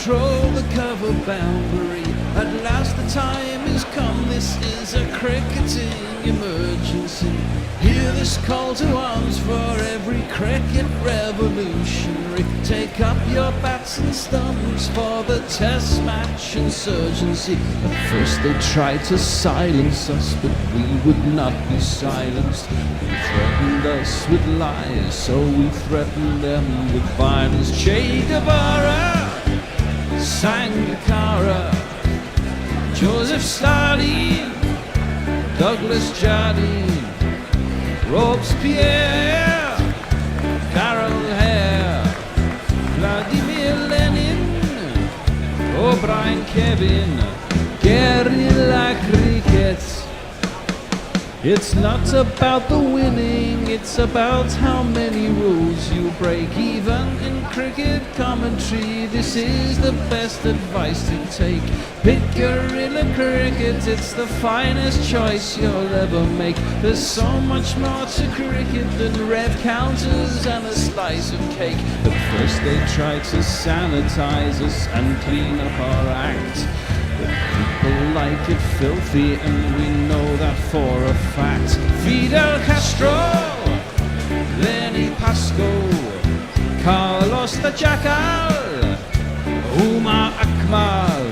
patrol the cover boundary. At last the time is come, this is a cricketing emergency. Hear this call to arms for every cricket revolutionary. Take up your bats and stumps for the test match insurgency. At first they tried to silence us, but we would not be silenced. They threatened us with lies, so we threatened them with violence. Che Guevara, Sangakkara, Joseph Stalin, Douglas Jardine, Robespierre, Carol Hare, Vladimir Lenin, O'Brien Kevin, guerrilla cricket. It's not about the winning, it's about how many rules you break. Even in cricket commentary, this is the best advice to take. Pick guerrilla cricket, it's the finest choice you'll ever make. There's so much more to cricket than rev counters and a slice of cake. At first they tried to sanitize us and clean up our act. But people like it filthy, and we know that for a fact. Fidel Castro, Lenny Pasco, Carlos the Jackal, Umar Akmal,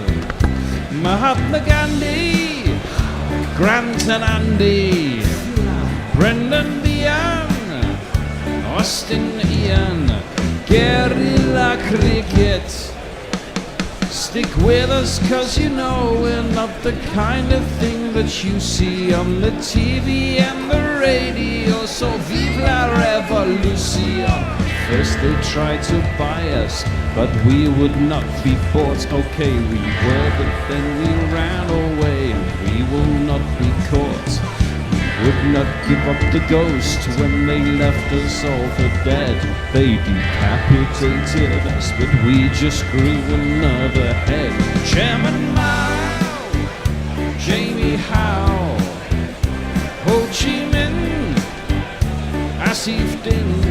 Mahatma Gandhi, Grant and Andy, Brendan Behan, Austin Ian, guerrilla cricket. Stick with us, cause you know we're not the kind of thing that you see on the TV and the radio. So vive la revolution. First they tried to buy us, but we would not be bought. Okay, we were, but then we ran away, and we will not be caught. Would not give up the ghost when they left us all for dead. They decapitated us, but we just grew another head. Chairman Mao, Jamie Howe, Ho Chi Minh, Asif Din,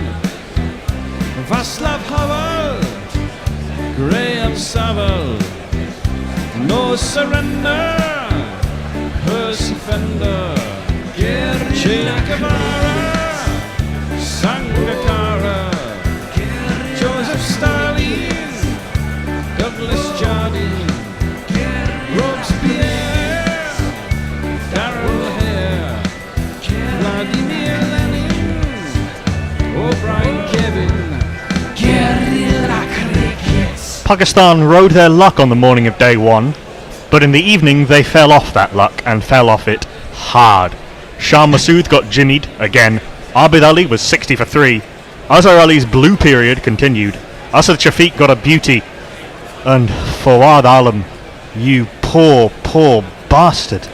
Václav Havel, Graham Saville, No Surrender, Percy Fender, Che Guevara, Sangakkara, Joseph Stalin, Douglas Jardine, Robespierre, Carol Hare, Vladimir Lenin, O'Brien Kevin, guerrilla cricket. Pakistan rode their luck on the morning of day one, but in the evening they fell off that luck and fell off it hard. Shah Massoud got jimmied again. Abid Ali was 60 for 3. Azhar Ali's blue period continued. Asad Shafiq got a beauty. And Fawad Alam, you poor, poor bastard.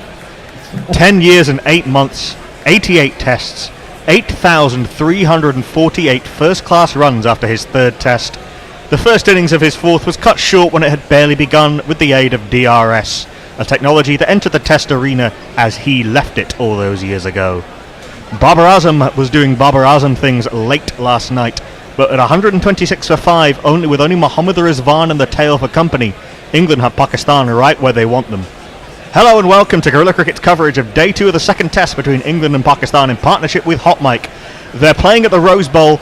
10 years and 8 months, 88 tests, 8,348 first-class runs after his third test. The first innings of his fourth was cut short when it had barely begun with the aid of DRS, a technology that entered the test arena as he left it all those years ago. Babar Azam was doing Babar Azam things late last night, but at 126 for 5, with only Mohammad Rizwan and the tail for company, England have Pakistan right where they want them. Hello and welcome to Guerrilla Cricket's coverage of Day 2 of the second test between England and Pakistan in partnership with Hot Mic. They're playing at the Rose Bowl,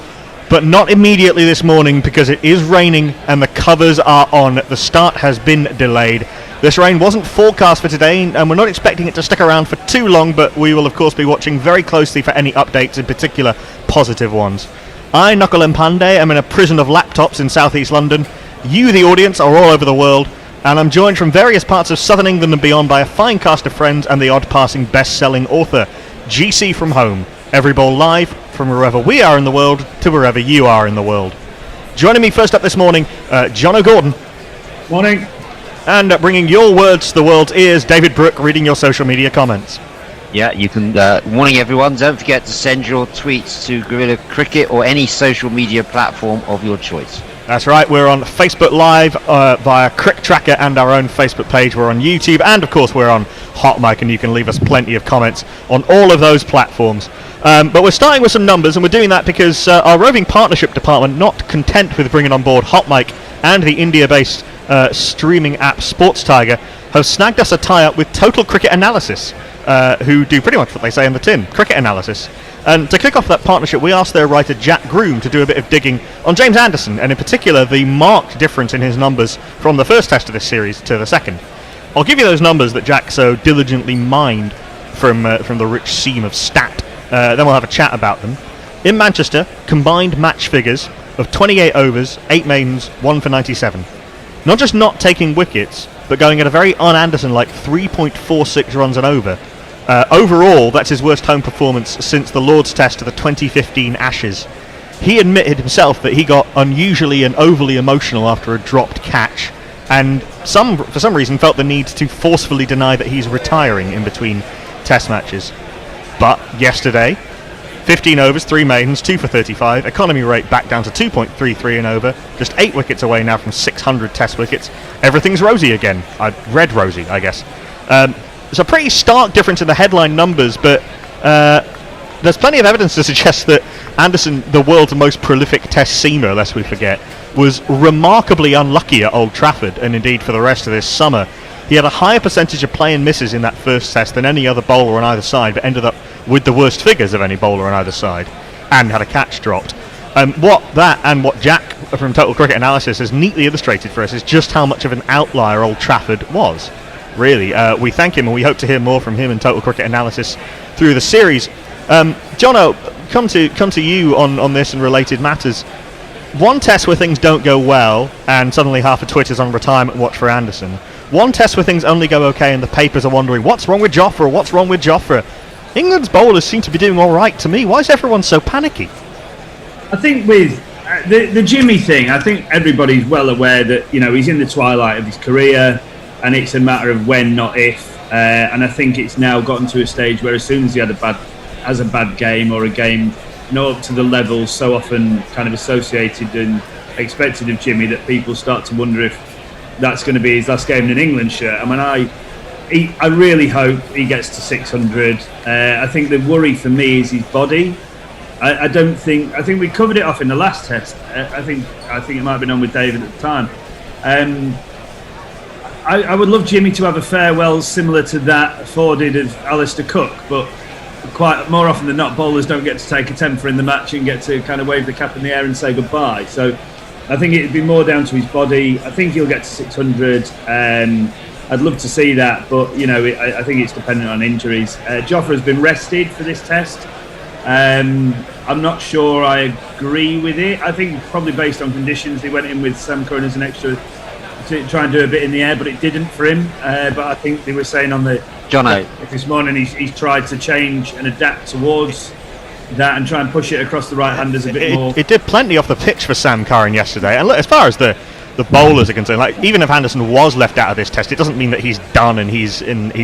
but not immediately this morning because it is raining and the covers are on. The start has been delayed. This rain wasn't forecast for today, and we're not expecting it to stick around for too long, but we will of course be watching very closely for any updates, in particular positive ones. I, Knuckle and Pandey, am in a prison of laptops in southeast London. You, the audience, are all over the world, and I'm joined from various parts of southern England and beyond by a fine cast of friends and the odd-passing best-selling author, GC from home. Every bowl live, from wherever we are in the world to wherever you are in the world. Joining me first up this morning, John O'Gordon. Morning. And bringing your words to the world's ears, David Brooke, reading your social media comments. Yeah, you can, warning everyone, don't forget to send your tweets to Guerrilla Cricket or any social media platform of your choice. That's right, we're on Facebook Live via Crick Tracker and our own Facebook page. We're on YouTube, and of course we're on Hot Mic, and you can leave us plenty of comments on all of those platforms. But we're starting with some numbers, and we're doing that because our roving partnership department, not content with bringing on board Hot Mic and the India-based streaming app Sports Tiger have snagged us a tie-up with Total Cricket Analysis, who do pretty much what they say in the tin, cricket analysis. And to kick off that partnership, we asked their writer Jack Groom to do a bit of digging on James Anderson, and in particular the marked difference in his numbers from the first test of this series to the second. I'll give you those numbers that Jack so diligently mined from the rich seam of stat. Then we'll have a chat about them. In Manchester, combined match figures of 28 overs, 8 maidens, 1 for 97. Not just not taking wickets, but going at a very un-Anderson-like 3.46 runs an over. Overall, that's his worst home performance since the Lord's Test of the 2015 Ashes. He admitted himself that he got unusually and overly emotional after a dropped catch, and for some reason felt the need to forcefully deny that he's retiring in between Test matches. But yesterday, 15 overs, 3 maidens, 2 for 35, economy rate back down to 2.33 and over, just 8 wickets away now from 600 Test wickets. Everything's rosy again. Red rosy, I guess. It's a pretty stark difference in the headline numbers, but there's plenty of evidence to suggest that Anderson, the world's most prolific Test seamer, lest we forget, was remarkably unlucky at Old Trafford, and indeed for the rest of this summer. He had a higher percentage of play and misses in that first test than any other bowler on either side, but ended up with the worst figures of any bowler on either side, and had a catch dropped. What Jack from Total Cricket Analysis has neatly illustrated for us is just how much of an outlier Old Trafford was. Really, we thank him, and we hope to hear more from him and Total Cricket Analysis through the series. Jono, come to you on this and related matters. One test where things don't go well, and suddenly half of Twitter's on retirement watch for Anderson. One test where things only go okay, and the papers are wondering what's wrong with Jofra. What's wrong with Jofra? England's bowlers seem to be doing all right to me. Why is everyone so panicky? I think with the Jimmy thing, I think everybody's well aware that he's in the twilight of his career. And it's a matter of when, not if. And I think it's now gotten to a stage where as soon as he has a bad game or a game not up to the level so often kind of associated and expected of Jimmy, that people start to wonder if that's going to be his last game in an England shirt. I mean, I really hope he gets to 600. I think the worry for me is his body. I think we covered it off in the last test. I think it might have been on with David at the time. I would love Jimmy to have a farewell similar to that afforded of Alistair Cook, but quite more often than not, bowlers don't get to take a temper in the match and get to kind of wave the cap in the air and say goodbye. So I think it'd be more down to his body. I think he'll get to 600. I'd love to see that, but I think it's dependent on injuries. Jofra has been rested for this test. I'm not sure I agree with it. I think probably based on conditions, they went in with Sam Curran as an extra to try and do a bit in the air, but it didn't for him. But I think they were saying on the Jono this morning he's tried to change and adapt towards that and try and push it across the right handers a bit more. It did plenty off the pitch for Sam Curran yesterday. And look, as far as the bowlers are concerned, like even if Anderson was left out of this test, it doesn't mean that he's done and he's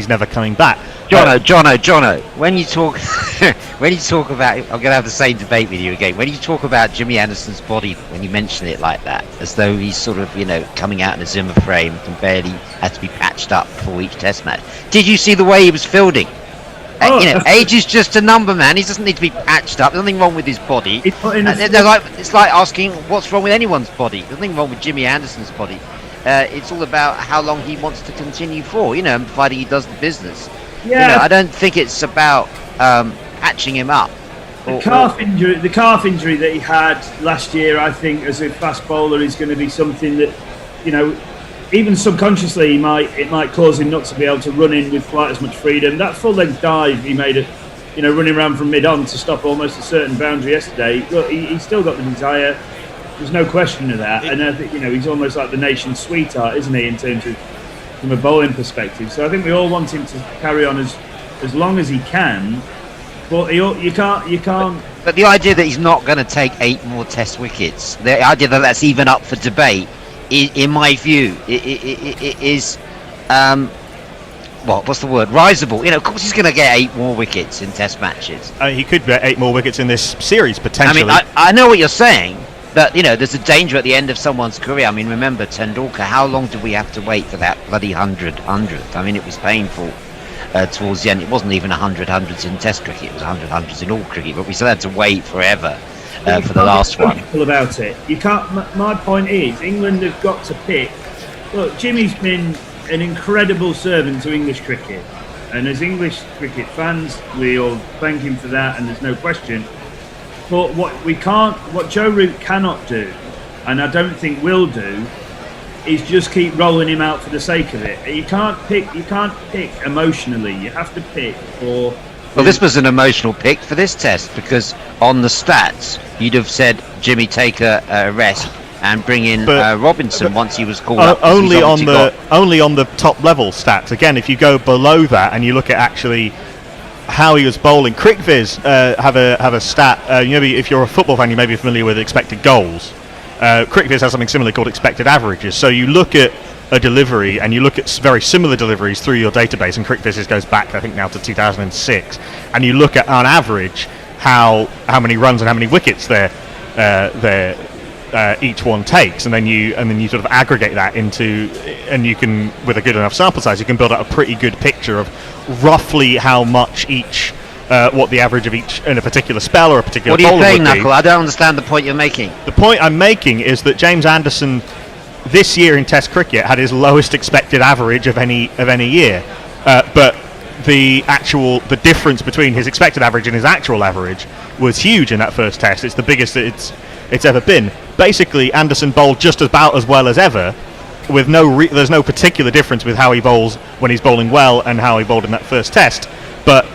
never coming back. Jono, when you talk about, I'm going to have the same debate with you again. When you talk about Jimmy Anderson's body, when you mention it like that, as though he's sort of, coming out in a Zimmer frame and barely had to be patched up for each test match. Did you see the way he was fielding? Age is just a number, man. He doesn't need to be patched up. There's nothing wrong with his body. It's like asking what's wrong with anyone's body. There's nothing wrong with Jimmy Anderson's body. It's all about how long he wants to continue for, providing he does the business. Yeah. I don't think it's about patching him up. The calf injury that he had last year, I think, as a fast bowler, is going to be something that, even subconsciously, it might cause him not to be able to run in with quite as much freedom. That full leg dive he made, running around from mid-on to stop almost a certain boundary yesterday. Look, he's still got the desire. There's no question of that. And I think, he's almost like the nation's sweetheart, isn't he, in terms of from a bowling perspective. So I think we all want him to carry on as long as he can. But you can't. But the idea that he's not going to take 8 more Test wickets, the idea that that's even up for debate, in my view, it is what's the word? Risible. Of course he's going to get 8 more wickets in Test matches. He could get 8 more wickets in this series potentially. I mean, I know what you're saying, but there's a danger at the end of someone's career. I mean, remember Tendulkar? How long did we have to wait for that bloody 100th? I mean, it was painful towards the end. It wasn't even 100 hundreds in Test cricket. It was 100 hundreds in all cricket, but we still had to wait forever for the last one. About it, you can't. My point is, England have got to pick Look, Jimmy's been an incredible servant to English cricket, and as English cricket fans, we all thank him for that, and there's no question. But what Joe Root cannot do, and I don't think will do, is just keep rolling him out for the sake of it. You can't pick emotionally. You have to pick for. Well, this was an emotional pick for this test because on the stats, you'd have said Jimmy take a rest and bring in Robinson once he was called up. Only on the top level stats. Again, if you go below that and you look at actually how he was bowling, CricViz have a stat. Maybe if you're a football fan, you may be familiar with expected goals. CricViz has something similar called expected averages. So you look at a delivery and you look at very similar deliveries through your database, and CricViz goes back I think now to 2006, and you look at on average how many runs and how many wickets each one takes, and then you sort of aggregate that into, and you can, with a good enough sample size, you can build out a pretty good picture of roughly how much each what the average of each in a particular spell or a particular bowler would be. What are you saying, Knuckle? I don't understand the point you're making. The point I'm making is that James Anderson this year in Test cricket had his lowest expected average of any year, but the difference between his expected average and his actual average was huge in that first Test. It's the biggest that it's ever been. Basically, Anderson bowled just about as well as ever, with there's no particular difference with how he bowls when he's bowling well and how he bowled in that first Test, but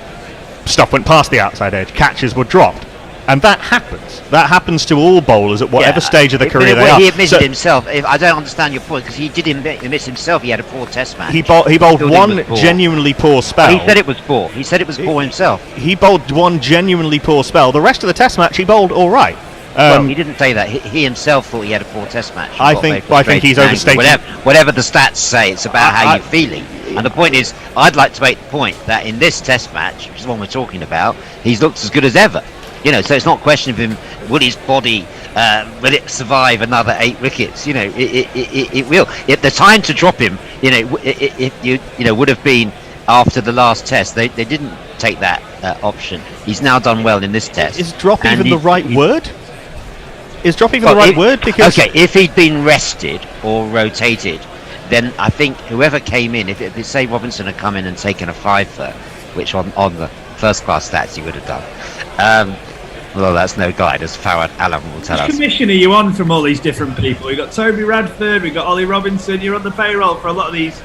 stuff went past the outside edge, catches were dropped, and that happens to all bowlers at whatever stage of the career they are. He admitted himself. I don't understand your point, because he did admit himself he had a poor Test match. He bowled one genuinely poor spell. He said it was poor. He said it was poor himself. He bowled one genuinely poor spell. The rest of the Test match he bowled all right. Well, he didn't say that. He himself thought he had a poor Test match. I think he's overstating. Whatever the stats say, it's about how you're feeling. And the point is, I'd like to make the point that in this Test match, which is the one we're talking about, he's looked as good as ever. So it's not a question of him. Will his body will it survive another 8 wickets? It will. If the time to drop him, would have been after the last Test. They didn't take that option. He's now done well in this Test. Is drop even the right word? Is drop even the right word? Because if he'd been rested or rotated, then I think whoever came in, if say Robinson had come in and taken a 5-for, which on the first class stats he would have done. Well, that's no guide, as Farad Alam will tell us. Which commission are you on from all these different people? We've got Toby Radford, we've got Ollie Robinson. You're on the payroll for a lot of these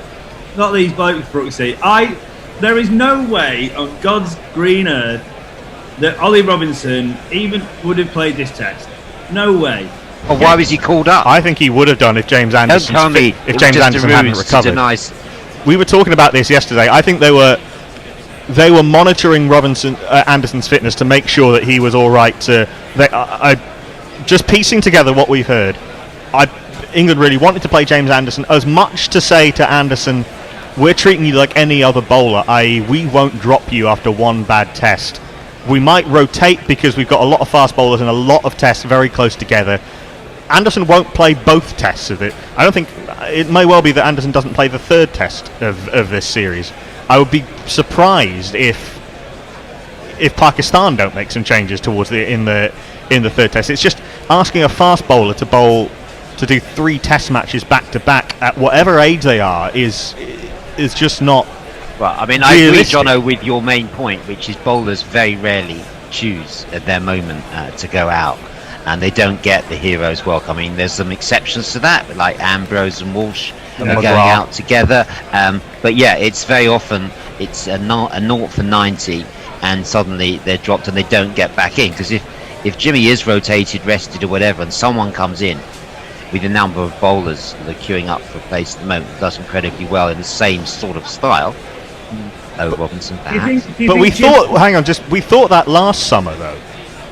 blokes, Brooksy. There is no way on God's green earth that Ollie Robinson even would have played this Test. No way. Well, why was he called up? I think he would have done if James Anderson hadn't recovered. We were talking about this yesterday. I think they were monitoring Anderson's fitness to make sure that he was all right. Just piecing together what we've heard, England really wanted to play James Anderson, as much to say to Anderson, we're treating you like any other bowler, i.e. we won't drop you after one bad Test. We might rotate because we've got a lot of fast bowlers and a lot of Tests very close together. Anderson won't play both Tests of it. I don't think it may well be that Anderson doesn't play the third Test of this series. I would be surprised if Pakistan don't make some changes towards in the third Test. It's just asking a fast bowler to do 3 Test matches back to back at whatever age they are is just not. Well, I mean, I agree, Jono, with your main point, which is bowlers very rarely choose at their moment to go out, and they don't get the hero's welcome. I mean, there's some exceptions to that, like Ambrose and Walsh going out together. But yeah, it's very often it's a 0 for 90, and suddenly they're dropped and they don't get back in. Because if Jimmy is rotated, rested, or whatever, and someone comes in with a number of bowlers that are queuing up for a place at the moment, does incredibly well in the same sort of style. Robinson, perhaps. But we thought that last summer, though.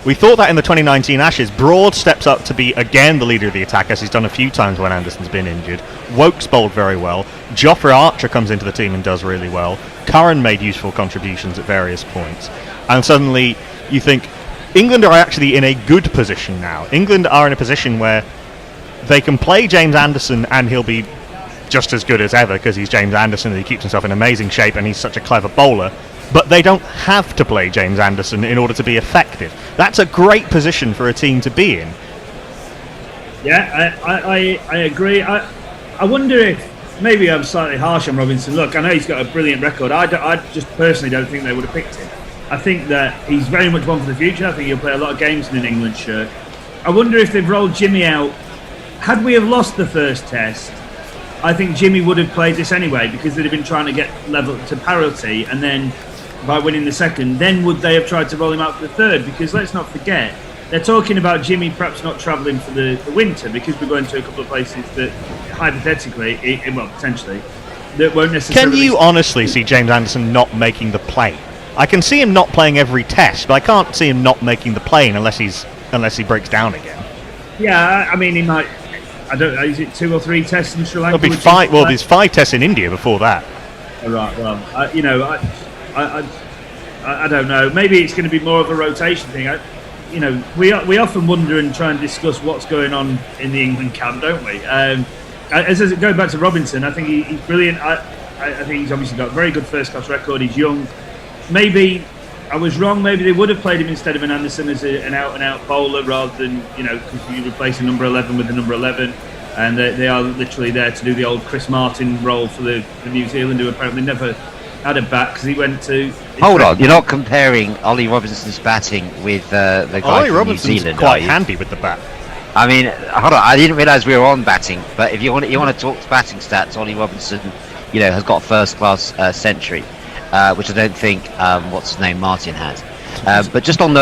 We thought that in the 2019 Ashes, Broad steps up to be again the leader of the attack, as he's done a few times when Anderson's been injured. Wokes bowled very well. Geoffrey Archer comes into the team and does really well. Curran made useful contributions at various points. And suddenly you think England are actually in a good position now. England are in a position where they can play James Anderson and he'll be just as good as ever because he's James Anderson and he keeps himself in amazing shape and he's such a clever bowler. But they don't have to play James Anderson in order to be effective. That's a great position for a team to be in. Yeah, I agree. I wonder if maybe I'm slightly harsh on Robinson. Look, I know he's got a brilliant record. I just personally don't think they would have picked him. I think that he's very much one for the future. I think he'll play a lot of games in an England shirt. I wonder if they've rolled Jimmy out. Had we have lost the first test, I think Jimmy would have played this anyway, because they'd have been trying to get level to parity, and then by winning the second, then would they have tried to roll him out for the third? Because let's not forget, they're talking about Jimmy perhaps not travelling for the winter, because we're going to a couple of places that hypothetically, well, potentially, that won't necessarily... Can you honestly see James Anderson not making the plane? I can see him not playing every test, but I can't see him not making the plane unless he breaks down again. Yeah, I mean, he might... I don't know, is it 2 or 3 tests in Sri Lanka? There'll be 5, well, there's 5 tests in India before that. Oh, right, well, I don't know. Maybe it's going to be more of a rotation thing. We often wonder and try and discuss what's going on in the England camp, don't we? Going back to Robinson, I think he's brilliant. I think he's obviously got a very good first-class record. He's young. Maybe I was wrong. Maybe they would have played him instead of an Anderson as an out-and-out bowler, rather than, because you replace a number 11 with the number 11. And they are literally there to do the old Chris Martin role for the New Zealand, who apparently never had a bat because he went to... Hold on, you're not comparing Ollie Robinson's batting with the guy Ollie from Robinson's New Zealand, quite handy with the bat. I mean, hold on, I didn't realise we were on batting, but if you want to talk batting stats, Ollie Robinson, has got a first-class century, which I don't think, what's his name, Martin has. But just on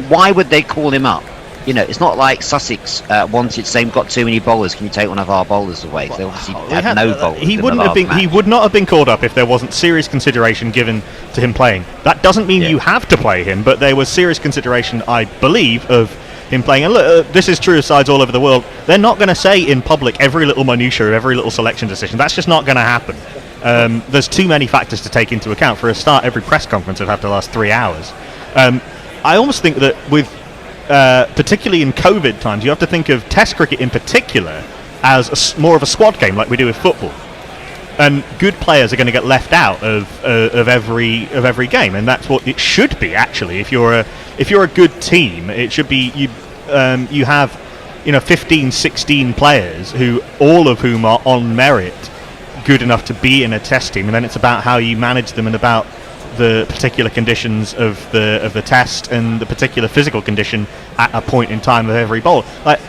why would they call him up? It's not like Sussex wanted, saying got too many bowlers. Can you take one of our bowlers away? They obviously had no bowlers. He would not have been called up if there wasn't serious consideration given to him playing. That doesn't mean you have to play him, but there was serious consideration, I believe, of him playing. And look, this is true of sides all over the world. They're not going to say in public every little minutiae of every little selection decision. That's just not going to happen. There's too many factors to take into account. For a start, every press conference would have to last 3 hours. I almost think that with particularly in COVID times, you have to think of Test cricket in particular as more of a squad game, like we do with football. And good players are going to get left out of every game, and that's what it should be. Actually, if you're a good team, it should be you have 15, 16 players who all of whom are on merit good enough to be in a Test team, and then it's about how you manage them and about the particular conditions of the test and the particular physical condition at a point in time of every bowl. Like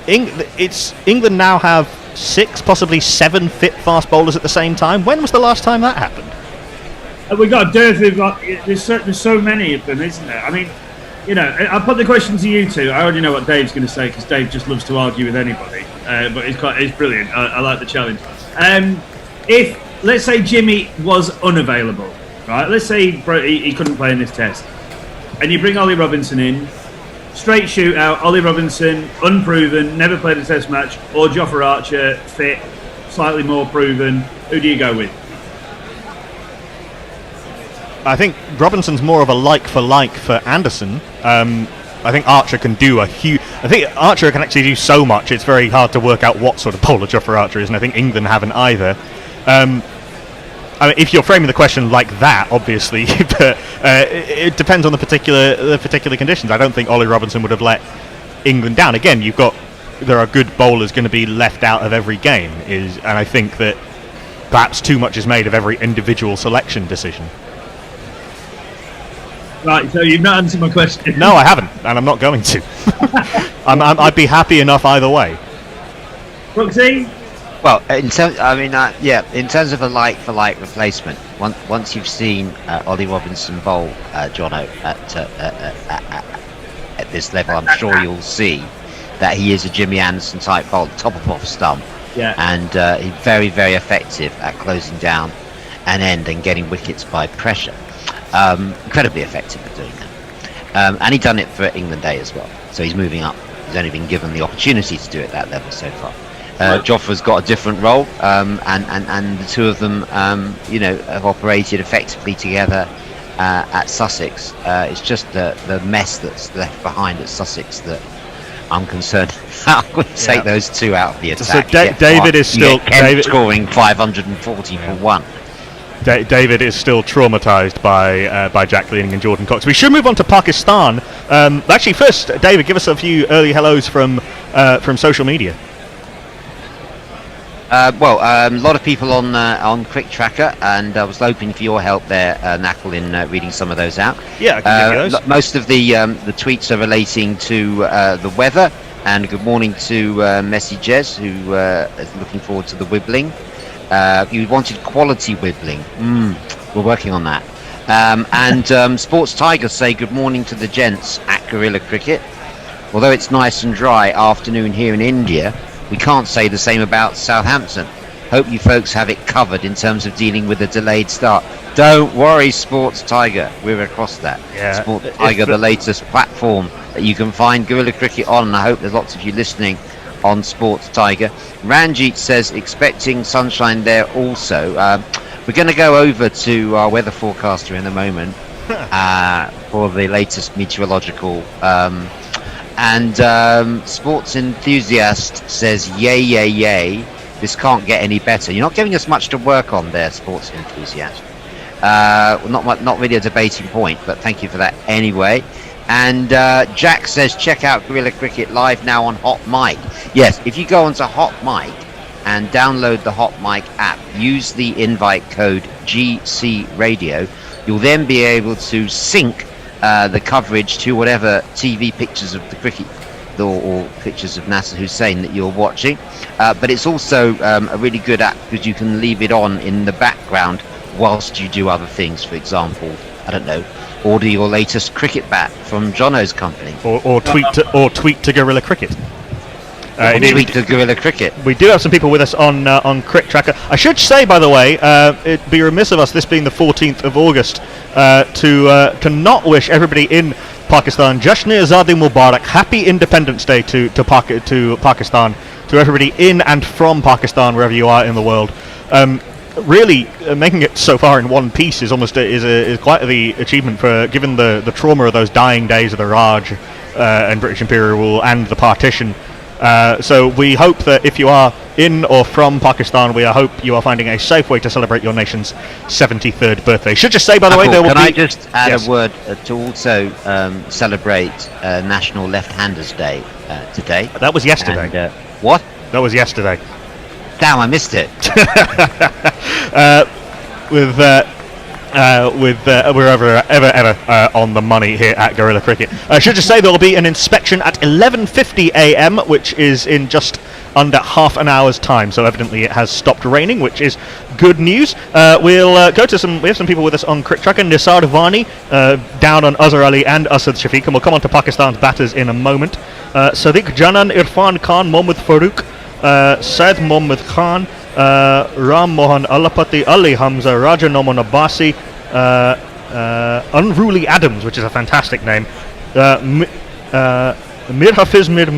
England now have 6, possibly 7 fit fast bowlers at the same time. When was the last time that happened? We've got a dearth of, there's so many of them, isn't there? I mean, I'll put the question to you two. I already know what Dave's going to say, because Dave just loves to argue with anybody, but he's brilliant. I like the challenge. If, let's say, Jimmy was unavailable, right? Let's say he couldn't play in this test, and you bring Ollie Robinson in, straight shootout, Ollie Robinson, unproven, never played a test match, or Jofra Archer, fit, slightly more proven. Who do you go with? I think Robinson's more of a like for Anderson. I think Archer can do I think Archer can actually do so much, it's very hard to work out what sort of bowler Jofra Archer is, and I think England haven't either. I mean, if you're framing the question like that, obviously, but it depends on the particular conditions. I don't think Ollie Robinson would have let England down. Again, there are good bowlers going to be left out of every game, and I think that perhaps too much is made of every individual selection decision. Right, so you've not answered my question. No, I haven't, and I'm not going to. I'd be happy enough either way. Brooksy? Well, in terms of a like-for-like replacement, once you've seen Ollie Robinson bowl, Jono, at this level, I'm sure you'll see that he is a Jimmy Anderson type bowler, top of off stump, and he's very, very effective at closing down an end and getting wickets by pressure. Incredibly effective at doing that, and he's done it for England A as well. So he's moving up. He's only been given the opportunity to do it at that level so far. Jofra's got a different role, and the two of them, have operated effectively together at Sussex. It's just the mess that's left behind at Sussex that I'm concerned. I'm going to take those two out of the attack. So David is still scoring 540 for one. David is still traumatised by Jack Leaning and Jordan Cox. We should move on to Pakistan. Actually, first, David, give us a few early hellos from social media. A lot of people on Quick Tracker, and I was hoping for your help there, Knackle, in reading some of those out. Yeah, I can give you those. Most of the tweets are relating to the weather, and good morning to Messi Jez, who is looking forward to the wibbling. You wanted quality wibbling. We're working on that. And Sports Tiger say good morning to the gents at Gorilla Cricket. Although it's nice and dry afternoon here in India, we can't say the same about Southampton. Hope you folks have it covered in terms of dealing with a delayed start. Don't worry, Sports Tiger. We're across that. Yeah. Sports Tiger, the latest platform that you can find Gorilla Cricket on. And I hope there's lots of you listening on Sports Tiger. Ranjit says expecting sunshine there also. We're going to go over to our weather forecaster in a moment for the latest meteorological. Sports Enthusiast says, yay, yay, yay. This can't get any better. You're not giving us much to work on there, Sports Enthusiast. Not really a debating point, but thank you for that anyway. And Jack says, check out Gorilla Cricket live now on Hot Mic. Yes, if you go onto Hot Mic and download the Hot Mic app, use the invite code GC Radio, you'll then be able to sync the coverage to whatever TV pictures of the cricket or pictures of Nasser Hussain that you're watching. But it's also a really good app because you can leave it on in the background whilst you do other things. For example, I don't know, order your latest cricket bat from Jono's company, or tweet to Gorilla Cricket. Tweet to Gorilla Cricket. We do have some people with us on Crick Tracker. I should say, by the way, it'd be remiss of us, this being the 14th of August, to not wish everybody in Pakistan Jashn-e-Azadi Mubarak, Happy Independence Day to Pakistan, to everybody in and from Pakistan, wherever you are in the world. Really, making it so far in one piece is almost is quite the achievement, for given the trauma of those dying days of the Raj and British Imperial rule and the partition. So we hope that if you are in or from Pakistan, we hope you are finding a safe way to celebrate your nation's 73rd birthday. Should just say, by the way, there will be... Can I just add a word to also celebrate National Left-Handers Day today? That was yesterday. And, what? That was yesterday. Damn, I missed it. We're ever on the money here at Gorilla Cricket. I should just say there will be an inspection at 11:50 a.m, which is in just under half an hour's time. So evidently it has stopped raining, which is good news. We'll go to some. We have some people with us on Crick Tracker. Nisar Vani down on Azhar Ali and Asad Shafiq, and we'll come on to Pakistan's batters in a moment. Sadiq Janan, Irfan Khan, Mohammad Farooq, Said Mohammad Khan, Ram Mohan Allapati, Ali Hamza, Raja Noman Abbasi, Unruly Adams, which is a fantastic name, Mir Hafiz Mir, and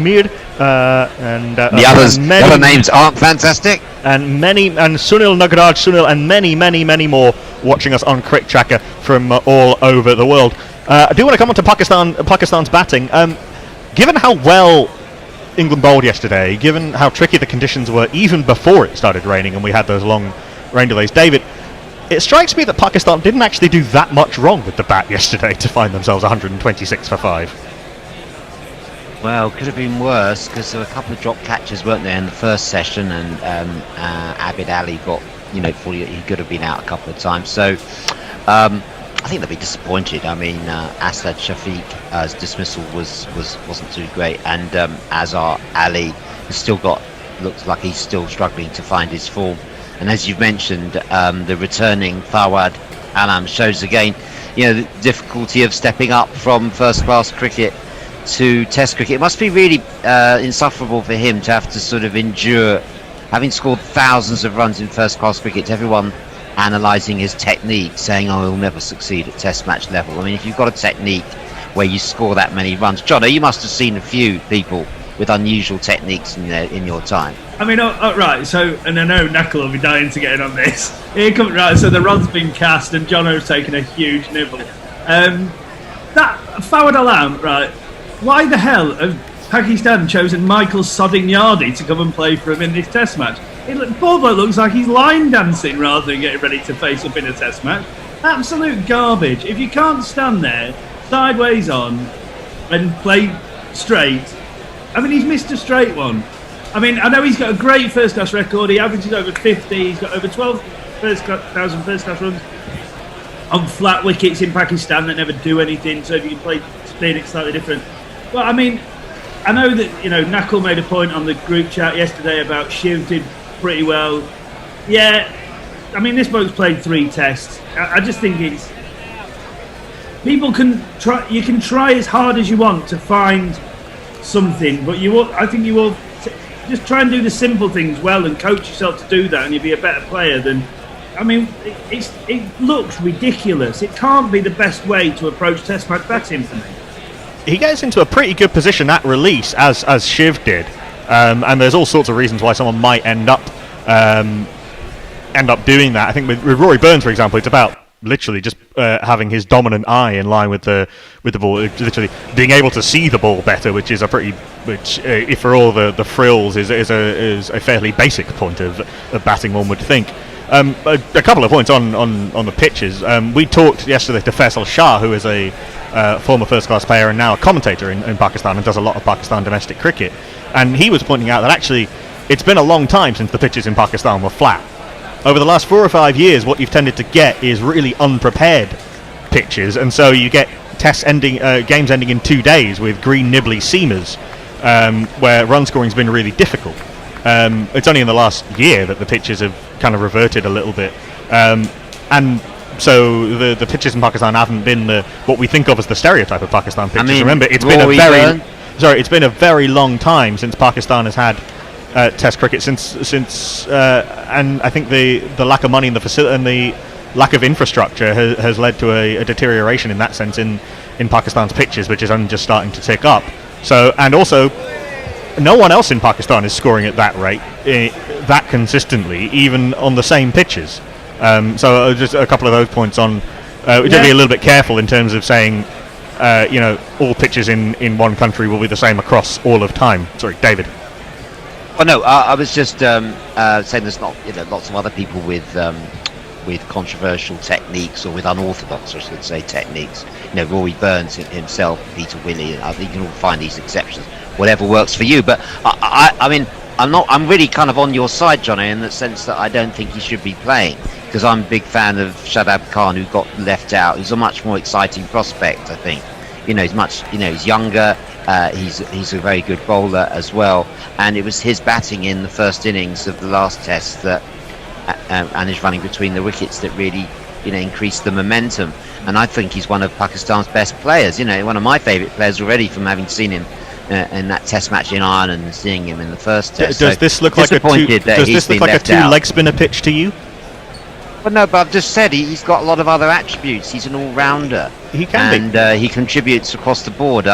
the other names aren't fantastic, and Sunil Nagaraj Sunil, and many more watching us on Crick Tracker from all over the world. I do want to come on to Pakistan's batting. Given how well England bowled yesterday, given how tricky the conditions were even before it started raining and we had those long rain delays, David, it strikes me that Pakistan didn't actually do that much wrong with the bat yesterday to find themselves 126 for 5. Well, could have been worse because there were a couple of drop catches, weren't there, in the first session, and Abid Ali got, 40. He could have been out a couple of times. So I think they'll be disappointed. I mean, Asad Shafiq's dismissal wasn't too great, and Azhar Ali has still looks like he's still struggling to find his form. And as you've mentioned, the returning Fawad Alam shows again, the difficulty of stepping up from first-class cricket to Test cricket. It must be really insufferable for him to have to sort of endure, having scored thousands of runs in first-class cricket, to everyone analysing his technique, saying, he'll never succeed at Test match level. I mean, if you've got a technique where you score that many runs, Jono, you must have seen a few people with unusual techniques in your time. I mean, right, so, and I know Knackle will be dying to get in on this. Here comes, right, so the rod's been cast and Jono's taken a huge nibble. That Fawad Alam, right, why the hell have Pakistan chosen Michael Sodding Yardy to come and play for him in this Test match? Poor bloke looks like he's line dancing rather than getting ready to face up in a Test match. Absolute garbage. If you can't stand there, sideways on, and play straight, I mean, he's missed a straight one I mean, I know he's got a great first-class record. He averages over 50. He's got over 12,000 first-class runs on flat wickets in Pakistan that never do anything. So if you can play spin, it's slightly different. But I mean, I know that Nakul made a point on the group chat yesterday about Shiv did pretty well. Yeah, I mean, this bloke's played 3 tests. I just think it's people can try. You can try as hard as you want to find something, but I think you will just try and do the simple things well and coach yourself to do that, and you'll be a better player than. I mean, it looks ridiculous. It can't be the best way to approach Test match batting for me. He gets into a pretty good position at release, as Shiv did, and there's all sorts of reasons why someone might end up doing that. I think with Rory Burns, for example, it's about literally just having his dominant eye in line with the ball, literally being able to see the ball better, which is if for all the frills is a fairly basic point of batting, one would think. A couple of points on the pitches. We talked yesterday to Faisal Shah, who is a former first-class player and now a commentator in Pakistan and does a lot of Pakistan domestic cricket, and he was pointing out that actually it's been a long time since the pitches in Pakistan were flat. Over the last 4 or 5 years, what you've tended to get is really unprepared pitches, and so you get games ending in 2 days with green nibbly seamers, where run scoring's been really difficult. It's only in the last year that the pitches have kind of reverted a little bit, and so the pitches in Pakistan haven't been what we think of as the stereotype of Pakistan pitches. I mean, remember, it's been a very long time since Pakistan has had Test cricket since and I think the lack of money in the facility and the lack of infrastructure has led to a deterioration in that sense in Pakistan's pitches, which is only just starting to tick up. So, and also, no one else in Pakistan is scoring at that rate that consistently, even on the same pitches. So just a couple of those points on. We need to be a little bit careful in terms of saying, all pitches in one country will be the same across all of time. Sorry, David. Oh no, I was just saying there's not lots of other people with controversial techniques or with unorthodox, I should say, techniques. Rory Burns himself, Peter Willey. I think you can all find these exceptions. Whatever works for you, but I mean, I'm really kind of on your side, Johnny, in the sense that I don't think he should be playing, because I'm a big fan of Shadab Khan, who got left out. He's a much more exciting prospect, I think. He's younger. He's a very good bowler as well, and it was his batting in the first innings of the last test that and his running between the wickets that really increased the momentum. And I think he's one of Pakistan's best players. One of my favourite players already from having seen him in that test match in Ireland and seeing him in the first test. Does this look like a two-leg spinner pitch to you? Well, no, but I've just said he's got a lot of other attributes. He's an all-rounder. He can be. And he contributes across the board.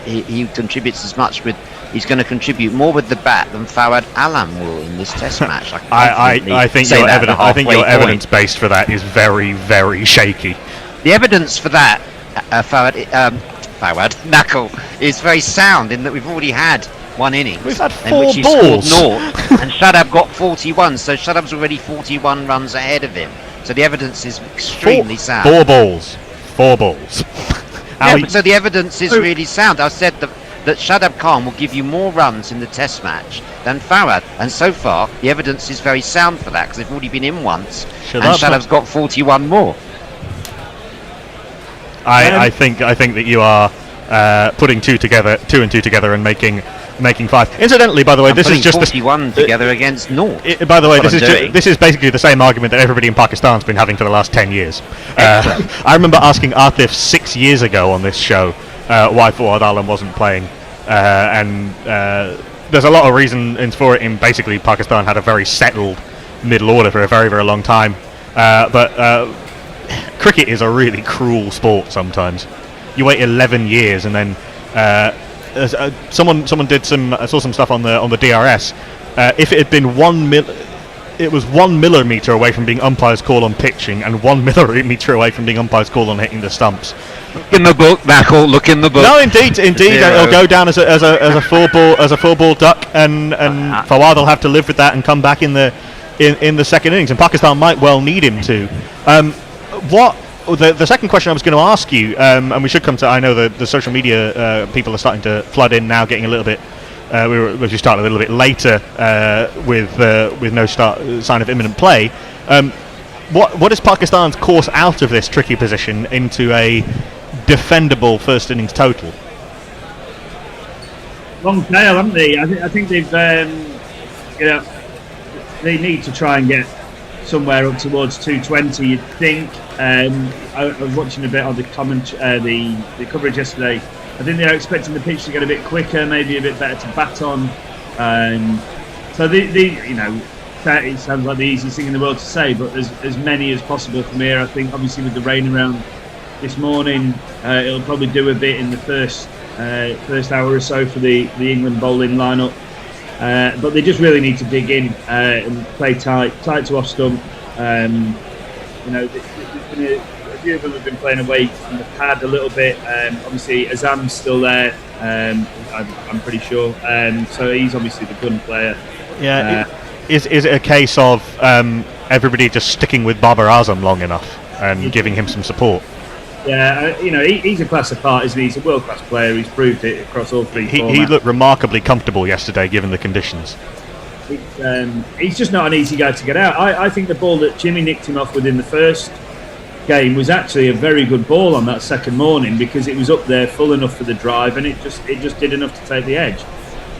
He contributes as much he's going to contribute more with the bat than Fawad Alam will in this test match. I think your evidence base for that is very, very shaky. The evidence for that, Fawad Nakul, is very sound in that we've already had one innings We've had in which he balls. scored naught, and Shadab got 41, so Shadab's already 41 runs ahead of him. So the evidence is extremely sound. 4 balls. So the evidence is really sound. I said that Shadab Khan will give you more runs in the test match than Fawad, and so far the evidence is very sound for that, because they've already been in once, and Shadab's got 41 more. I think that you are putting 2 and 2 together and making 5. Incidentally, by the way, this is just 41 together against naught. By the way, this is basically the same argument that everybody in Pakistan's been having for the last 10 years. I remember asking Atif 6 years ago on this show why Fawad Alam wasn't playing, and there's a lot of reasons for it. In basically, Pakistan had a very settled middle order for a very, very long time, but cricket is a really cruel sport sometimes. You wait 11 years and then someone did I saw some stuff on the DRS. If it had been it was 1 millimetre away from being umpire's call on pitching and 1 millimetre away from being umpire's call on hitting the stumps. Look in the book, Knuckle. Look in the book. No, indeed, it'll go down as a 4-ball duck, and Fawad will have to live with that and come back in the second innings. And Pakistan might well need him to. The second question I was going to ask you, and we should come to, I know the social media people are starting to flood in now, getting a little bit we started a little bit later with no sign of imminent play. What is Pakistan's course out of this tricky position into a defendable first innings total? Long tail, haven't they? I think they've, they need to try and get somewhere up towards 220. You'd think. I was watching a bit of the the coverage yesterday. I think they're expecting the pitch to get a bit quicker, maybe a bit better to bat on. So it sounds like the easiest thing in the world to say, but as many as possible from here. I think obviously with the rain around this morning, it'll probably do a bit in the first hour or so for the England bowling lineup. But they just really need to dig in and play tight to off stump. There's been a few of them have been playing away from the pad a little bit. Obviously, Azam's still there. I'm pretty sure. So he's obviously the gun player. Yeah. Is it a case of everybody just sticking with Babar Azam long enough and giving him some support? Yeah, he's a class apart, isn't he? He's a world-class player. He's proved it across all three formats. He looked remarkably comfortable yesterday, given the conditions. He's just not an easy guy to get out. I think the ball that Jimmy nicked him off with in the first game was actually a very good ball on that second morning, because it was up there full enough for the drive, and it just did enough to take the edge.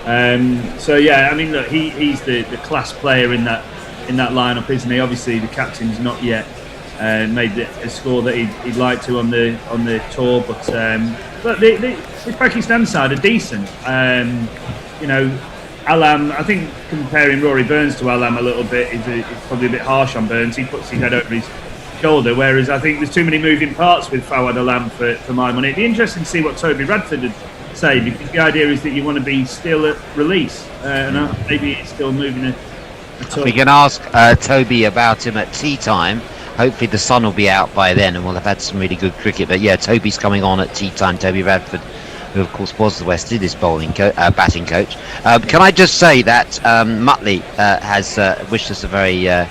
Look, he's the class player in that lineup, isn't he? Obviously, the captain's not yet made a score that he'd like to on the tour, but the Pakistan side are decent. Alam, I think comparing Rory Burns to Alam a little bit is probably a bit harsh on Burns. He puts his head over his shoulder, whereas I think there's too many moving parts with Fawad Alam for my money. It'd be interesting to see what Toby Radford would say, because the idea is that you want to be still at release, and maybe it's still moving a We can ask Toby about him at tea time. Hopefully the sun will be out by then and we'll have had some really good cricket. But yeah, Toby's coming on at tea time. Toby Radford, who of course was the West Indies batting coach. Can I just say that Muttley has wished us a very a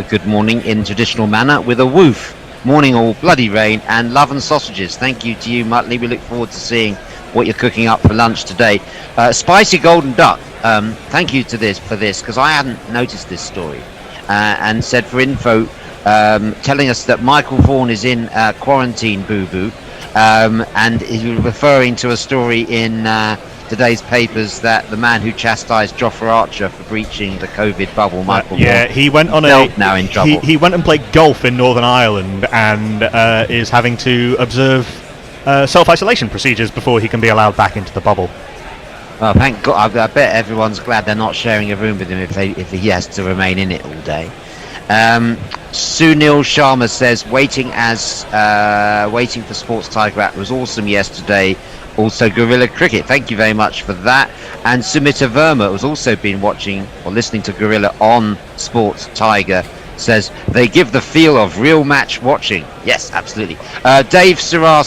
good morning in traditional manner with a woof. Morning all, bloody rain and love and sausages. Thank you to you, Muttley. We look forward to seeing what you're cooking up for lunch today. Spicy golden duck. Thank you for this, because I hadn't noticed this story. And said for info, telling us that Michael Vaughan is in quarantine, boo-boo. And he was referring to a story in today's papers that the man who chastised Jofra Archer for breaching the COVID bubble, Michael Vaughan, he went on now in trouble. He went and played golf in Northern Ireland and is having to observe self-isolation procedures before he can be allowed back into the bubble. Well, thank God. I bet everyone's glad they're not sharing a room with him if he has to remain in it all day. Sunil Sharma says waiting for Sports Tiger app was awesome yesterday. Also Gorilla Cricket, thank you very much for that. And Sumita Verma, who's also been watching or listening to Gorilla on Sports Tiger, says they give the feel of real match watching. Yes, absolutely. Dave Sarah,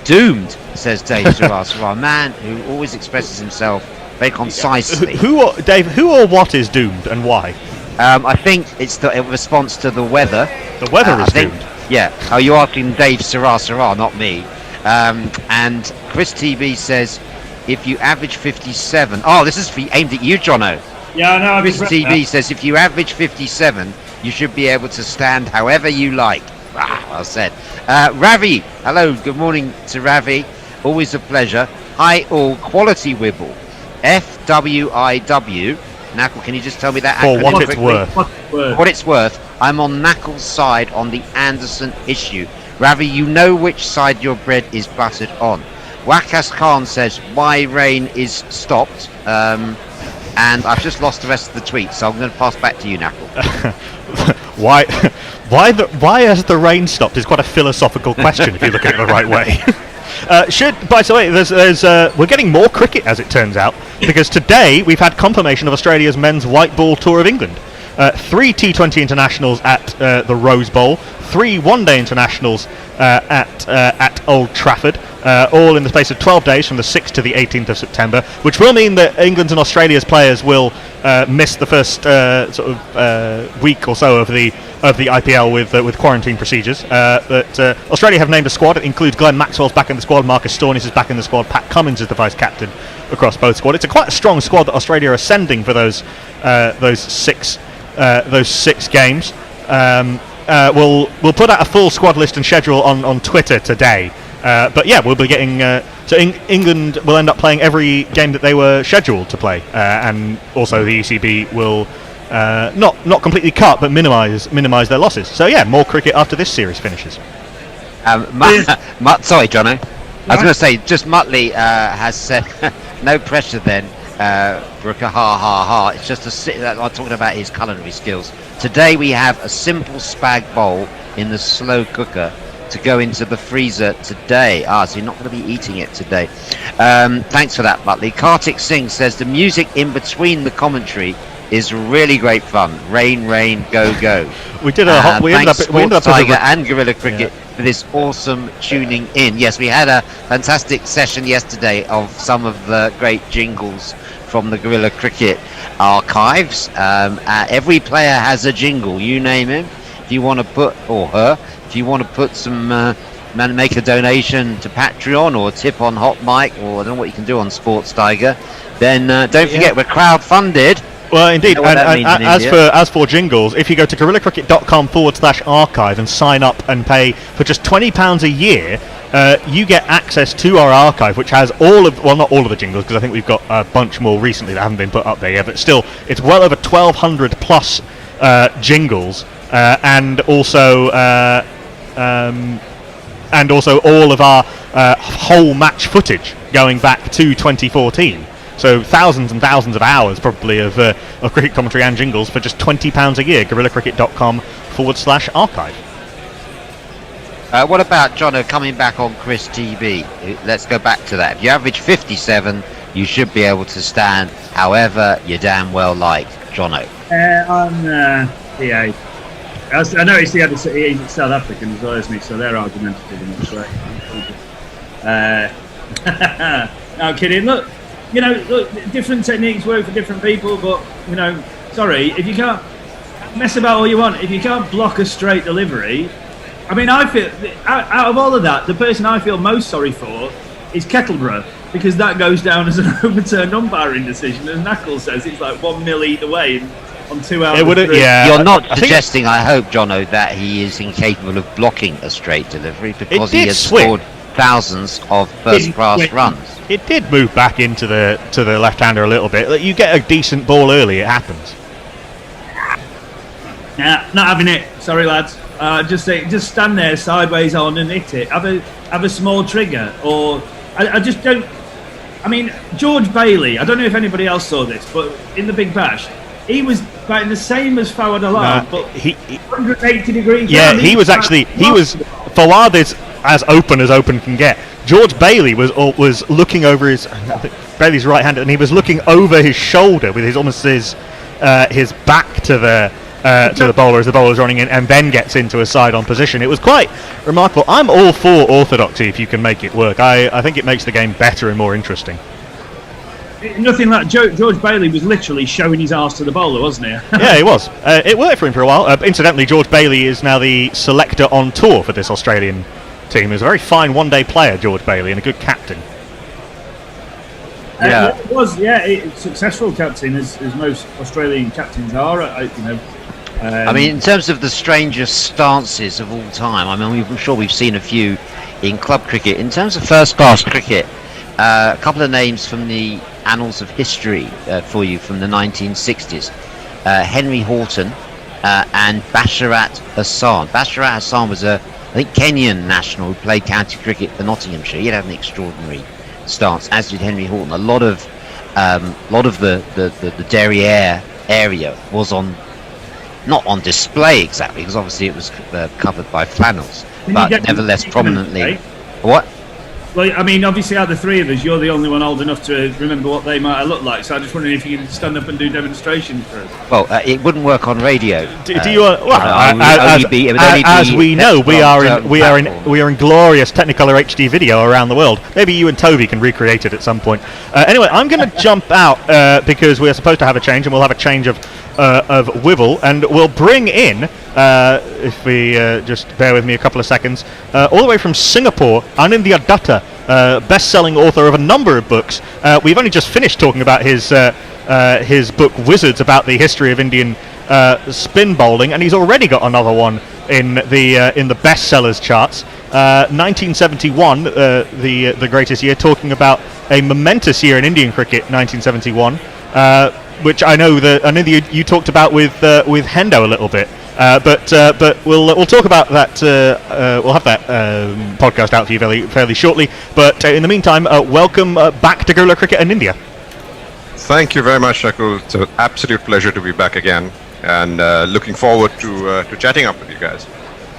doomed, says Dave Sarah, man who always expresses himself very concisely. Who or what is doomed and why? I think it's the response to the weather. The weather is doomed. Yeah. Oh, you're asking Dave Sarah, not me. And Chris TV says, if you average 57... Oh, this is aimed at you, Jono. Yeah, I know. Chris TV says, if you average 57, you should be able to stand however you like. Well said. Ravi, hello, good morning to Ravi. Always a pleasure. Hi all, Quality Wibble. FWIW. Knackle, can you just tell me that? For what it's worth. What it's worth. I'm on Knackle's side on the Anderson issue. Ravi, you know which side your bread is buttered on. Wakas Khan says, why rain is stopped. And I've just lost the rest of the tweet, so I'm going to pass back to you, Knackle. Why has the rain stopped is quite a philosophical question if you look at it the right way. By the way, we're getting more cricket as it turns out, because today we've had confirmation of Australia's men's white ball tour of England. 3 T20 internationals at the Rose Bowl, 3 one-day internationals at Old Trafford, all in the space of 12 days from the 6th to the 18th of September, which will mean that England's and Australia's players will miss the first week or so of the of the IPL with quarantine procedures. But Australia have named a squad. It includes Glenn Maxwell's back in the squad, Marcus Stoinis is back in the squad, Pat Cummins is the vice captain across both squad. It's quite a strong squad that Australia are sending for those six games. We'll put out a full squad list and schedule on Twitter today. But yeah, we'll be getting. So England will end up playing every game that they were scheduled to play, and also the ECB will not completely cut, but minimise their losses. So yeah, more cricket after this series finishes. Sorry, Jono. I was going to say, just Muttley has said, no pressure then, Brooker, ha. It's just I'm talking about his culinary skills. Today we have a simple spag bowl in the slow cooker to go into the freezer today. So you're not going to be eating it today. Thanks for that, Muttley. Kartik Singh says the music in between the commentary is really great fun. Rain, go. We did we ended up Tiger and Guerrilla Cricket for this awesome tuning in. Yes, we had a fantastic session yesterday of some of the great jingles from the Guerrilla Cricket archives. Every player has a jingle, you name him. If you want to put, or her, if you want to put some, make a donation to Patreon or a tip on Hot Mic, or I don't know what you can do on Sports Tiger, then don't forget we're crowd-funded. Well, indeed, and as for jingles, if you go to guerrillacricket.com/archive and sign up and pay for just £20 a year, you get access to our archive, which has not all of the jingles, because I think we've got a bunch more recently that haven't been put up there yet, but still, it's well over 1,200 plus jingles, and also all of our whole match footage going back to 2014. So thousands and thousands of hours probably of cricket commentary and jingles for just £20 a year. guerrillacricket.com/archive. What about Jono coming back on Chris TV? Let's go back to that. If you average 57, you should be able to stand however you damn well like. Jono. On PA. I noticed he's South African as well, isn't he? So they're argumentative in this way. No kidding. Look, different techniques work for different people, but sorry, if you can't mess about all you want, if you can't block a straight delivery, I mean, I feel out of all of that, the person I feel most sorry for is Kettleborough, because that goes down as an overturned umpiring decision. As Knuckles says, it's like 1 mil either way on 2 hours. You're not suggesting, I hope, Jono, that he is incapable of blocking a straight delivery, because he has scored thousands of first-class runs. It did move back into the left-hander a little bit. You get a decent ball early, it happens. Nah, not having it. Sorry, lads. Just stand there sideways on and hit it. Have a small trigger, or I just don't. I mean, George Bailey. I don't know if anybody else saw this, but in the Big Bash, he was batting the same as Fawad Alam, but he 180 degrees. Yeah, he was Fawad is as open can get. George Bailey was looking over Bailey's right-handed, and he was looking over his shoulder with his back to the bowler as the bowler's running in, and then gets into a side-on position. It was quite remarkable. I'm all for orthodoxy if you can make it work. I think it makes the game better and more interesting. Nothing like George Bailey was literally showing his arse to the bowler, wasn't he? Yeah, he was. It worked for him for a while. Incidentally, George Bailey is now the selector on tour for this Australian team. He's a very fine one-day player, George Bailey, and a good captain. Yeah, it was. Yeah, successful captain, as most Australian captains are. I mean, in terms of the strangest stances of all time, I mean, I'm sure we've seen a few in club cricket. In terms of first-class cricket, a couple of names from the annals of history for you from the 1960s. Henry Horton and Basharat Hassan. Basharat Hassan was a Kenyan national who played county cricket for Nottinghamshire. He had an extraordinary stance, as did Henry Horton. A lot of the derriere area was not on display exactly, because obviously it was covered by flannels, but nevertheless prominently. What? Well, I mean, obviously, out of the three of us, you're the only one old enough to remember what they might have looked like. So I'm just wondering if you could stand up and do demonstrations for us. Well, it wouldn't work on radio. Do you? As we know, we are in glorious Technicolor HD video around the world. Maybe you and Toby can recreate it at some point. Anyway, I'm going to jump out because we are supposed to have a change, and we'll have a change of Wivel, and we'll bring in, if we just bear with me a couple of seconds, all the way from Singapore, Anindya Dutta, best-selling author of a number of books. We've only just finished talking about his book Wizards, about the history of Indian spin bowling, and he's already got another one in the bestsellers charts. 1971, the greatest year, talking about a momentous year in Indian cricket, 1971, which I know that you talked about with Hendo a little bit. But we'll talk about that. We'll have that podcast out for you fairly shortly. But in the meantime, welcome back to Guerrilla Cricket in India. Thank you very much, Shakul. It's an absolute pleasure to be back again, and looking forward to chatting up with you guys.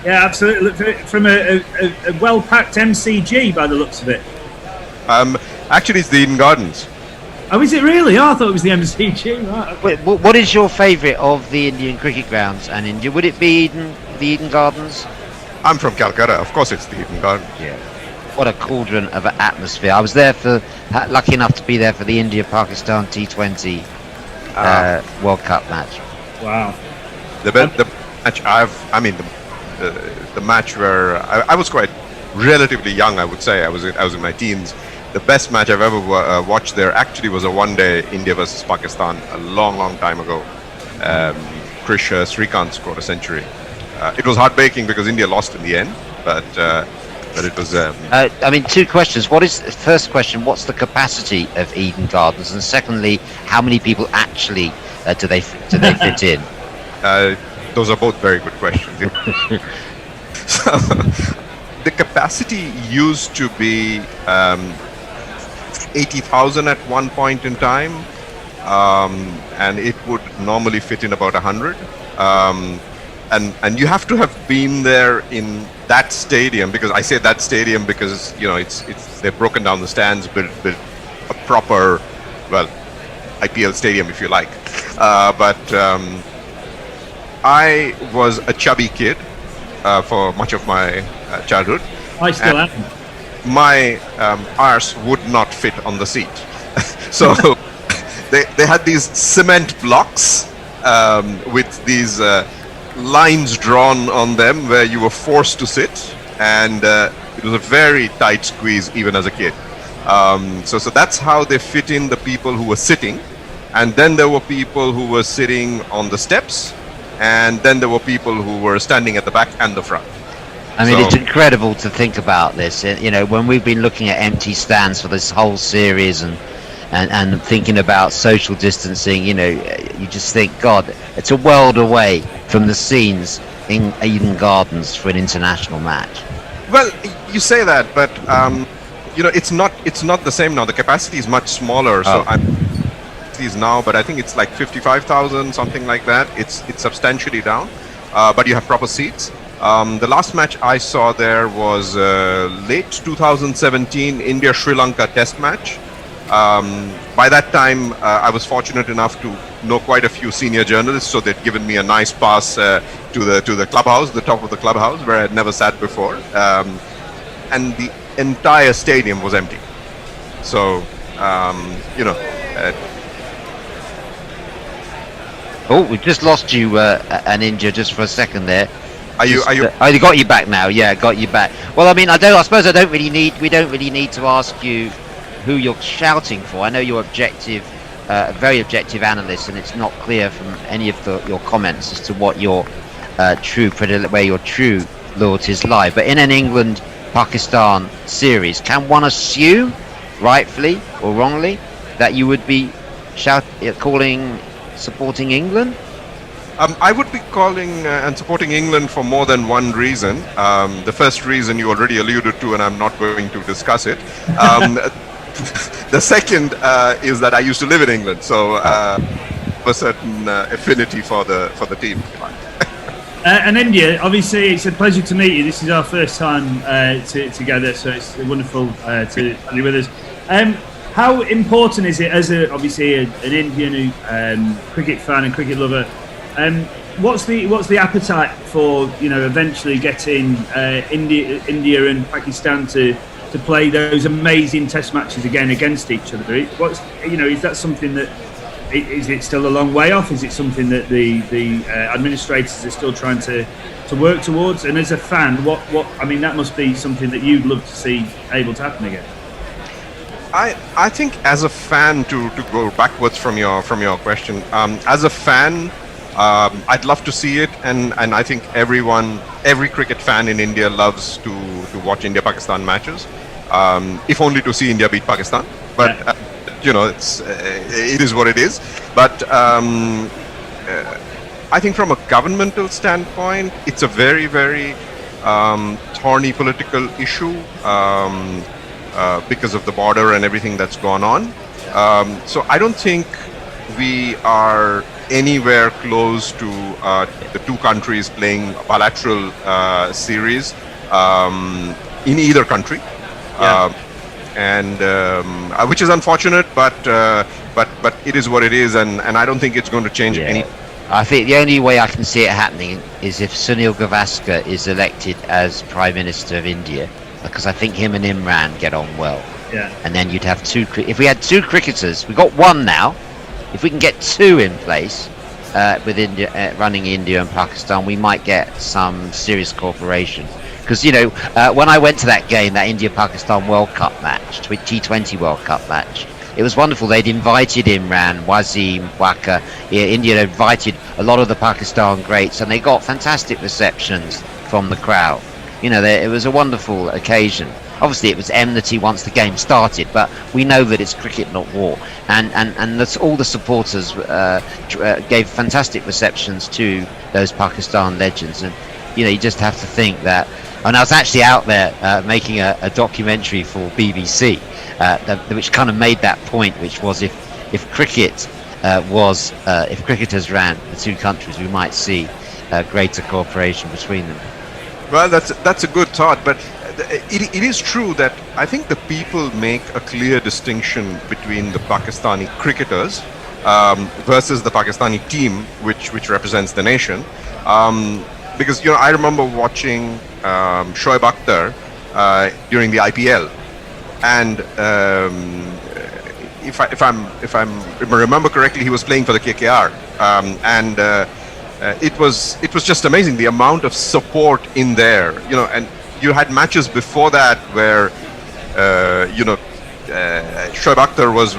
Yeah, absolutely. From a well-packed MCG by the looks of it. Actually, it's the Eden Gardens. Oh, is it really? Oh, I thought it was the MCG. Right. Okay. Wait, what is your favourite of the Indian cricket grounds and India? Would it be the Eden Gardens? I'm from Calcutta. Of course, it's the Eden Gardens. Yeah. What a cauldron of an atmosphere. I was there lucky enough to be there for the India-Pakistan T20 World Cup match. Wow. The match the match where I was quite relatively young, I would say. I was in my teens. The best match I've ever watched there actually was a one-day India versus Pakistan a long time ago. Krish Srikanth scored a century. It was heartbreaking because India lost in the end, but it was. Two questions. First question? What's the capacity of Eden Gardens? And secondly, how many people actually do they fit in? Those are both very good questions. So, the capacity used to be 80,000 at one point in time, and it would normally fit in about 100. And you have to have been there in that stadium, because I say that stadium because it's they've broken down the stands, built a proper, IPL stadium if you like. But I was a chubby kid for much of my childhood. I still am. My arse would not fit on the seat. So they had these cement blocks with these lines drawn on them where you were forced to sit, and it was a very tight squeeze even as a kid. So that's how they fit in the people who were sitting, and then there were people who were sitting on the steps, and then there were people who were standing at the back and the front. I mean, it's incredible to think about this. When we've been looking at empty stands for this whole series and thinking about social distancing, you just think, God, it's a world away from the scenes in Eden Gardens for an international match. Well, you say that, but it's not the same now. The capacity is much smaller. So is now, but I think it's like 55,000, something like that. It's substantially down, but you have proper seats. The last match I saw there was late 2017 India-Sri Lanka Test match. By that time, I was fortunate enough to know quite a few senior journalists, so they'd given me a nice pass to the clubhouse, the top of the clubhouse, where I'd never sat before, and the entire stadium was empty. So, we just lost you, Ninja, just for a second there. Are you? I got you back now. Yeah, got you back. Well, I mean, I suppose we don't really need to ask you who you're shouting for. I know you're a very objective analyst, and it's not clear from any of your comments as to what your where your true loyalties lie. But in an England-Pakistan series, can one assume, rightfully or wrongly, that you would be supporting England? I would be calling and supporting England for more than one reason. The first reason you already alluded to, and I'm not going to discuss it. The second is that I used to live in England, so a certain affinity for the team. And India, obviously, it's a pleasure to meet you. This is our first time together, so it's wonderful to have you with us. How important is it, as obviously an Indian cricket fan and cricket lover? What's the appetite for eventually getting India and Pakistan to play those amazing Test matches again against each other? Is that something that is it still a long way off? Is it something that the administrators are still trying to work towards? And as a fan, that must be something that you'd love to see able to happen again. I think as a fan, to go backwards from your question, as a fan, I'd love to see it, and I think every cricket fan in India loves to watch India-Pakistan matches, if only to see India beat Pakistan. But it is what it is. But I think from a governmental standpoint, it's a very, very thorny political issue because of the border and everything that's gone on. So I don't think we are anywhere close to the two countries playing a bilateral series in either country, which is unfortunate, but it is what it is, and I don't think it's going to change any. I think the only way I can see it happening is if Sunil Gavaskar is elected as Prime Minister of India, because I think him and Imran get on well. Yeah. And then you'd have two. If we had two cricketers, we got one now. If we can get two in place with India running India and Pakistan, we might get some serious cooperation. Because when I went to that game, that India-Pakistan World Cup match, T20 World Cup match, it was wonderful. They'd invited Imran, Wasim, Waqar. India had invited a lot of the Pakistan greats, and they got fantastic receptions from the crowd. It was a wonderful occasion. Obviously, it was enmity once the game started, but we know that it's cricket, not war. And all the supporters gave fantastic receptions to those Pakistan legends. And you just have to think that. And I was actually out there making a documentary for BBC, which kind of made that point, which was if cricket if cricketers ran the two countries, we might see greater cooperation between them. Well, that's a good thought, but it is true that I think the people make a clear distinction between the Pakistani cricketers versus the Pakistani team, which represents the nation. Because I remember watching Shoaib Akhtar during the IPL, and if I remember correctly, he was playing for the KKR, and it was just amazing, the amount of support in there. And you had matches before that where Shoaib Akhtar was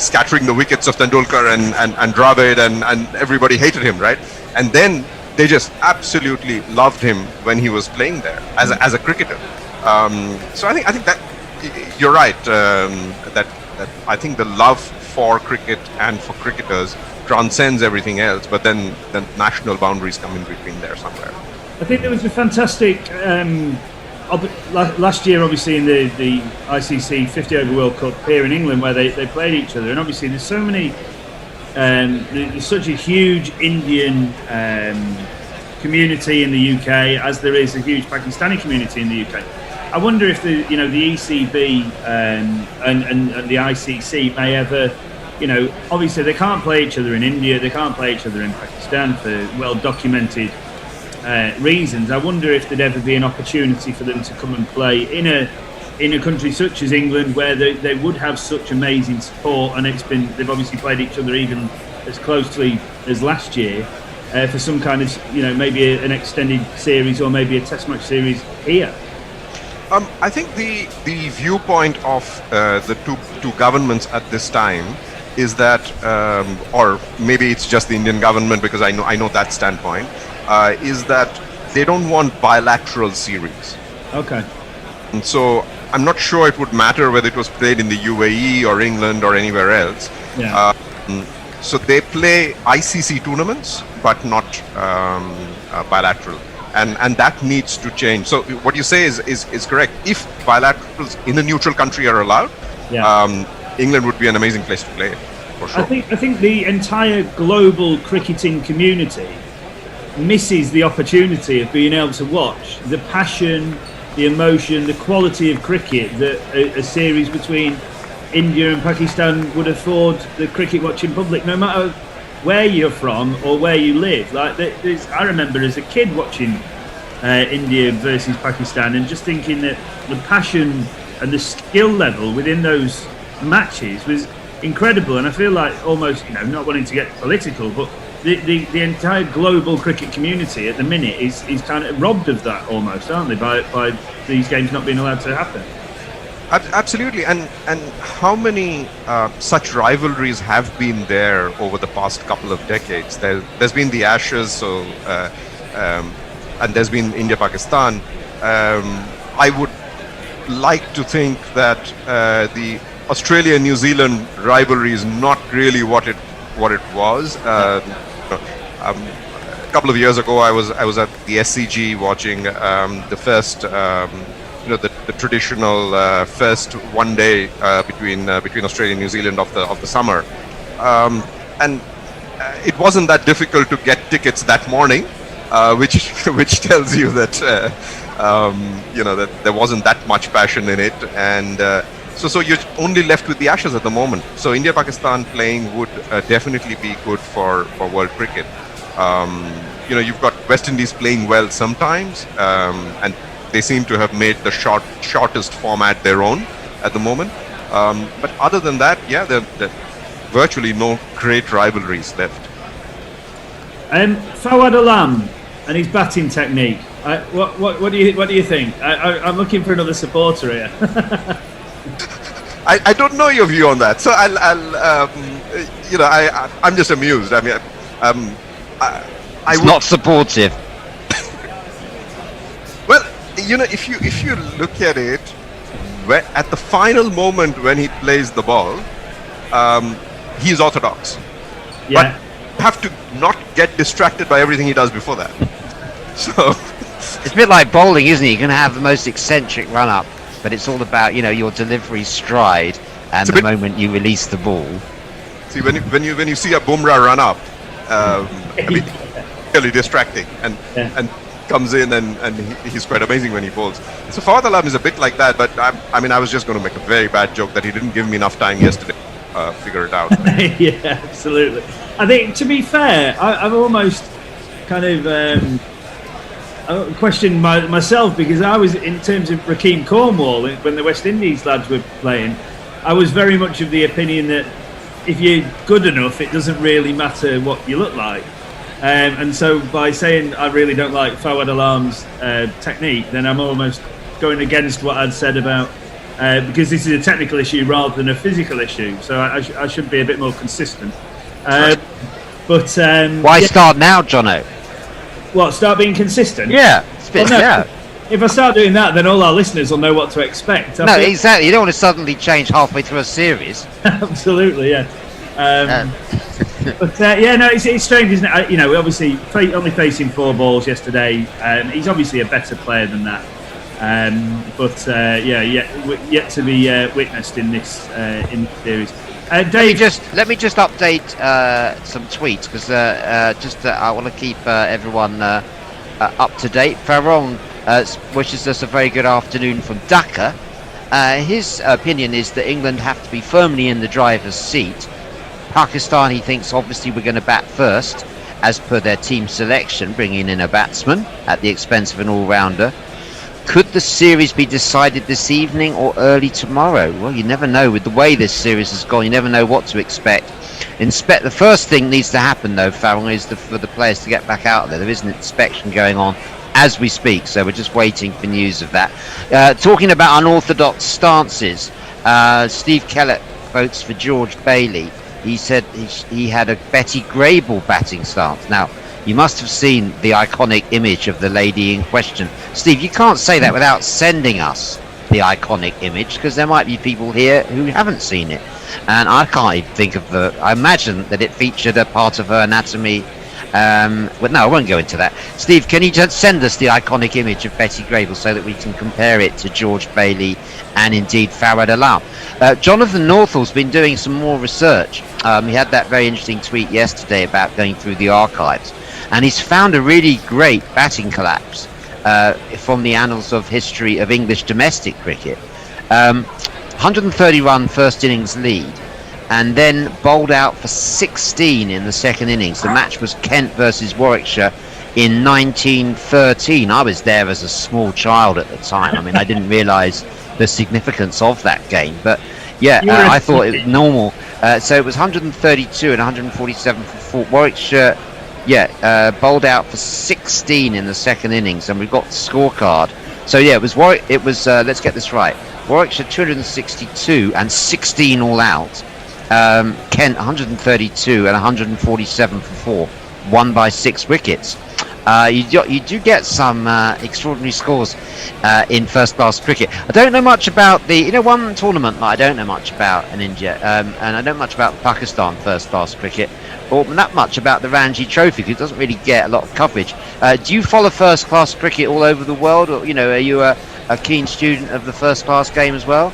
scattering the wickets of Tendulkar and Dravid, and everybody hated him, right? And then they just absolutely loved him when he was playing there as a cricketer. So I think that you're right. That I think the love for cricket and for cricketers transcends everything else. But then the national boundaries come in between there somewhere. I think there was a fantastic last year, obviously in the ICC 50 over World Cup here in England, where they played each other, and obviously there's so many. There's such a huge Indian community in the UK, as there is a huge Pakistani community in the UK. I wonder if the ECB and the ICC may ever, obviously they can't play each other in India, they can't play each other in Pakistan for well documented reasons. I wonder if there'd ever be an opportunity for them to come and play in a country such as England, where they would have such amazing support, and they've obviously played each other even as closely as last year, for some kind of maybe an extended series or maybe a test match series here. I think the viewpoint of the two governments at this time is that, or maybe it's just the Indian government, because I know that standpoint, is that they don't want bilateral series. Okay. And so I'm not sure it would matter whether it was played in the UAE or England or anywhere else. Yeah. So they play ICC tournaments, but not bilateral, and that needs to change. So what you say is correct. If bilaterals in a neutral country are allowed, England would be an amazing place to play, for sure. I think the entire global cricketing community misses the opportunity of being able to watch the passion, the emotion, the quality of cricket that a series between India and Pakistan would afford the cricket watching public, no matter where you're from or where you live. Like, I remember as a kid watching India versus Pakistan and just thinking that the passion and the skill level within those matches was incredible. And I feel like almost, not wanting to get political, but the entire global cricket community at the minute is kind of robbed of that almost, aren't they, by these games not being allowed to happen? Absolutely, and how many such rivalries have been there over the past couple of decades? There's been the Ashes, so and there's been India-Pakistan. I would like to think that the Australia-New Zealand rivalry is not really what it was. A couple of years ago, I was at the SCG watching the first. The traditional first one day between Australia and New Zealand of the summer, and it wasn't that difficult to get tickets that morning, which tells you that that there wasn't that much passion in it, and so you're only left with the Ashes at the moment. So India-Pakistan playing would definitely be good for world cricket. You've got West Indies playing well sometimes, and they seem to have made the shortest format their own at the moment. But other than that, there virtually no great rivalries left. Fawad Alam and his batting technique. What do you think? I'm looking for another supporter here. I don't know your view on that, so I'm just amused. I mean, it's not supportive. Well, if you look at it, at the final moment when he plays the ball, he's orthodox. Yeah. But have to not get distracted by everything he does before that. So it's a bit like bowling, isn't it? You're going to have the most eccentric run up, but it's all about your delivery stride and the moment you release the ball. See, when you see a Bumrah run up, really distracting and comes in and he's quite amazing when he bowls. So Fawad Alam is a bit like that, but I was just going to make a very bad joke that he didn't give me enough time yesterday to figure it out. Yeah, absolutely. I think, to be fair, I've almost kind of questioned myself, because I was, in terms of Rakeem Cornwall, when the West Indies lads were playing, I was very much of the opinion that if you're good enough, it doesn't really matter what you look like. And so by saying I really don't like Fawad Alam's technique, then I'm almost going against what I'd said about, because this is a technical issue rather than a physical issue. So I should be a bit more consistent. But why start now, Jono? What, start being consistent? Yeah, yeah. If I start doing that, then all our listeners will know what to expect. No, exactly. You don't want to suddenly change halfway through a series. Absolutely, yeah. But it's strange, isn't it? Obviously, only facing 4 balls yesterday. He's obviously a better player than that. Yet to be witnessed in this series. Dave, let me just update some tweets, because I want to keep everyone up to date. Farron wishes us a very good afternoon from Dhaka. His opinion is that England have to be firmly in the driver's seat. Pakistan, he thinks, obviously we're going to bat first, as per their team selection, bringing in a batsman at the expense of an all-rounder. Could the series be decided this evening or early tomorrow? Well, you never know. With the way this series has gone, you never know what to expect. The first thing needs to happen, though, Farrell, is for the players to get back out there. There is an inspection going on as we speak, so we're just waiting for news of that. Talking about unorthodox stances, Steve Kellett votes for George Bailey. He said he had a Betty Grable batting stance. Now, you must have seen the iconic image of the lady in question. Steve, you can't say that without sending us the iconic image, because there might be people here who haven't seen it. And I can't even think of I imagine that it featured a part of her anatomy. But no, I won't go into that. Steve, can you just send us the iconic image of Betty Grable so that we can compare it to George Bailey and indeed Fawad Alam? Jonathan Northall's been doing some more research. He had that very interesting tweet yesterday about going through the archives. and he's found a really great batting collapse from the annals of history of English domestic cricket. 130 run first innings lead, and then bowled out for 16 in the second innings. The match was Kent versus Warwickshire in 1913. I was there as a small child at the time. I mean, I didn't realise the significance of that game, but yeah, I thought it was normal. So it was 132 and 147 for Warwickshire. Bowled out for 16 in the second innings, and we've got the scorecard. So yeah, it was let's get this right. Warwickshire 262 and 16 all out. Kent 132 and 147 for 4, won by 6 wickets. You do get some extraordinary scores in first class cricket. I don't know much about one tournament that I don't know much about in India, and I don't know much about Pakistan first class cricket, or not much about the Ranji Trophy, because it doesn't really get a lot of coverage. Do you follow first class cricket all over the world, or are you a keen student of the first class game as well?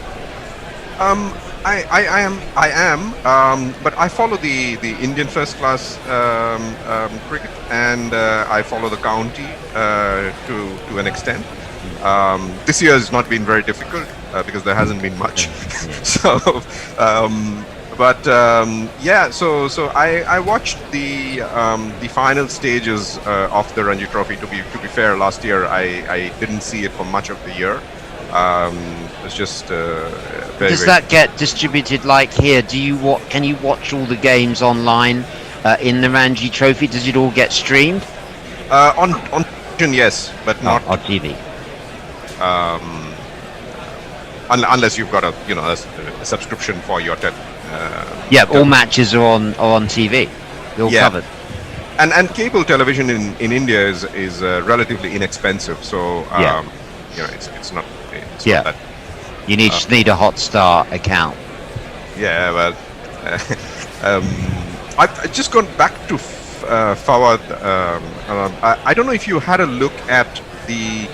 I am, but I follow the Indian first class cricket, and I follow the county to an extent. This year has not been very difficult because there hasn't been much. So I watched the final stages of the Ranji Trophy. To be fair, last year I didn't see it for much of the year. It's just Does that get distributed like here? Can you watch all the games online in the Ranji Trophy? Does it all get streamed? On television, yes, but not on TV. Unless you've got a subscription for your all matches are on TV. They're all covered. And cable television in India is relatively inexpensive, so it's not. It's not that. You just need a Hotstar account. Yeah, well, I've just gone back to Fawad. I don't know if you had a look at the.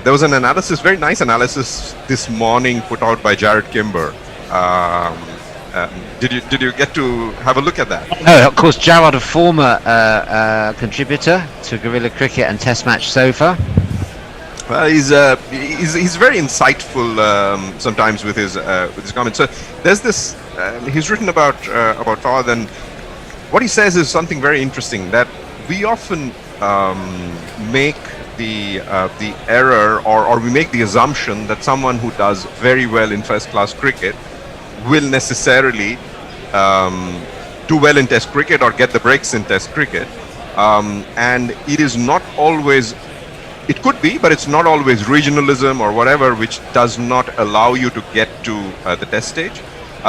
There was an analysis, very nice analysis this morning put out by Jared Kimber. Did you get to have a look at that? Oh, of course, Jared, a former contributor to Guerrilla Cricket and Test Match Sofa. Well, he's very insightful sometimes with his comments. So there's this. He's written about Fawad, and what he says is something very interesting, that we often make the error or we make the assumption that someone who does very well in first class cricket will necessarily do well in Test cricket or get the breaks in Test cricket, and it is not always. It could be, but it's not always regionalism or whatever which does not allow you to get to the Test stage.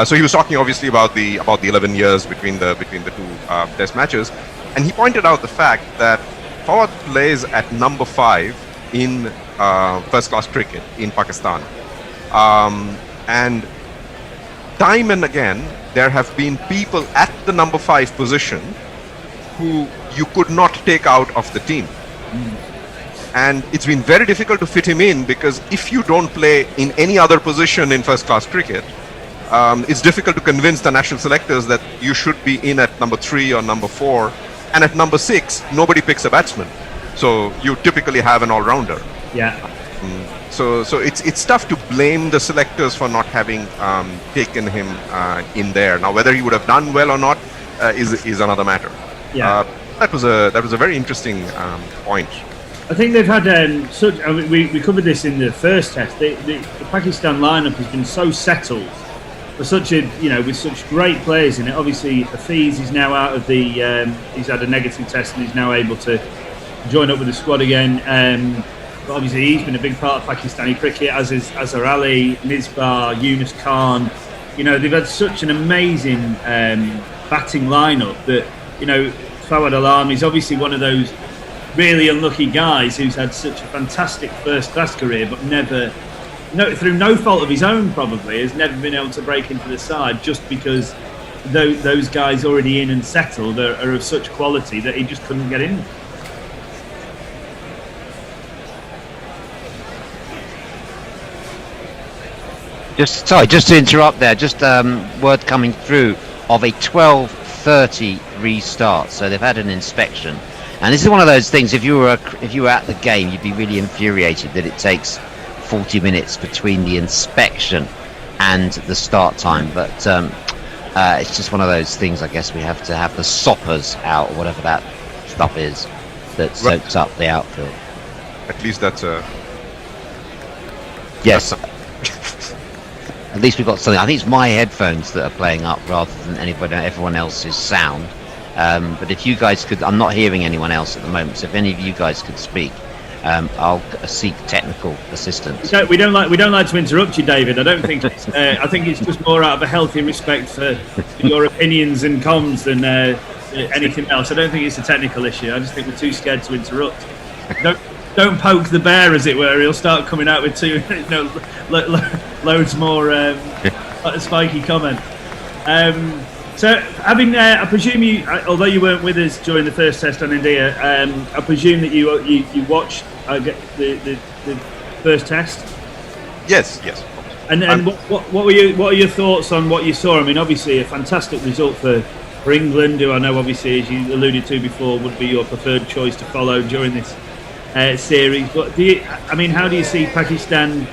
So he was talking obviously about the 11 years between the two Test matches, and he pointed out the fact that Fawad plays at number 5 in first class cricket in Pakistan, and time and again there have been people at the number 5 position who you could not take out of the team. And it's been very difficult to fit him in, because if you don't play in any other position in first class cricket, it's difficult to convince the national selectors that you should be in at number 3 or number 4, and at number 6 nobody picks a batsman, so you typically have an all-rounder. So it's tough to blame the selectors for not having taken him in there. Now whether he would have done well or not is another matter. That was a very interesting point. I think they've had such. I mean, we covered this in the first test. The Pakistan lineup has been so settled for such a with such great players in it. Obviously, Hafiz is now out of the. He's had a negative test and he's now able to join up with the squad again. But obviously, he's been a big part of Pakistani cricket, as is Azhar Ali, Misbah, Yunus Khan. They've had such an amazing batting lineup that Fawad Alam is obviously one of those really unlucky guys who's had such a fantastic first class career, but never, through no fault of his own probably, has never been able to break into the side, just because those guys already in and settled are of such quality that he just couldn't get in. Just to interrupt there, word coming through of a 12:30 restart. So they've had an inspection And this is one of those things. If you were at the game, you'd be really infuriated that it takes 40 minutes between the inspection and the start time. But it's just one of those things. I guess we have to have the soppers out, or whatever that stuff is that soaks up the outfield. At least that's a. Yes. At least we've got something. I think it's my headphones that are playing up rather than everyone else's sound. But if you guys could, I'm not hearing anyone else at the moment. So if any of you guys could speak, I'll seek technical assistance. We don't like to interrupt you, David. I don't think. I think it's just more out of a healthy respect for your opinions and comms than anything else. I don't think it's a technical issue. I just think we're too scared to interrupt. Don't poke the bear, as it were. He'll start coming out with loads more spiky comment. So, I presume you, although you weren't with us during the first test on India, I presume that you watched the first test. Yes. And what are your thoughts on what you saw? I mean, obviously a fantastic result for England, who I know, obviously, as you alluded to before, would be your preferred choice to follow during this series. But how do you see Pakistan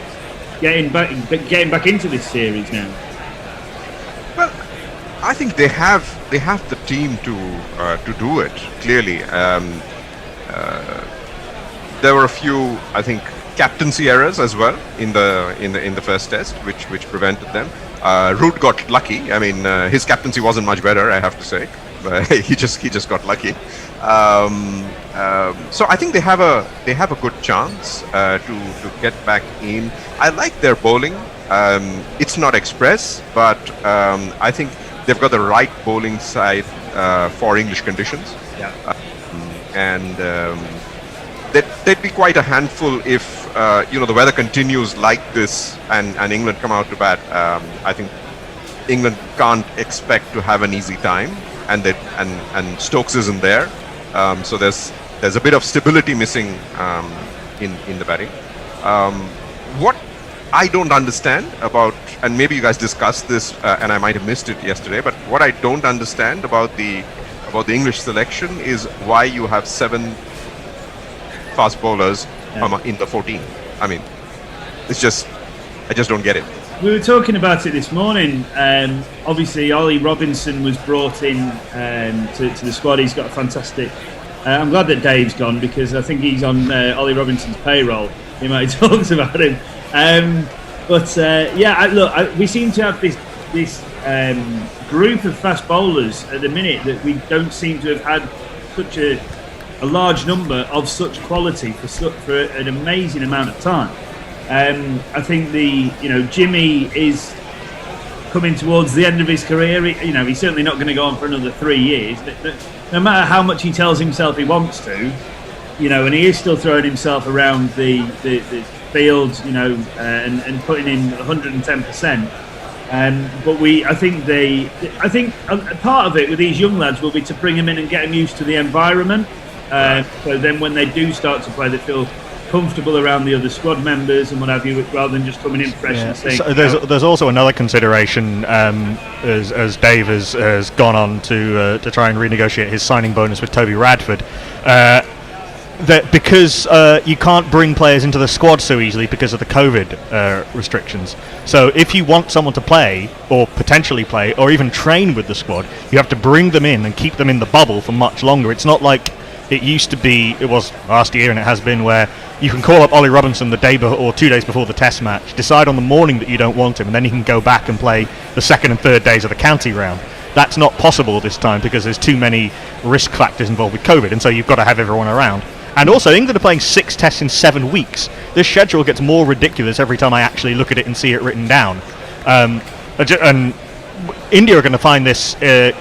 getting back into this series now? Well, I think they have the team to do it. Clearly, there were a few, I think, captaincy errors as well in the first test, which prevented them. Root got lucky. I mean, his captaincy wasn't much better, I have to say, but he just got lucky. So I think they have a good chance to get back in. I like their bowling. It's not express, but I think they've got the right bowling side for English conditions. Yeah. And they'd be quite a handful if the weather continues like this and England come out to bat. I think England can't expect to have an easy time, and Stokes isn't there, so there's a bit of stability missing in the batting. What I don't understand about, and maybe you guys discussed this, and I might have missed it yesterday, but what I don't understand about the English selection is why you have 7 fast bowlers in the 14. I mean, I just don't get it. We were talking about it this morning. Obviously, Ollie Robinson was brought in to the squad. He's got a fantastic. I'm glad that Dave's gone, because I think he's on Ollie Robinson's payroll. He might have talked about him. We seem to have this group of fast bowlers at the minute that we don't seem to have had such a large number of such quality for an amazing amount of time. I think Jimmy is coming towards the end of his career. He's certainly not going to go on for another 3 years. No matter how much he tells himself he wants to, and he is still throwing himself around the field, and putting in 110%. But I think part of it with these young lads will be to bring them in and get them used to the environment. So then when they do start to play, they feel comfortable around the other squad members and what have you, rather than just coming in fresh and saying. So there's also another consideration, as Dave has gone on to try and renegotiate his signing bonus with Toby Radford, that because you can't bring players into the squad so easily because of the COVID restrictions. So if you want someone to play, or potentially play, or even train with the squad, you have to bring them in and keep them in the bubble for much longer. It's not like it used to be, it was last year and it has been, where you can call up Ollie Robinson the day or 2 days before the test match, decide on the morning that you don't want him, and then he can go back and play the second and third days of the county round. That's not possible this time because there's too many risk factors involved with COVID, and so you've got to have everyone around. And also, England are playing 6 tests in 7 weeks. This schedule gets more ridiculous every time I actually look at it and see it written down. And India are going to find this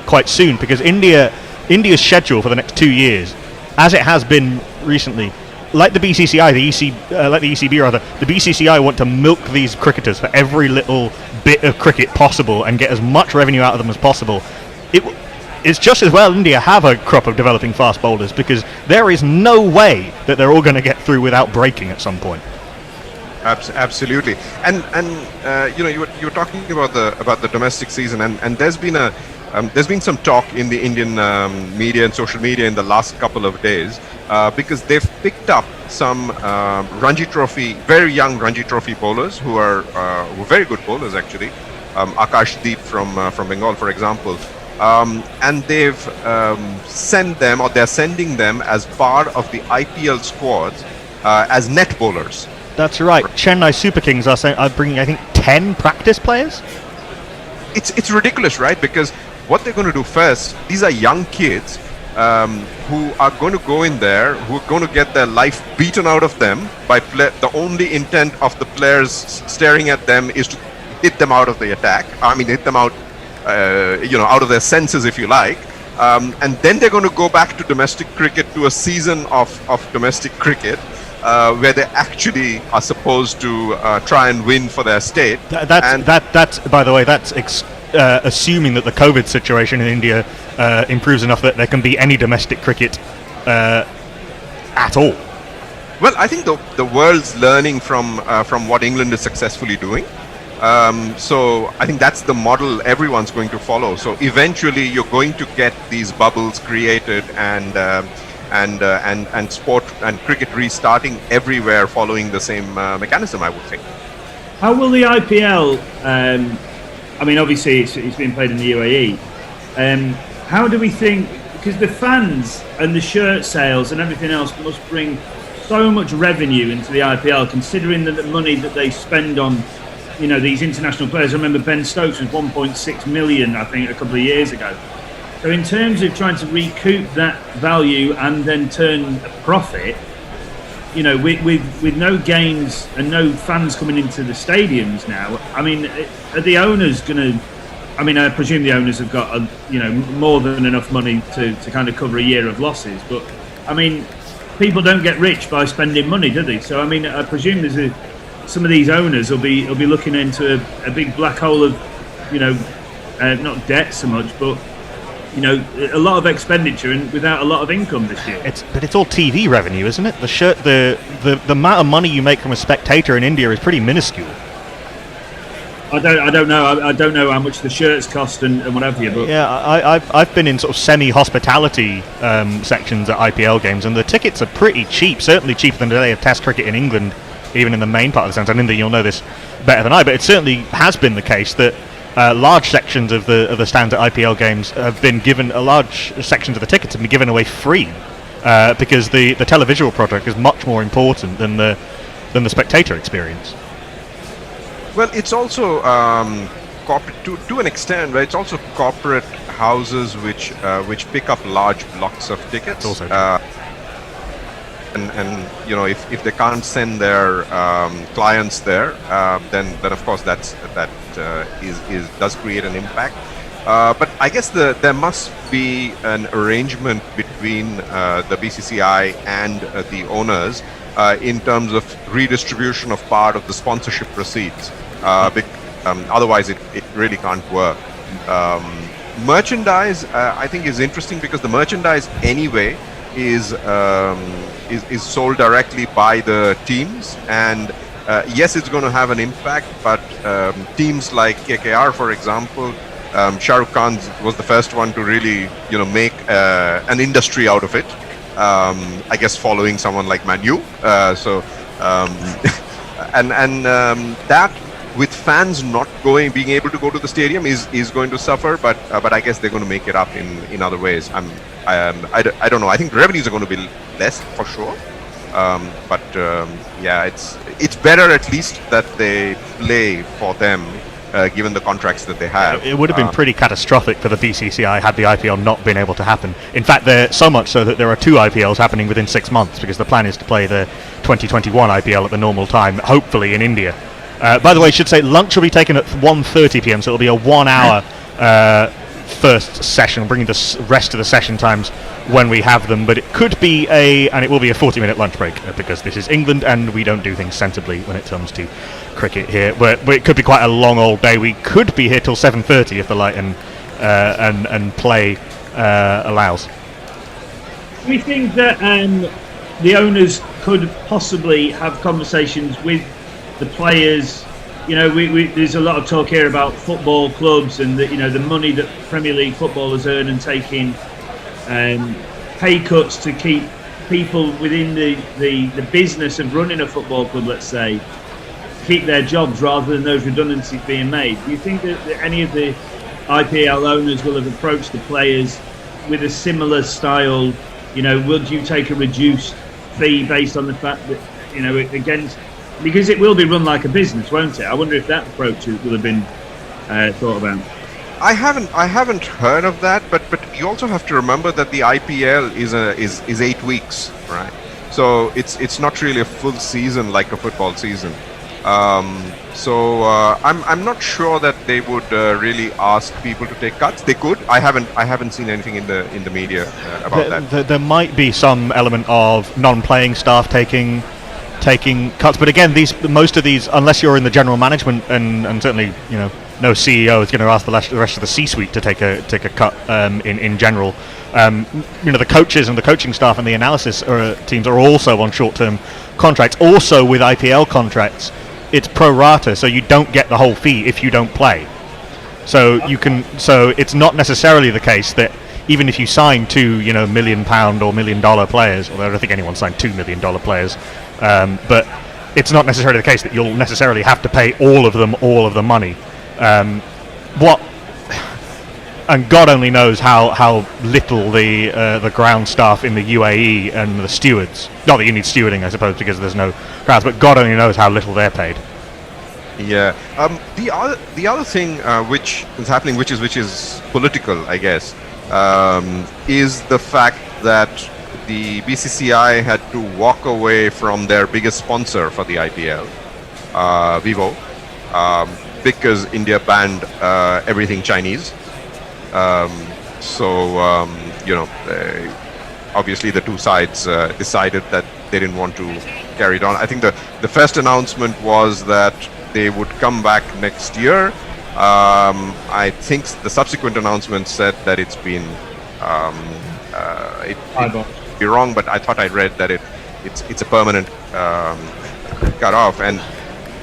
quite soon, because India's schedule for the next 2 years, as it has been recently, like the BCCI, the ECB rather, the BCCI want to milk these cricketers for every little bit of cricket possible and get as much revenue out of them as possible. It's just as well India have a crop of developing fast bowlers, because there is no way that they're all going to get through without breaking at some point. Absolutely, and you were talking about the domestic season, and there's been a there's been some talk in the Indian media and social media in the last couple of days because they've picked up some Ranji Trophy, very young Ranji Trophy bowlers who are very good bowlers actually. Akash Deep from Bengal, for example. And they've sent them, or they're sending them as part of the IPL squads as net bowlers. That's right. Chennai Super Kings are bringing, I think, 10 practice players. It's ridiculous, right? Because what they're going to do first, these are young kids who are going to go in there, who are going to get their life beaten out of them by the only intent of the players staring at them is to hit them out of the attack. I mean, hit them out, out of their senses, if you like. And then they're going to go back to domestic cricket, to a season of domestic cricket, where they actually are supposed to try and win for their state. That's by the way, that's assuming that the COVID situation in India improves enough that there can be any domestic cricket at all. Well, I think the world's learning from what England is successfully doing. So I think that's the model everyone's going to follow. So eventually you're going to get these bubbles created and sport and cricket restarting everywhere following the same mechanism, I would think. How will the IPL, I mean, obviously it's been played in the UAE. How do we think, because the fans and the shirt sales and everything else must bring so much revenue into the IPL, considering the money that they spend on these international players. I remember Ben Stokes was 1.6 million, I think, a couple of years ago. So in terms of trying to recoup that value and then turn a profit, with no games and no fans coming into the stadiums now, I mean, are the owners going to? I mean, I presume the owners have got more than enough money to kind of cover a year of losses. But I mean, people don't get rich by spending money, do they? So I mean, I presume some of these owners will be looking into a big black hole of, not debt so much, but a lot of expenditure and without a lot of income this year. But it's all TV revenue, isn't it? The amount of money you make from a spectator in India is pretty minuscule. I don't know. I don't know how much the shirts cost and what have you. But yeah, I've been in sort of semi-hospitality sections at IPL games, and the tickets are pretty cheap. Certainly cheaper than today of Test cricket in England, even in the main part of the stands. And India, you'll know this better than I, but it certainly has been the case that large sections of the stands at IPL games have been given, large sections of the tickets have been given away free because the televisual product is much more important than the spectator experience. Well, it's also corporate to an extent, right? It's also corporate houses which pick up large blocks of tickets. Also and if they can't send their clients there, then of course that does create an impact. But I guess there must be an arrangement between the BCCI and the owners in terms of redistribution of part of the sponsorship proceeds. Otherwise, it really can't work. Merchandise, I think, is interesting because the merchandise anyway is sold directly by the teams, and yes, it's going to have an impact. But teams like KKR, for example, Shah Rukh Khan was the first one to really, make an industry out of it. I guess following someone like Man U. That, with fans not being able to go to the stadium, is going to suffer. But I guess they're going to make it up in other ways. I don't know. I think the revenues are going to be less for sure. Yeah, it's better at least that they play for them, given the contracts that they have. It would have been pretty catastrophic for the BCCI had the IPL not been able to happen. In fact, so much so that there are 2 IPLs happening within 6 months, because the plan is to play the 2021 IPL at the normal time, hopefully in India. By the way, I should say lunch will be taken at 1:30 p.m, so it'll be a 1-hour first session, bringing the rest of the session times when we have them. But it could be and it will be a 40-minute lunch break, because this is England and we don't do things sensibly when it comes to cricket here. But it could be quite a long old day. We could be here till 7:30 if the light and play allows. Do we think that the owners could possibly have conversations with the players, there's a lot of talk here about football clubs and the money that Premier League footballers earn and taking pay cuts to keep people within the business of running a football club, let's say, keep their jobs rather than those redundancies being made. Do you think that any of the IPL owners will have approached the players with a similar style? Would you take a reduced fee based on the fact that because it will be run like a business, won't it? I wonder if that approach will have been thought about. I haven't heard of that, but you also have to remember that the IPL is 8 weeks, right? So it's not really a full season like a football season. I'm not sure that they would really ask people to take cuts. They could. I haven't seen anything in the media about that. There might be some element of non-playing staff taking cuts, but again, most of these, unless you're in the general management, and certainly no CEO is going to ask the rest of the C-suite to take a cut in general. The coaches and the coaching staff and the analysis teams are also on short-term contracts. Also with IPL contracts, it's pro rata, so you don't get the whole fee if you don't play. So it's not necessarily the case that even if you sign two, £1 million or $1 million players, although I don't think anyone signed $2 million players, but it's not necessarily the case that you'll necessarily have to pay all of them all of the money. And God only knows how little the ground staff in the UAE and the stewards, not that you need stewarding, I suppose, because there's no crowds, but God only knows how little they're paid. Yeah. The other thing which is happening, which is political, I guess, is the fact that the BCCI had to walk away from their biggest sponsor for the IPL, Vivo, because India banned everything Chinese. Obviously the two sides decided that they didn't want to carry it on. I think the first announcement was that they would come back next year. I think the subsequent announcement said that it's been it be wrong, but I thought I read that it's a permanent cut off. And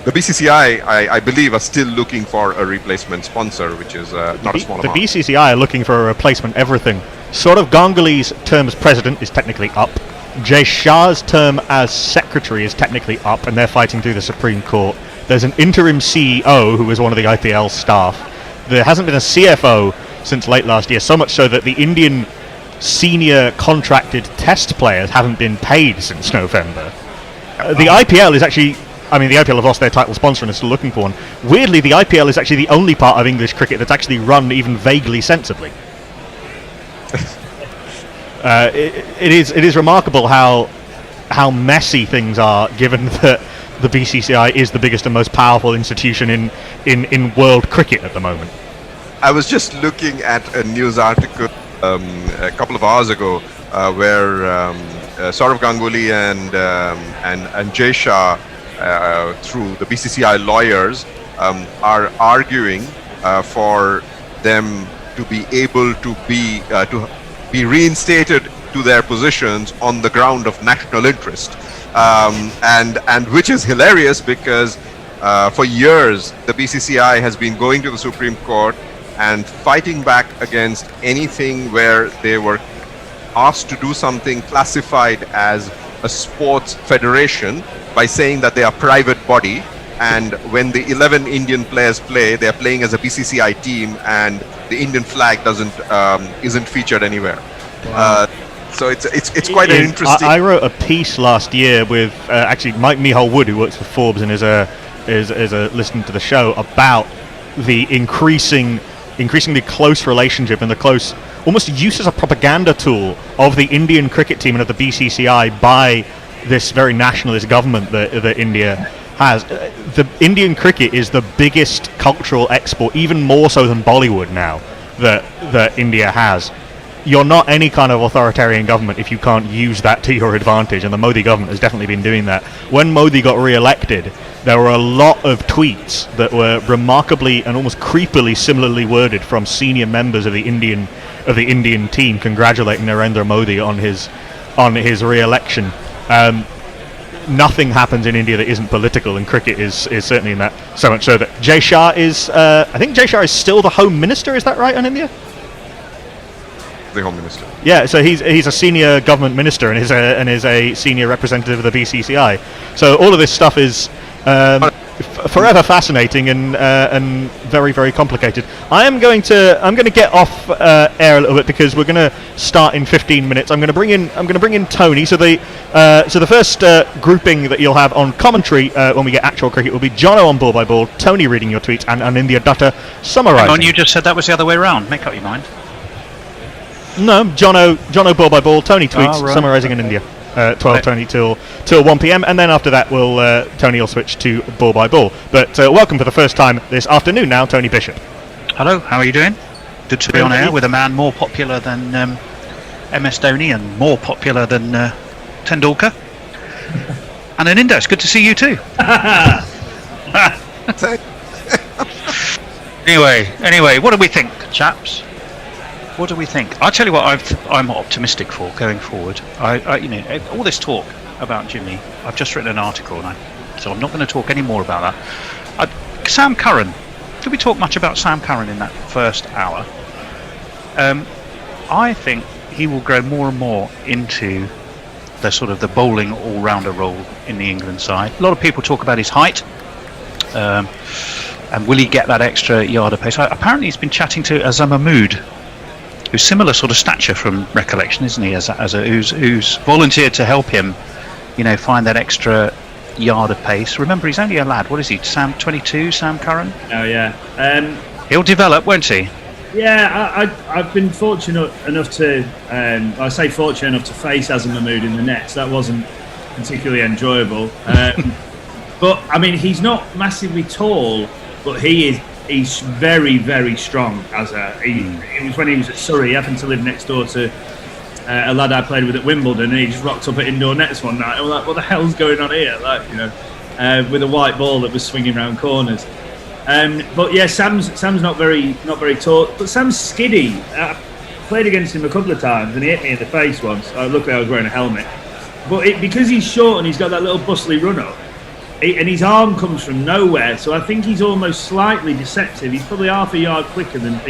the BCCI, I believe, are still looking for a replacement sponsor, which is not a small amount. The BCCI are looking for a replacement everything. Saurav Ganguly's term as president is technically up. Jay Shah's term as secretary is technically up, and they're fighting through the Supreme Court. There's an interim CEO who is one of the IPL staff. There hasn't been a CFO since late last year, so much so that the Indian senior contracted test players haven't been paid since November. The IPL is actually... the IPL have lost their title sponsor and are still looking for one. Weirdly, the IPL is actually the only part of English cricket that's actually run even vaguely sensibly. It is remarkable how messy things are, given that the BCCI is the biggest and most powerful institution in world cricket at the moment. I was just looking at a news article a couple of hours ago where Saurav Ganguly and Jay Shah, through the BCCI lawyers, are arguing for them to be able to be reinstated to their positions on the ground of national interest, and which is hilarious because for years the BCCI has been going to the Supreme Court and fighting back against anything where they were asked to do something classified as a sports federation by saying that they are private body, and when the 11 Indian players play, they are playing as a BCCI team, and the Indian flag isn't featured anywhere. Wow. So it's quite an interesting. I wrote a piece last year with actually Mike Mihal Wood, who works for Forbes and is a listener to the show, about the increasingly close relationship and the close, almost use as a propaganda tool of the Indian cricket team and of the BCCI by this very nationalist government that India has. The Indian cricket is the biggest cultural export, even more so than Bollywood now, that India has. You're not any kind of authoritarian government if you can't use that to your advantage, and the Modi government has definitely been doing that. When Modi got re-elected, there were a lot of tweets that were remarkably and almost creepily similarly worded from senior members of the Indian team congratulating Narendra Modi on his re-election. nothing happens in India that isn't political, and cricket is certainly in that. So much so that Jay Shah is, I think Jay Shah is still the Home Minister. Is that right in India? The Home Minister. Yeah, so he's a senior government minister and is a senior representative of the BCCI. So all of this stuff is forever fascinating and very, very complicated. I'm going to get off air a little bit because we're going to start in 15 minutes. I'm going to bring in Tony. So the first grouping that you'll have on commentary when we get actual cricket will be Jono on ball by ball, Tony reading your tweets, and India Dutta summarising. Hang on, you just said that was the other way around. Make up your mind. No, Jono ball by ball, Tony tweets, right. summarising in India. 12:20 till 1 p.m. and then after that Tony will switch to ball by ball. But welcome for the first time this afternoon now, Tony Bishop. Hello, how are you doing? Good to be on air with a man more popular than MS Dhoni and more popular than Tendulkar. And an Indo, it's good to see you too. Anyway, what do we think, chaps? What do we think? I'll tell you what I'm optimistic for going forward. All this talk about Jimmy, I've just written an article, so I'm not going to talk any more about that. Sam Curran, did we talk much about Sam Curran in that first hour? I think he will grow more and more into the sort of the bowling all-rounder role in the England side. A lot of people talk about his height. And will he get that extra yard of pace? Apparently he's been chatting to Azam Mahmood, who's similar sort of stature from recollection, isn't he? Who's volunteered to help him, find that extra yard of pace. Remember, he's only a lad. What is he? Sam 22, Sam Curran? Oh yeah. He'll develop, won't he? Yeah, I've been fortunate enough to, I say fortunate enough to face Azam Mahmood in the nets. That wasn't particularly enjoyable. But I mean, he's not massively tall, but he's very, very strong. It was when he was at Surrey. He happened to live next door to a lad I played with at Wimbledon, and he just rocked up at indoor nets one night. I was like, what the hell's going on here? With a white ball that was swinging around corners. But yeah, Sam's not very tall, but Sam's skiddy. I played against him a couple of times, and he hit me in the face once. Luckily, I was wearing a helmet. But because he's short and he's got that little bustly run up, and his arm comes from nowhere, so I think he's almost slightly deceptive. He's probably half a yard quicker than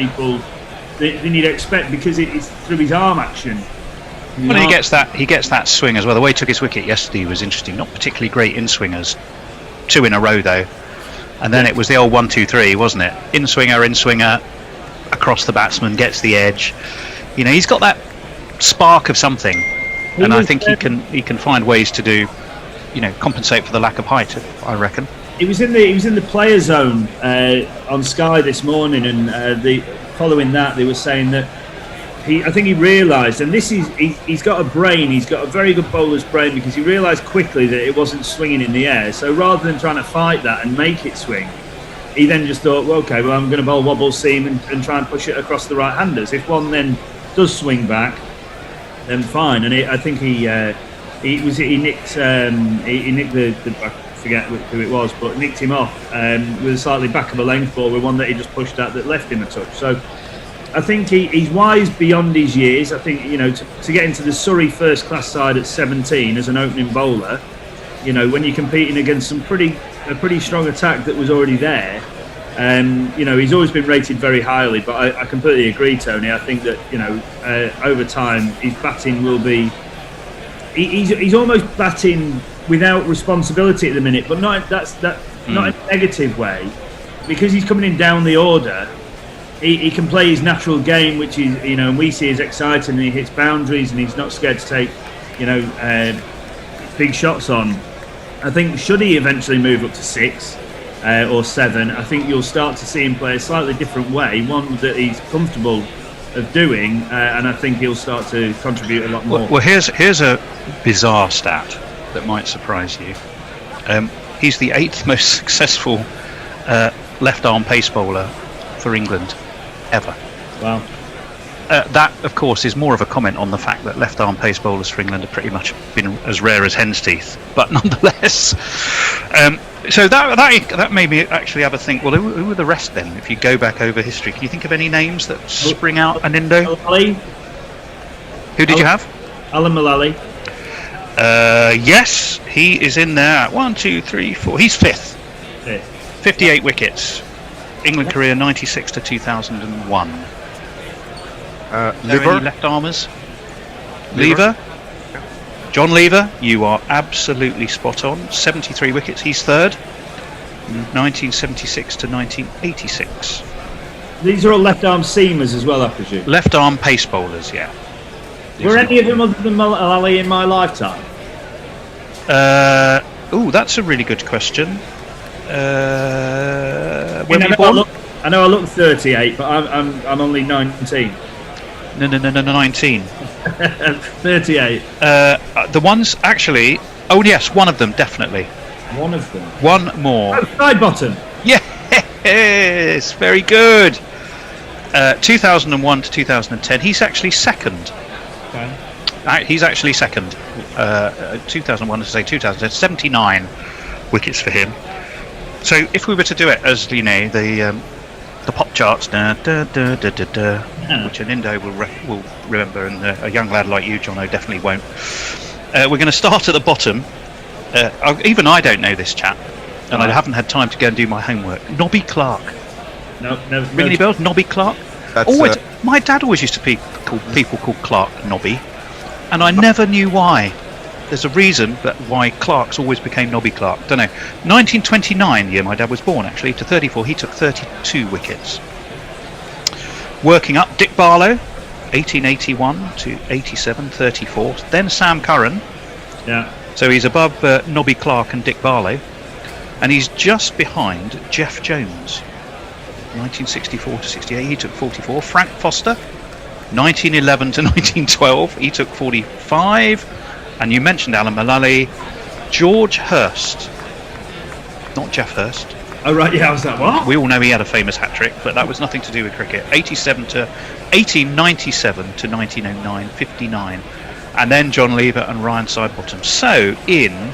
you'd expect because it's through his arm action. Well, he gets that swing as well. The way he took his wicket yesterday was interesting. Not particularly great in swingers. 2 in a row though, and then it was the old 1-2-3, wasn't it? In swinger, across the batsman, gets the edge. He's got that spark of something, and I think he can find ways to do. Compensate for the lack of height, I reckon. He was in the player zone on Sky this morning, and following that, they were saying that I think he realised, and he's got a brain. He's got a very good bowler's brain because he realised quickly that it wasn't swinging in the air. So rather than trying to fight that and make it swing, he then just thought, well, okay, I'm going to bowl wobble seam and try and push it across the right-handers. If one then does swing back, then fine. And I think he nicked I forget who it was, but nicked him off with a slightly back of a length ball with one that he just pushed at that left him a touch. So I think he's wise beyond his years. I think to get into the Surrey first class side at 17 as an opening bowler, when you're competing against a pretty strong attack that was already there. He's always been rated very highly, but I completely agree, Tony. I think that over time his batting will be. He's almost batting without responsibility at the minute, but not in a negative way, because he's coming in down the order. He can play his natural game, which is and we see as exciting, and he hits boundaries, and he's not scared to take big shots on. I think should he eventually move up to 6 or 7, I think you'll start to see him play a slightly different way, one that he's comfortable of doing, and I think he'll start to contribute a lot more. Well, here's a bizarre stat that might surprise you. He's the 8th most successful left arm pace bowler for England ever. Wow. That, of course, is more of a comment on the fact that left arm pace bowlers for England have pretty much been as rare as hen's teeth, but nonetheless. So that made me actually have a think. Well, who are the rest then? If you go back over history, can you think of any names that spring out an Indo? Mullally. Who did you have? Alan Mullally. Yes, he is in there at 1, 2, 3, 4. He's fifth. 58 wickets. England career 96 to 2001. Liver? Any left armers? Lever? John Lever, you are absolutely spot on. 73 wickets. He's third. 1976 to 1986. These are all left-arm seamers as well, I presume. Left arm pace bowlers, yeah. Were any of them other than Mullet Ali in my lifetime? That's a really good question. When were you born? I know I look 38, but I'm only 19. No, 19. 38. The ones actually. Oh yes, one of them definitely. One of them. One more. Oh, side bottom. Yes, very good. 2001 to 2010. He's actually second. Okay. He's actually second. 2001 to say 2010. 79 wickets for him. So if we were to do it as the pop charts, which an Indo will remember, and a young lad like you, Jono, definitely won't. We're going to start at the bottom. Even I don't know this chap, and I haven't had time to go and do my homework. Nobby Clark. No. Ring any bells? Nobby Clark. That's, my dad always used to call people called Clark Nobby, and I never knew why. There's a reason why Clark's always became Nobby Clark. Don't know. 1929, the year my dad was born, actually, to 34, he took 32 wickets. Working up, Dick Barlow, 1881 to 87, 34. Then Sam Curran. Yeah. So he's above Nobby Clark and Dick Barlow. And he's just behind Jeff Jones. 1964 to 68, he took 44. Frank Foster, 1911 to 1912, he took 45. And you mentioned Alan Mullally. George Hurst, not Jeff Hurst. Oh right, yeah, was that what? We all know he had a famous hat trick, but that was nothing to do with cricket. 1897 to 1909, 59. And then John Lever and Ryan Sidebottom. So in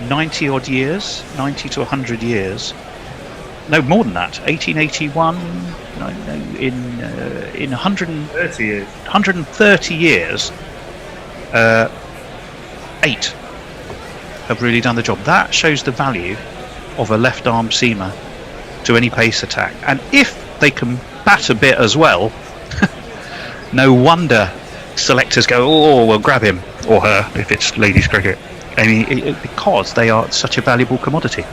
90 odd years, 90 to 100 years, no more than that, 1881, in 130 years, 130 years, 8 have really done the job. That shows the value of a left arm seamer to any pace attack, and if they can bat a bit as well, no wonder selectors go, oh, we'll grab him or her if it's ladies cricket, because they are such a valuable commodity.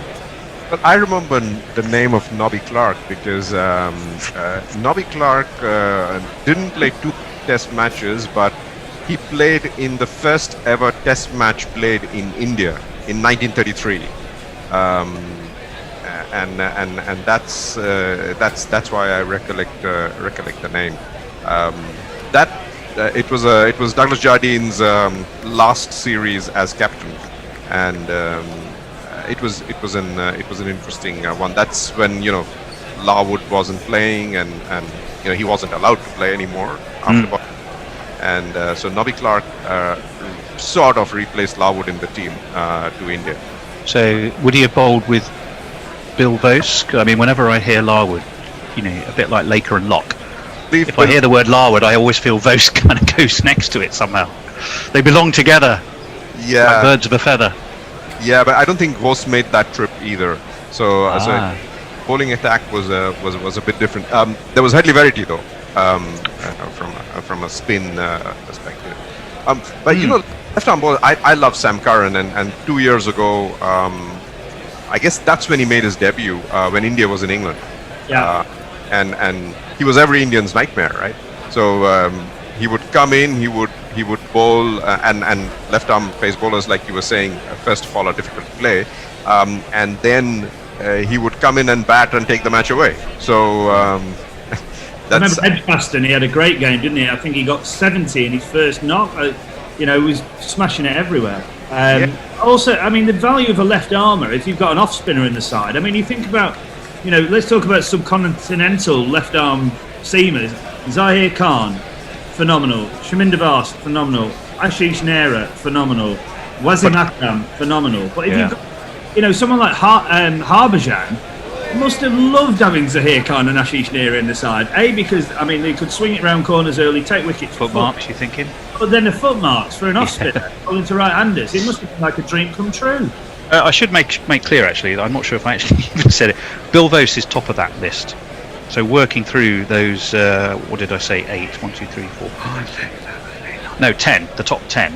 Well, I remember the name of Nobby Clark because Nobby Clark didn't play 2 test matches, but he played in the first ever test match played in India in 1933, and that's why I recollect the name. It was Douglas Jardine's last series as captain, and it was an interesting one. That's when Larwood wasn't playing, and he wasn't allowed to play anymore after. And so Nobby Clark sort of replaced Larwood in the team to India. So would he have bowled with Bill Vosk? I mean, whenever I hear Larwood, a bit like Laker and Locke. If I hear the word Larwood, I always feel Vosk kind of goes next to it somehow. They belong together. Yeah. Like birds of a feather. Yeah, but I don't think Vosk made that trip either. So bowling attack was a bit different. There was Headley Verity though. From a spin perspective, but left arm bowler, I love Sam Curran, and 2 years ago, I guess that's when he made his debut when India was in England. Yeah. And he was every Indian's nightmare, right? So he would come in, he would bowl, and left arm pace bowlers, like you were saying, first of all, are difficult to play, and then he would come in and bat and take the match away. So. I remember Edgbaston, he had a great game, didn't he? I think he got 70 in his first knock. He was smashing it everywhere. Also, I mean, the value of a left armour, if you've got an off spinner in the side, I mean, you think about, let's talk about subcontinental left arm seamers. Zahir Khan, phenomenal. Shaminder Vas, phenomenal. Ashish Nehra, phenomenal. Wasim Akram, phenomenal. But if you've got, someone like Harbhajan, must have loved having Zahir Khan and Ashish Nehra in the side. Because they could swing it round corners early, take wickets. Foot marks, you thinking? But then the foot marks for an off spinner, bowling to right-handers. It must have been like a dream come true. I should make clear, actually, I'm not sure if I actually even said it. Bill Vose is top of that list. So working through those, what did I say, 8, 1, 2, 3, 4, 5, 6, 7, 8, no, 10, the top 10.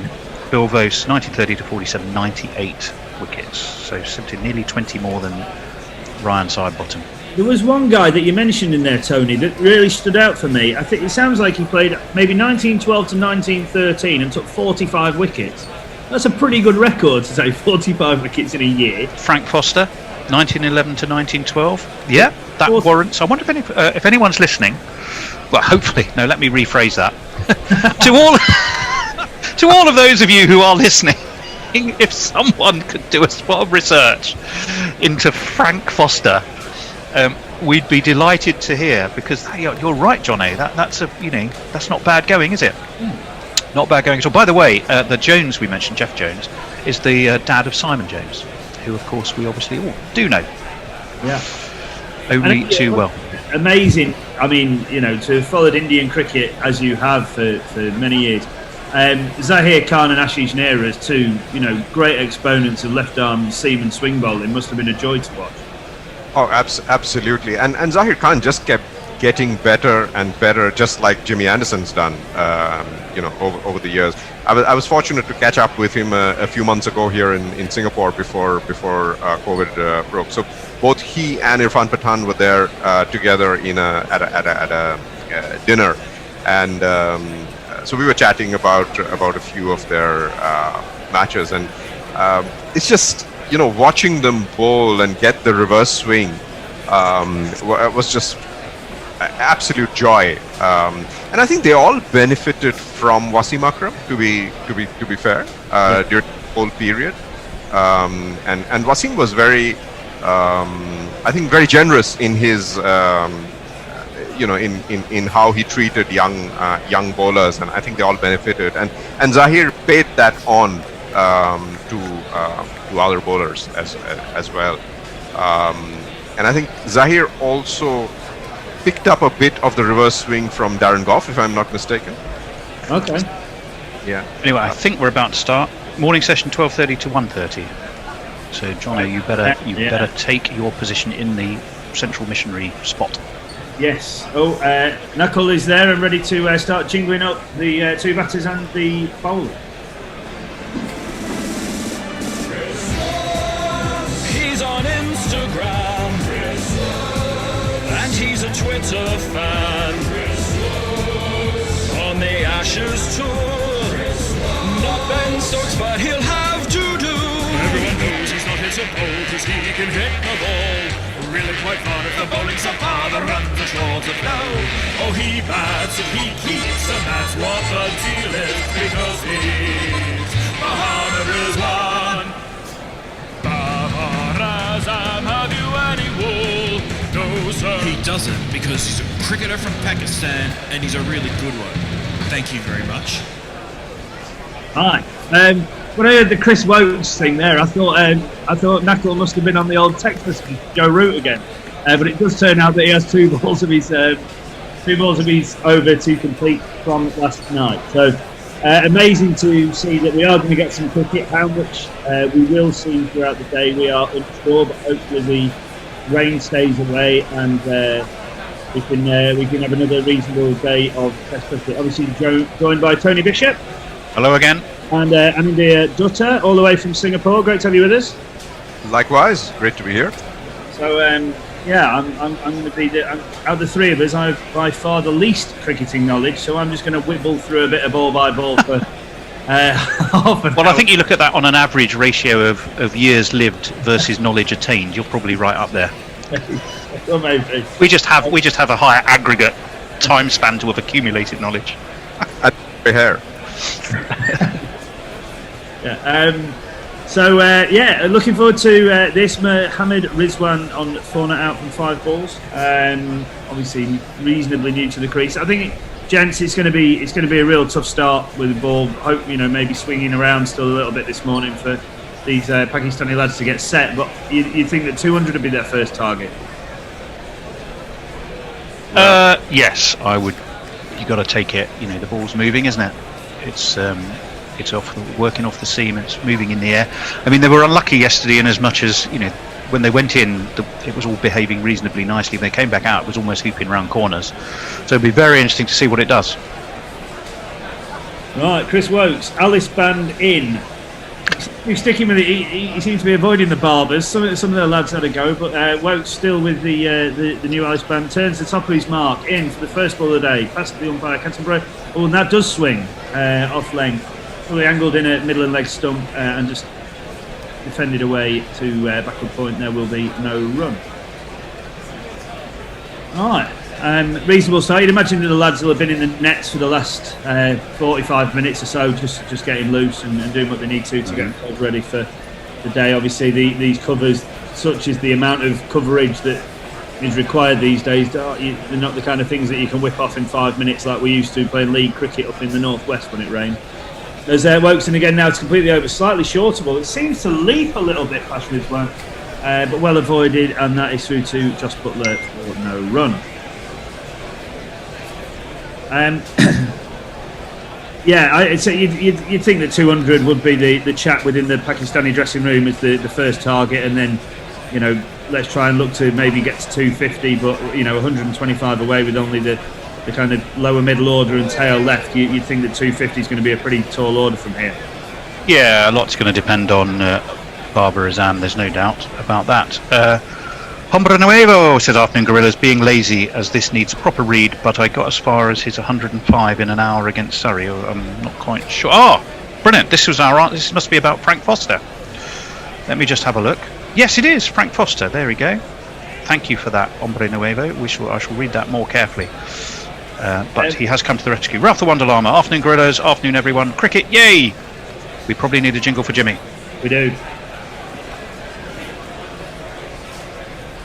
Bill Vose, 1930 to 47, 98 wickets. So simply nearly 20 more than Ryan Sidebottom. There was one guy that you mentioned in there, Tony, that really stood out for me. I think it sounds like he played maybe 1912 to 1913 and took 45 wickets. That's a pretty good record to take 45 wickets in a year. Frank Foster, 1911 to 1912. Yeah, that warrants. I wonder if anyone's listening. Well, hopefully. No, let me rephrase that. to all of those of you who are listening, if someone could do a spot of research into Frank Foster, we'd be delighted to hear, because you're right, Johnny. That's not bad going, is it? Not bad going. So, by the way, the Jones we mentioned, Jeff Jones, is the dad of Simon Jones, who, of course, we obviously all do know. Yeah. Only too well. Amazing. To have followed Indian cricket as you have for many years. Zahir Khan and Ashish Nehra as two, great exponents of left-arm seam and swing bowling, must have been a joy to watch. Oh, absolutely. And Zahir Khan just kept getting better and better, just like Jimmy Anderson's done, over the years. I was fortunate to catch up with him a few months ago here in Singapore before COVID broke. So both he and Irfan Pathan were there together at a dinner, and so we were chatting about a few of their matches, and it's just watching them bowl and get the reverse swing was just absolute joy, and I think they all benefited from Wasim Akram, to be fair, during the whole period, and Wasim was very, I think, very generous in his, in how he treated young bowlers, and I think they all benefited, and Zahir paid that on to other bowlers as well, and I think Zahir also picked up a bit of the reverse swing from Darren Gough, if I'm not mistaken. Okay. Yeah. Anyway, I think we're about to start. Morning session 12:30 to 1:30. So, Johnny, you better take your position in the central missionary spot. Yes. Knuckle is there and ready to start jingling up the two batters and the bowler. He's on Instagram, and he's a Twitter fan. On the Ashes tour, not Ben Stokes, but he'll have to do. Everyone knows he's not hit a bowl, 'cause he can hit the ball really quite far. If the bowling's so far, the runs are sure to flow. Oh, he bats and he keeps, and that's what the deal is, because he's Muhammad Rizwan. Babar Azam, have you any wool? No, sir. He doesn't, because he's a cricketer from Pakistan, and he's a really good one. Thank you very much. Hi. When I heard the Chris Woakes thing there, I thought Knuckle must have been on the old text message, Joe Root again. But it does turn out that he has two balls of his over to complete from last night. So amazing to see that we are going to get some cricket. How much we will see throughout the day, we are unsure, but hopefully the rain stays away and we can have another reasonable day of Test cricket. Obviously joined by Tony Bishop. Hello again. And Amindir Dutta, all the way from Singapore. Great to have you with us. Likewise, great to be here. So I'm going to be out of the three of us, I have by far the least cricketing knowledge, so I'm just going to wibble through a bit of ball by ball for half an hour. I think you look at that on an average ratio of years lived versus knowledge attained. You're probably right up there. Well, maybe. We just have a higher aggregate time span to have accumulated knowledge. And hair. Yeah. Looking forward to this. Mohammad Rizwan on 4 not out from 5 balls. Obviously reasonably new to the crease. I think, gents, it's going to be a real tough start with the ball. Hope maybe swinging around still a little bit this morning for these Pakistani lads to get set. But you think that 200 would be their first target? Yes, I would. You got to take it. You know, the ball's moving, isn't it? It's working off the seam. It's moving in the air. I mean, they were unlucky yesterday in as much as, you know, when they went in, it was all behaving reasonably nicely. When they came back out, it was almost hooping round corners. So it'll be very interesting to see what it does. Right, Chris Wokes, Alice band in. He's sticking with it. He seems to be avoiding the barbers. Some of the lads had a go, but Wokes still with the new Alice band. Turns the top of his mark in for the first ball of the day. Past the umpire, Canterbury. Oh, and that does swing off length. Fully angled in at middle and leg stump and just defended away to backward point. There will be no run. All right. Reasonable start. You'd imagine that the lads will have been in the nets for the last 45 minutes or so, just getting loose and doing what they need to get themselves ready for the day. Obviously, these covers, such as the amount of coverage that is required these days, they're not the kind of things that you can whip off in 5 minutes like we used to playing league cricket up in the northwest when it rained. There's Wokeson again now. It's completely over, slightly shorter ball. It seems to leap a little bit past Rizwan, but well avoided, and that is through to Josh Butler for no run. You'd think that 200 would be the chat within the Pakistani dressing room as the first target, and then, you know, let's try and look to maybe get to 250, but, you know, 125 away with only the kind of lower middle order and tail left. You'd think that 250 is going to be a pretty tall order from here. Yeah, a lot's going to depend on Barbara Azam, there's no doubt about that. Hombre Nuevo says, afternoon Gorillas, being lazy as this needs a proper read, but I got as far as his 105 in an hour against Surrey. I'm not quite sure. Oh, brilliant. This must be about Frank Foster. Let me just have a look. Yes, it is Frank Foster. There we go. Thank you for that, Hombre Nuevo. I shall read that more carefully. But he has come to the rescue. Ralph the Wonder Llama, afternoon Gorillas, afternoon everyone. Cricket, yay! We probably need a jingle for Jimmy. We do.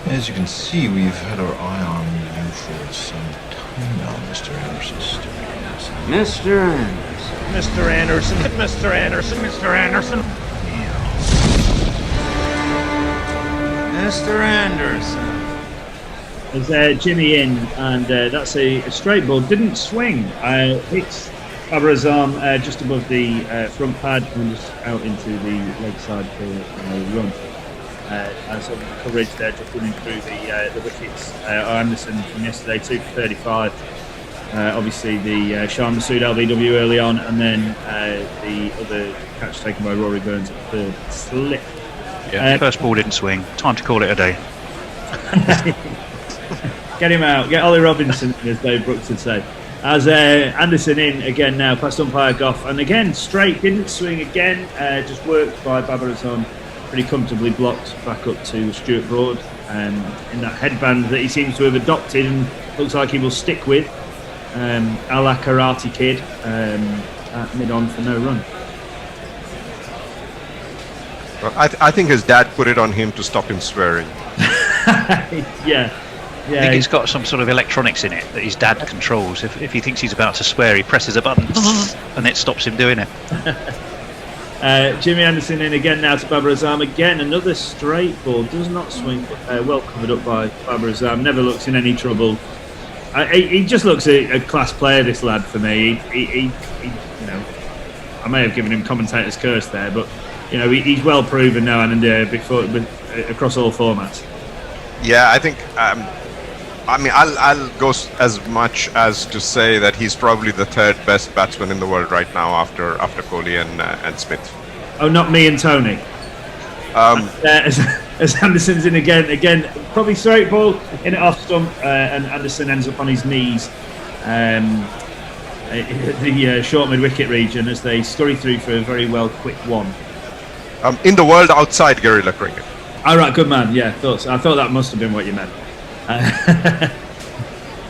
As you can see, we've had our eye on you for some time now, Mr. Anderson. Mr. Anderson. Mr. Anderson. Mr. Anderson. Mr. Anderson. Mr. Anderson. There's Jimmy in, and that's a straight ball. Didn't swing. Hits Babar Azam just above the front pad and just out into the leg side for a run. And some coverage there, just running through the wickets. Anderson from yesterday, 2 for 35. Obviously the Shah Masood LBW early on, and then the other catch taken by Rory Burns at third slip. Yeah, first ball didn't swing. Time to call it a day. Get him out. Get Ollie Robinson, as Dave Brooks would say. As Anderson in again now, past umpire Goff, and again straight, didn't swing again. Just worked by Babar Azam. Pretty comfortably blocked back up to Stuart Broad in that headband that he seems to have adopted and looks like he will stick with, a la Karate Kid, at mid-on for no run. Well, I think his dad put it on him to stop him swearing. Yeah. I think it's got some sort of electronics in it that his dad controls. If he thinks he's about to swear, he presses a button and it stops him doing it. Jimmy Anderson in again now to Babar Azam. Again, another straight ball. Does not swing, but well covered up by Babar Azam. Never looks in any trouble. He just looks a class player, this lad, for me. He you know, I may have given him commentator's curse there, but you know, he's well proven now and across all formats. Yeah, I think. I mean, I'll go as much as to say that he's probably the third best batsman in the world right now after Kohli and Smith. Oh, not me and Tony. As Anderson's in again, probably straight ball in it off stump, and Anderson ends up on his knees. The short mid wicket region as they scurry through for a very well quick one. In the world outside guerrilla cricket. All right, good man. Yeah, I thought that must have been what you meant.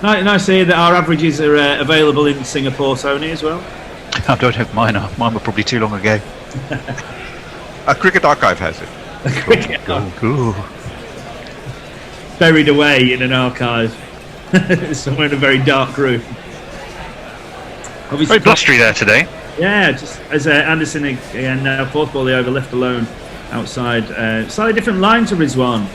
Nice to hear that our averages are available in Singapore, Tony, as well. I don't have mine. Mine were probably too long ago. A Cricket Archive has it. Cool. Buried away in an archive, somewhere in a very dark room. Obviously, very blustery there today. Yeah, just as Anderson again, fourth ball the over, left alone outside. Slightly different line to Rizwan.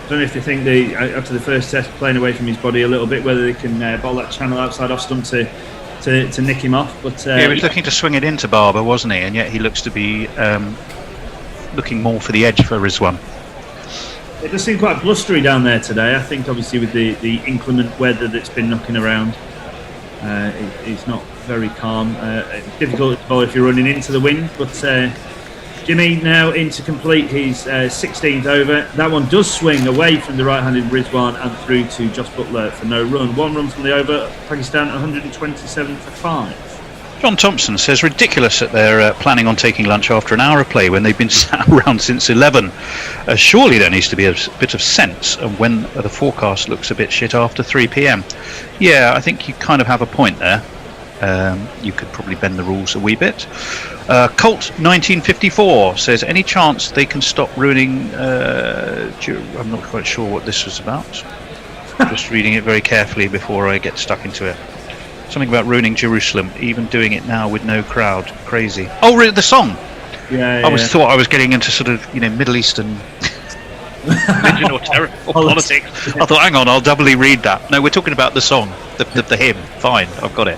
don't know if they think after the first test playing away from his body a little bit, whether they can bowl that channel outside off stump to nick him off. But he was looking to swing it into Barber, wasn't he? And yet he looks to be looking more for the edge for Rizwan. It does seem quite blustery down there today. I think obviously with the inclement weather that's been knocking around, it's not very calm. Difficult to bowl if you're running into the wind, but Jimmy now in to complete his 16th over. That one does swing away from the right-handed Rizwan and through to Josh Butler for no run. 1 run from the over. Pakistan 127 for 5. John Thompson says ridiculous that they're planning on taking lunch after an hour of play when they've been sat around since 11. Surely there needs to be a bit of sense of when the forecast looks a bit shit after 3 p.m. Yeah, I think you kind of have a point there. You could probably bend the rules a wee bit. Colt 1954 says, any chance they can stop ruining I'm not quite sure what this was about. Just reading it very carefully before I get stuck into it. Something about ruining Jerusalem, even doing it now with no crowd. Crazy. Oh, the song. Yeah. I thought I was getting into sort of Middle Eastern religion or terror or politics. I thought, hang on, I'll doubly read that. No, we're talking about the song, the hymn. Fine, I've got it.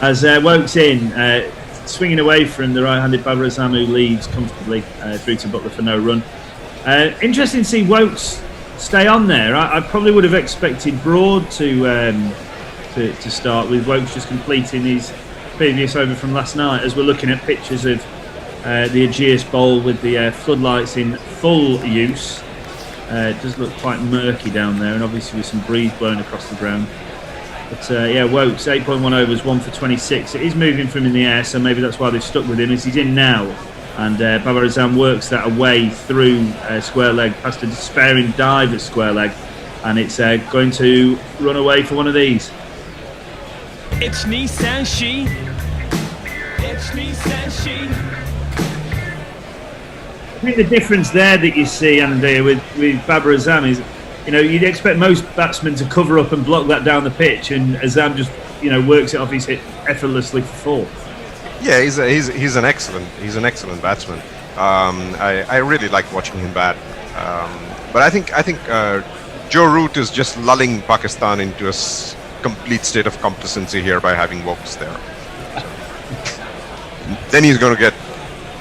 As Wokes in, swinging away from the right-handed Babar Azam, who leads comfortably through to Butler for no run. Interesting to see Wokes stay on there. I probably would have expected Broad to start, with Wokes just completing his previous over from last night, as we're looking at pictures of the Aegeus Bowl with the floodlights in full use. It does look quite murky down there, and obviously with some breeze blowing across the ground. But Wokes 8.1 overs, 1 for 26. It is moving from in the air, so maybe that's why they've stuck with him, as he's in now. And Babar Azam works that away through square leg, past a despairing dive at square leg, and it's going to run away for one of these. It's Nissan She. It's Nissan She. I think the difference there that you see, Andy, with Babar Azam is, you'd expect most batsmen to cover up and block that down the pitch, and Azam just, works it off his hit effortlessly for 4. Yeah, he's an excellent batsman. I really like watching him bat. But I think Joe Root is just lulling Pakistan into a complete state of complacency here by having Wokes there. Then he's going to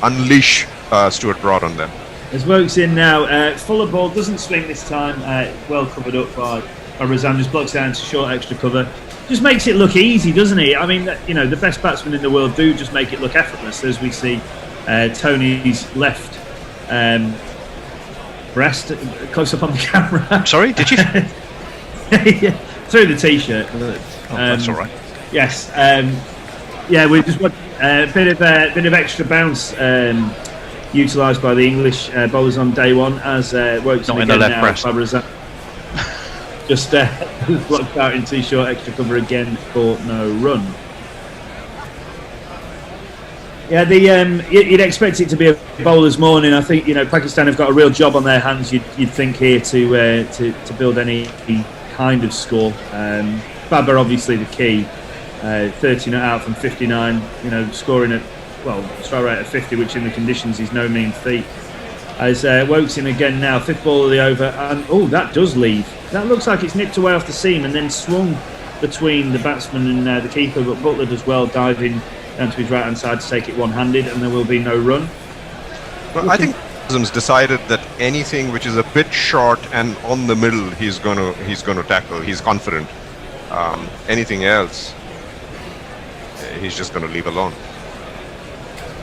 unleash Stuart Broad on them. As Wokes in now, Fuller ball doesn't swing this time, well covered up by Razam, just blocks down to short extra cover. Just makes it look easy, doesn't he? I mean, the best batsmen in the world do just make it look effortless, as we see Tony's left breast close up on the camera. Sorry, did you? Yeah, through the t-shirt. That's all right. Yes. We just want a bit of extra bounce utilised by the English bowlers on day one, as Wokes not in the left breast. Just blocked out into short extra cover again for no run. Yeah, you'd expect it to be a bowler's morning. I think Pakistan have got a real job on their hands. You'd think here to build any kind of score. Babar obviously the key. 30 not out from 59. Scoring at strike rate of 50, which in the conditions is no mean feat. As Wokes in again now, 5th ball of the over, and that does leave. That looks like it's nipped away off the seam and then swung between the batsman and the keeper, but Butler does well, diving down to his right hand side to take it one-handed, and there will be no run. Well, I think Azam's decided that anything which is a bit short and on the middle, he's going to tackle. He's confident. Anything else, he's just going to leave alone.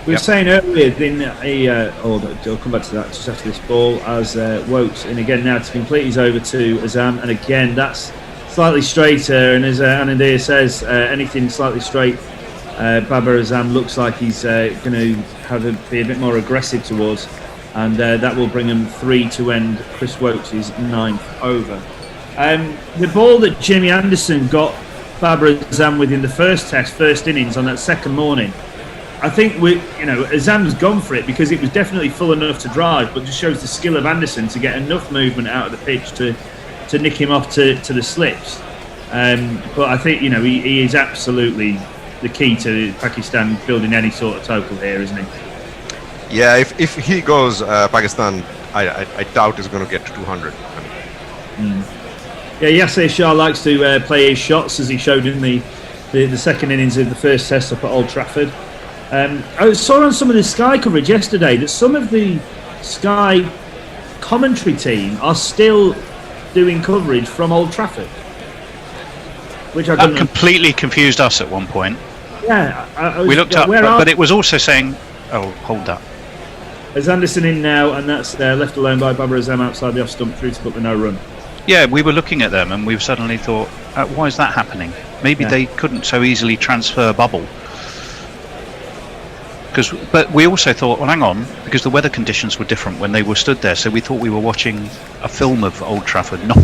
We were saying earlier, I'll come back to that just after this ball, as Wokes in again now to complete his over to Azam, and again that's slightly straighter, and as Anandia says, anything slightly straight, Babar Azam looks like he's going to be a bit more aggressive towards, and that will bring him 3 to end Chris Wokes' 9th over. The ball that Jimmy Anderson got Babar Azam with in the first innings on that second morning, I think Azam's gone for it because it was definitely full enough to drive, but just shows the skill of Anderson to get enough movement out of the pitch to nick him off to the slips. But I think he is absolutely the key to Pakistan building any sort of total here, isn't he? Yeah, if he goes, Pakistan, I doubt is going to get to 200. Yeah, Yasser Shah likes to play his shots, as he showed in the second innings of the first test up at Old Trafford. I saw on some of the Sky coverage yesterday that some of the Sky commentary team are still doing coverage from Old Trafford, which I That don't completely confused us at one point. Yeah, We looked up, but it was also saying, "Oh, hold that." There's Anderson in now, and that's left alone by Babar Azam outside the off stump through to put the no run. Yeah, we were looking at them and we suddenly thought, why is that happening? Maybe they couldn't so easily transfer bubble. But we also thought, well, hang on, because the weather conditions were different when they were stood there, so we thought we were watching a film of Old Trafford, not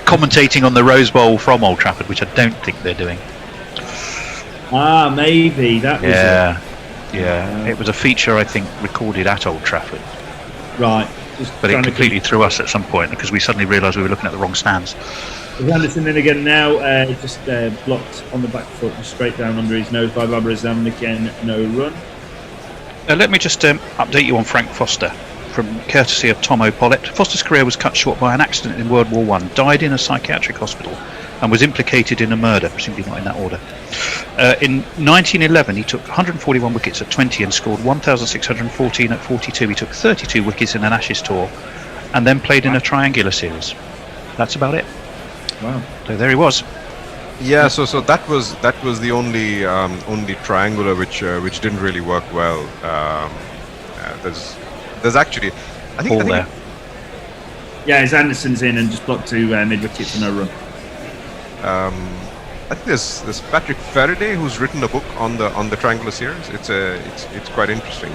commentating on the Rose Bowl from Old Trafford, which I don't think they're doing. Maybe that was it. Yeah, it was a feature I think recorded at Old Trafford. Right. But it completely threw us at some point because we suddenly realised we were looking at the wrong stands. Anderson in again now, just blocked on the back foot and straight down under his nose by Babar Azam. Again, no run. Let me just update you on Frank Foster, from courtesy of Tom O'Pollett. Foster's career was cut short by an accident in World War I, died in a psychiatric hospital, and was implicated in a murder, presumably not in that order. In 1911, he took 141 wickets at 20 and scored 1,614 at 42. He took 32 wickets in an Ashes tour, and then played in a triangular series. That's about it. Wow! So there he was. Yeah, so that was the only triangular which didn't really work well. There's actually, I think there. Yeah, as Anderson's in and just blocked to mid wicket for no run. I think there's Patrick Faraday who's written a book on the triangular series. It's quite interesting.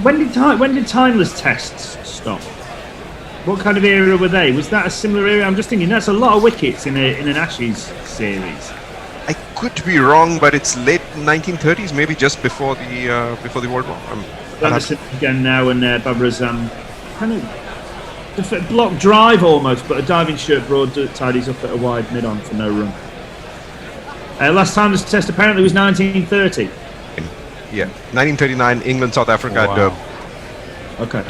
When did timeless tests stop? What kind of era were they? Was that a similar era? I'm just thinking that's a lot of wickets in an Ashes series. I could be wrong, but it's late 1930s, maybe just before the World War. Anderson again now, and Babar Azam kind of block drive almost, but a diving shirt broad tidies up at a wide mid on for no run. Last time this test apparently was 1930. Yeah, 1939, England, South Africa. Wow. Okay.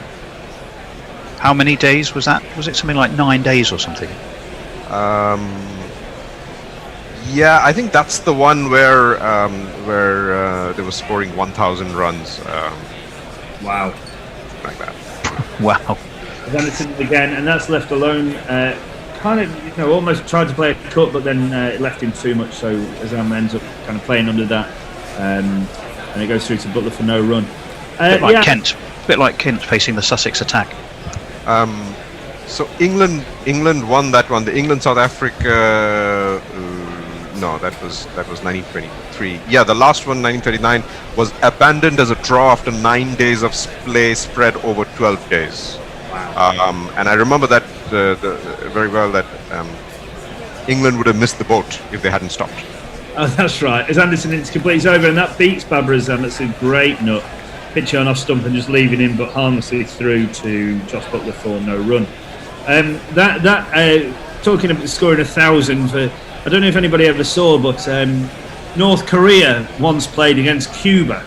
How many days was that? Was it something like 9 days or something? Yeah, I think that's the one where they were scoring 1,000 runs. Wow. Like that. Wow. Anderson again, and that's left alone. Kind of, almost tried to play a cut, but then it left him too much. So Azam ends up kind of playing under that, and it goes through to Butler for no run. A bit like Kent facing the Sussex attack. So England won that one. The England South Africa. No, that was 1923. Yeah, the last one, 1939, was abandoned as a draw after 9 days of play spread over 12 days. Wow. And I remember that very well. That England would have missed the boat if they hadn't stopped. Oh, that's right. As Anderson completes over, and that beats Babar Azam. That's a great nut. Pitching on off stump and just leaving him, but harmlessly through to Josh Butler for no run. Talking about scoring 1,000 for, I don't know if anybody ever saw, but North Korea once played against Cuba,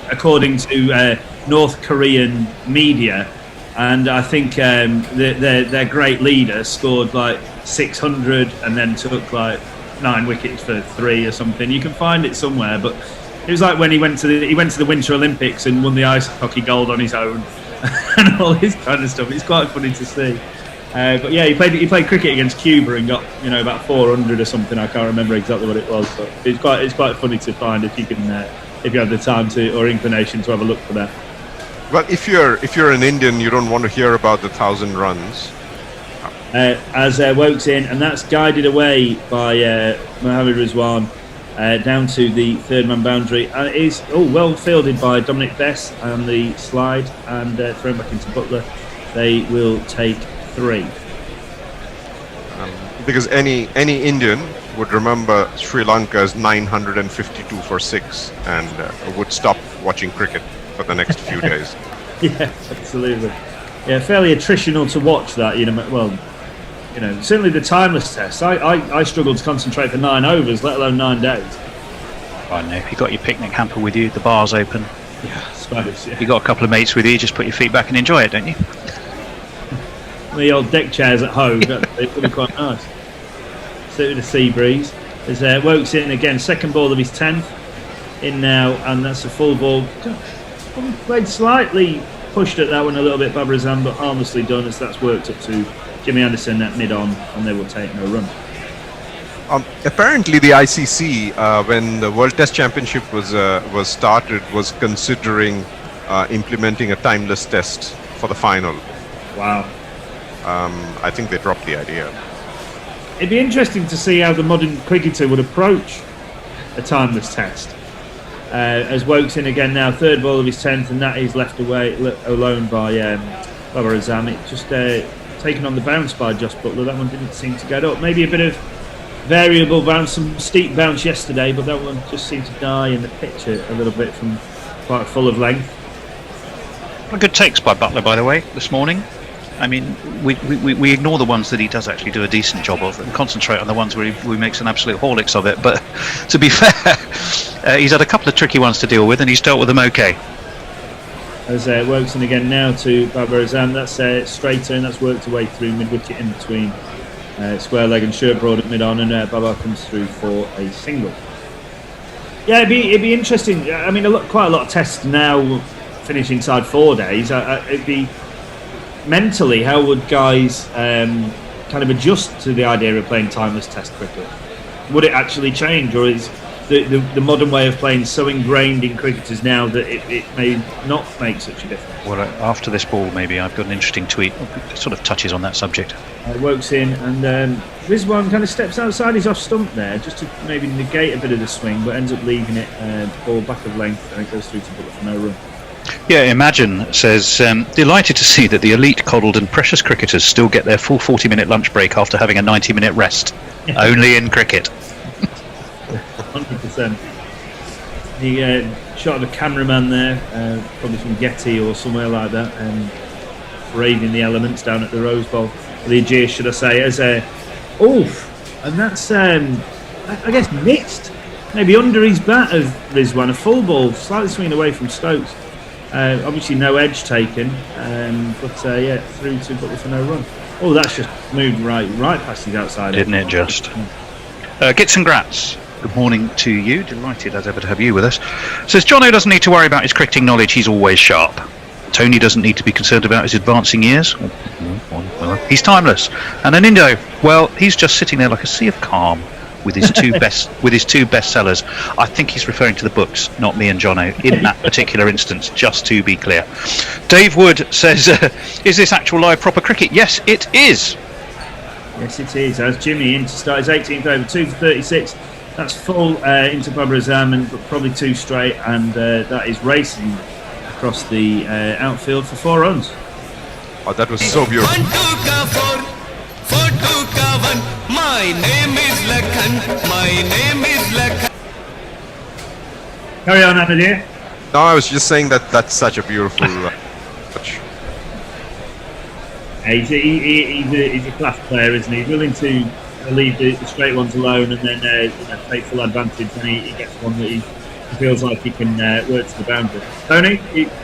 according to North Korean media, and I think their great leader scored like 600 and then took like 9 wickets for 3 or something. You can find it somewhere, but it was like when he went to the Winter Olympics and won the ice hockey gold on his own and all this kind of stuff. It's quite funny to see. But yeah, he played cricket against Cuba and got about 400 or something. I can't remember exactly what it was, but it's quite funny to find if you have the time to or inclination to have a look for that. Well, if you're an Indian, you don't want to hear about the 1,000 runs. As Wokes in, and that's guided away by Mohammad Rizwan. Down to the third man boundary, and it is well fielded by Dominic Bess and the slide, and thrown back into Butler. They will take 3. Because any Indian would remember Sri Lanka's 952 for 6 and would stop watching cricket for the next few days. Yeah, absolutely. Yeah, fairly attritional to watch that. Certainly the timeless test. I struggled to concentrate for 9 overs, let alone 9 days. I know. If you got your picnic hamper with you, the bar's open. Yeah, I suppose. Yeah. You got a couple of mates with you, just put your feet back and enjoy it, don't you? the old deck chairs at home. They could be quite nice. Sit with the sea breeze. As Wokes in again, second ball of his 10th in now, and that's a full ball. Played slightly pushed at that one a little bit, Baba Azam, but harmlessly done as that's worked up to Jimmy Anderson at mid-on, and they will take no run. Apparently, the ICC, when the World Test Championship was started, was considering implementing a timeless test for the final. Wow. I think they dropped the idea. It'd be interesting to see how the modern cricketer would approach a timeless test. As Wokes in again now, third ball of his 10th, and that is left alone by Baba Azam. It just taken on the bounce by Josh Butler. That one didn't seem to get up. Maybe a bit of variable bounce, some steep bounce yesterday, but that one just seemed to die in the pitch a little bit from quite full of length. Good takes by Butler, by the way, this morning. I mean, we ignore the ones that he does actually do a decent job of and concentrate on the ones where he makes an absolute horlicks of it. But to be fair, he's had a couple of tricky ones to deal with, and he's dealt with them okay. As Wokes in again now to Baba Azam, that's straight turn, that's worked away through mid-wicket in between square leg and shirt broad at mid-on, and Baba comes through for a single. Yeah, it'd be interesting. I mean, quite a lot of tests now finish inside 4 days. It'd be mentally, how would guys kind of adjust to the idea of playing timeless test cricket? Would it actually change, or is the modern way of playing so ingrained in cricketers now that it may not make such a difference? Well, after this ball, maybe I've got an interesting tweet that sort of touches on that subject. Wokes in, and Rizwan kind of steps outside his off stump there, just to maybe negate a bit of the swing, but ends up leaving it ball back of length, and it goes through to Butler for no run. Yeah, Imagine says, delighted to see that the elite, coddled and precious cricketers still get their full 40-minute lunch break after having a 90-minute rest. Only in cricket. 100%. The shot of a cameraman there, probably from Getty or somewhere like that, braving the elements down at the Rose Bowl. The Aegis, should I say, as oof, and that's I guess mixed, maybe under his bat of Rizwan, a full ball, slightly swinging away from Stokes. Obviously no edge taken, but yeah, through to Butler for no run. Oh, that's just moved right past his outside. Didn't it just? Gits and Grats, good morning to you. Delighted as ever to have you with us. Says, Jono doesn't need to worry about his cricketing knowledge, he's always sharp. Tony doesn't need to be concerned about his advancing years. Well, he's timeless. And an Indo, well, he's just sitting there like a sea of calm with his two best sellers. I think he's referring to the books, not me and Jono, in that particular instance, just to be clear. Dave Wood says, is this actual live proper cricket? Yes, it is. Yes, it is. As Jimmy in to start his 18th over, 2 for 36. That's full into Baba Azam, and probably 2 straight, and that is racing across the outfield for 4 runs. Oh, that was so beautiful. 1 2 ka 4 4 2 ka 1. My name is Lakhan. My name is Lakhan. Carry on, Anadir. No, I was just saying that's such a beautiful touch. He's a class player, isn't he? He's willing to leave the straight ones alone and then take full advantage when he gets one that he feels like he can work to the boundary. Tony,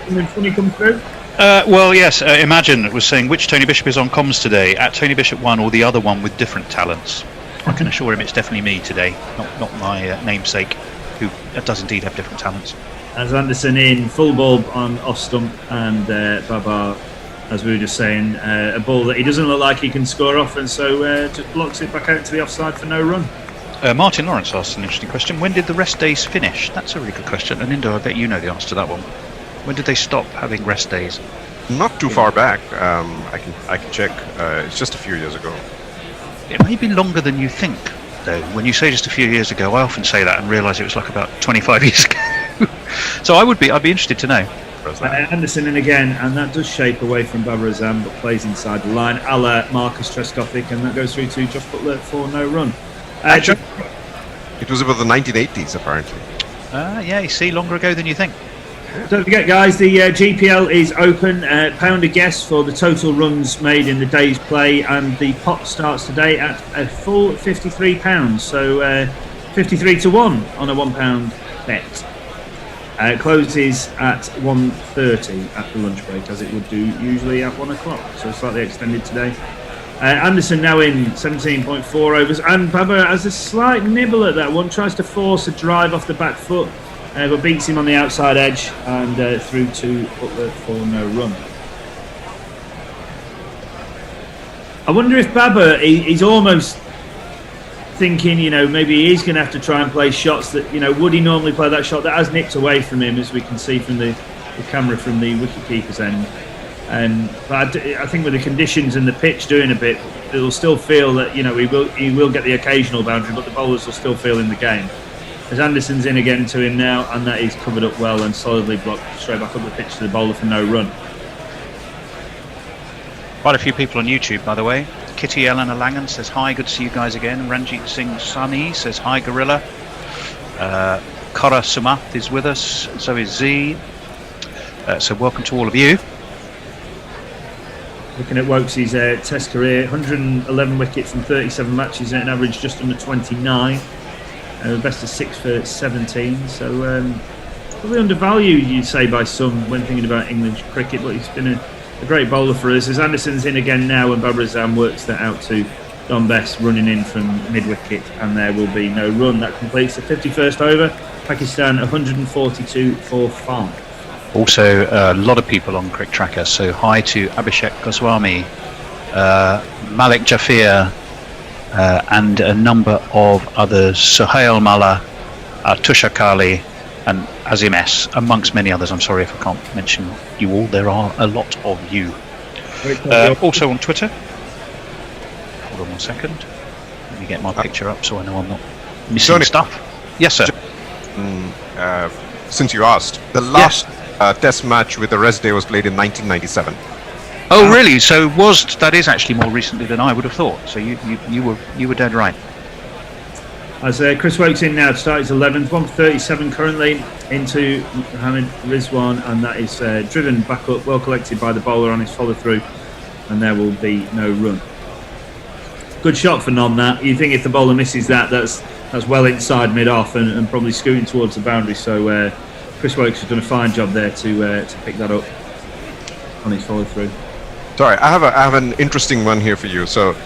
something funny come through? Well, yes, Imagine was saying which Tony Bishop is on comms today, at Tony Bishop 1 or the other one with different talents. I can assure him it's definitely me today, not my namesake, who does indeed have different talents. As Anderson in, full ball on off stump, and Baba, as we were just saying, a ball that he doesn't look like he can score off, and so just blocks it back out to the offside for no run. Martin Lawrence asked an interesting question. When did the rest days finish? That's a really good question. And Indo, I bet you know the answer to that one. When did they stop having rest days? Not too far back. I can check. It's just a few years ago. It may be longer than you think, though. When you say just a few years ago, I often say that and realise it was like about 25 years ago. So I'd be interested to know. Anderson in again, and that does shape away from Baba Azam, but plays inside the line, a la Marcus Trescothick, and that goes through to Josh Butler for no run. It was about the 1980s, apparently. Yeah, you see, longer ago than you think. Don't forget, guys, the GPL is open. Pound a guess for the total runs made in the day's play, and the pot starts today at a full £53. So 53 to 1 on a £1 bet. It closes at 1:30 at the lunch break, as it would do usually at 1 o'clock. So slightly extended today. Anderson now in 17.4 overs, and Baba has a slight nibble at that one. Tries to force a drive off the back foot, but beats him on the outside edge and through to Butler for no run. I wonder if Baba, he's almost thinking, maybe he's going to have to try and play shots that, would he normally play that shot that has nipped away from him, as we can see from the camera from the wicketkeeper's end. But I think with the conditions and the pitch doing a bit, it'll still feel that, he will get the occasional boundary, but the bowlers will still feel in the game. As Anderson's in again to him now, and that is covered up well and solidly blocked straight back up the pitch to the bowler for no run. Quite a few people on YouTube, by the way. Kitty Eleanor Langan says hi, good to see you guys again. Ranjit Singh Sani says hi, Gorilla. Kara Sumath is with us, so is Z. So welcome to all of you. Looking at Wokes' Test career, 111 wickets from 37 matches at an average just under 29. Best of 6 for 17. So probably undervalued, you'd say, by some when thinking about England cricket, but he's been a great bowler for us. As Anderson's in again now, and Babar Azam works that out to Don Best running in from mid-wicket, and there will be no run. That completes the 51st over. Pakistan 142 for 5. Also, a lot of people on Crick Tracker, so hi to Abhishek Goswami, Malik Jafir, and a number of others, Suhail Mala, Tusha Kali, and Azim S, amongst many others. I'm sorry if I can't mention you all. There are a lot of you. Also on Twitter. Hold on 1 second. Let me get my picture up so I know I'm not missing stuff. Yes, sir. Since you asked, the last Test match with the rest day was played in 1997. Oh, really? So that is actually more recently than I would have thought. So you were dead right. As Chris Wokes in now to start his 11th, 1:37 currently into Mohammad Rizwan, and that is driven back up, well collected by the bowler on his follow through, and there will be no run. Good shot for None. That you think if the bowler misses that's well inside mid off and probably scooting towards the boundary. So Chris Wokes has done a fine job there to pick that up on his follow through. Sorry, I have an interesting one here for you. So.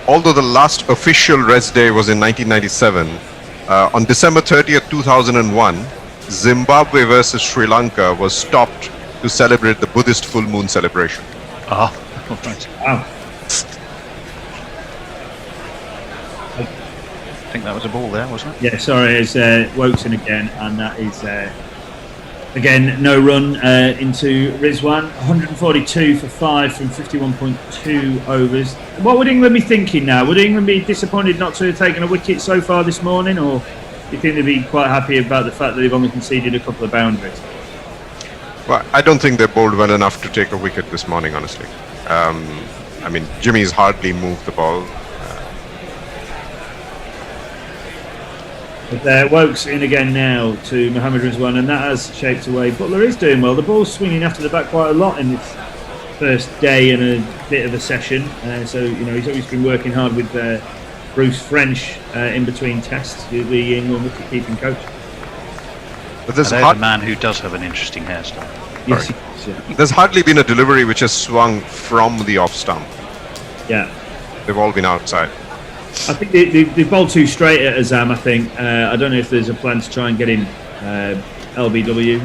Although the last official rest day was in 1997, on December 30th, 2001, Zimbabwe versus Sri Lanka was stopped to celebrate the Buddhist full moon celebration. Ah, right. Wow. I think that was a ball there, wasn't it? Yeah, sorry, it's Wokes in again, and that is again no run into Rizwan. 142 for 5 from 51.2 overs. What would England be thinking now? Would England be disappointed not to have taken a wicket so far this morning, or do you think they'd be quite happy about the fact that they've only conceded a couple of boundaries? Well, I don't think they bowled well enough to take a wicket this morning, honestly. I mean, Jimmy's hardly moved the ball. But Wokes in again now to Mohammad Rizwan, and that has shaped away. Butler is doing well. The ball's swinging after the back quite a lot in this first day and a bit of a session. So he's always been working hard with Bruce French in between tests, the England wicket-keeping coach. But there's a man who does have an interesting hairstyle. Yes, There's hardly been a delivery which has swung from the off stump. Yeah. They've all been outside. I think they've bowled too straight at Azam, I think. I don't know if there's a plan to try and get him LBW.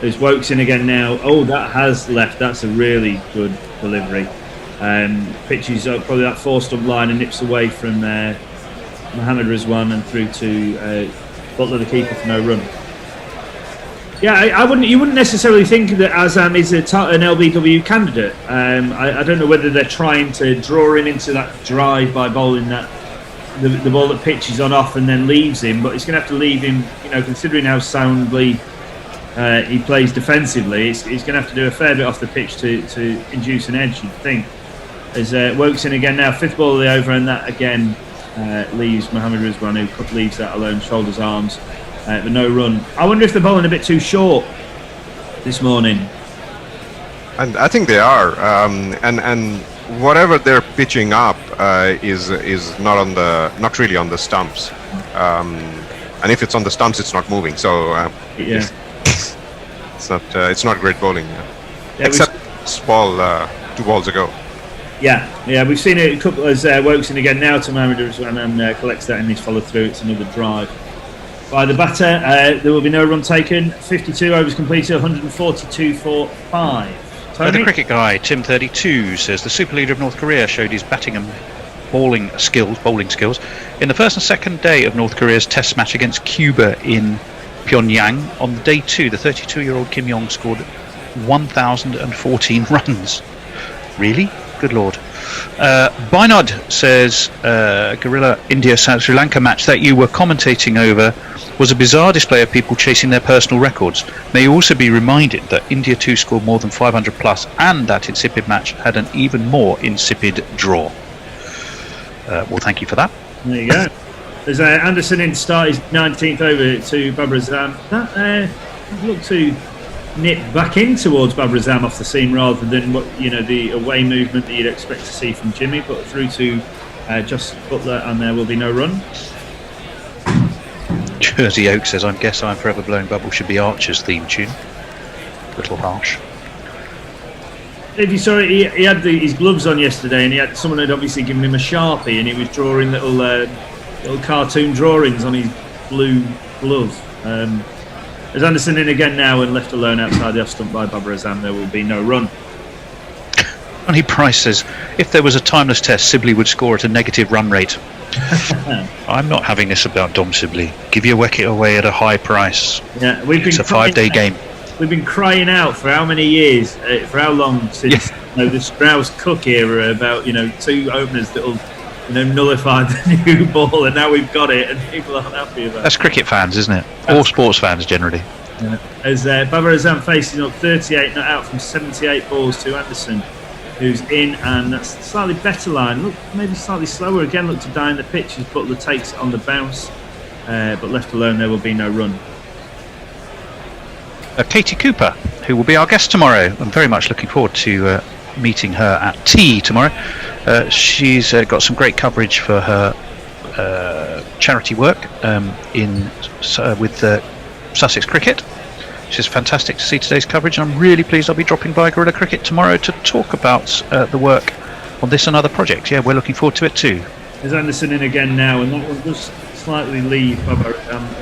There's Wokes in again now. Oh, that has left. That's a really good delivery. Pitches up probably that 4-stump line and nips away from Mohammad Rizwan and through to Butler, the keeper, for no run. Yeah, you wouldn't necessarily think that Azam is an LBW candidate. I don't know whether they're trying to draw him into that drive by bowling that the ball that pitches on off and then leaves him, but it's going to have to leave him, considering how soundly he plays defensively, he's going to have to do a fair bit off the pitch to induce an edge, you'd think. As Wokes in again now, 5th ball of the over, and that again leaves Mohammad Rizwan, who leaves that alone, shoulders, arms. But no run. I wonder if they're bowling a bit too short this morning. And I think they are. And whatever they're pitching up is not really on the stumps. and if it's on the stumps, it's not moving. So Yeah. it's not great bowling. Yeah, Except this ball 2 balls ago. Yeah, we've seen it a couple as Wokeson again now to Mamada as well, and collects that in his follow through. It's another drive by the batter. There will be no run taken. 52 overs completed, 142 for 5. The cricket guy, Tim32, says the super leader of North Korea showed his batting and bowling skills in the first and second day of North Korea's test match against Cuba in Pyongyang. On day 2, the 32-year-old Kim Yong scored 1,014 runs. Really? Good lord. Bynod says Guerrilla India South Sri Lanka match that you were commentating over was a bizarre display of people chasing their personal records. May you also be reminded that India 2 scored more than 500 plus, and that insipid match had an even more insipid draw. Well, thank you for that. There you go. There's Anderson in to start his 19th over to Babar Azam. That looked to nip back in towards Babar Azam off the seam rather than what the away movement that you'd expect to see from Jimmy, but through to Joss Butler, and there will be no run. Jersey Oak says, I guess I'm Forever Blowing Bubble should be Archer's theme tune. Little harsh. If you saw it, he had his gloves on yesterday, and someone had obviously given him a Sharpie, and he was drawing little cartoon drawings on his blue glove. As Anderson in again now and left alone outside the off stump by Babar Azam, there will be no run. Johnny Price says, if there was a timeless test, Sibley would score at a negative run rate. I'm not having this about Dom Sibley. Give your wicket away at a high price. Yeah, it's a 5-day game. We've been crying out for how many years, for how long since the Strauss Cook era about 2 openers that will nullify the new ball, and now we've got it, and people aren't happy about it. That's cricket fans, isn't it? Or sports fans generally. Yeah. As Babar Azam facing up 38 not out from 78 balls to Anderson, who's in, and that's a slightly better line. Look, maybe slightly slower again. Look to die in the pitch as Butler takes it on the bounce, but left alone, there will be no run. Katie Cooper, who will be our guest tomorrow. I'm very much looking forward to meeting her at tea tomorrow. She's got some great coverage for her charity work with Sussex Cricket. It's fantastic to see today's coverage, and I'm really pleased I'll be dropping by Guerrilla Cricket tomorrow to talk about the work on this and other projects. Yeah, we're looking forward to it too. There's Anderson in again now, and that one does slightly leave Babar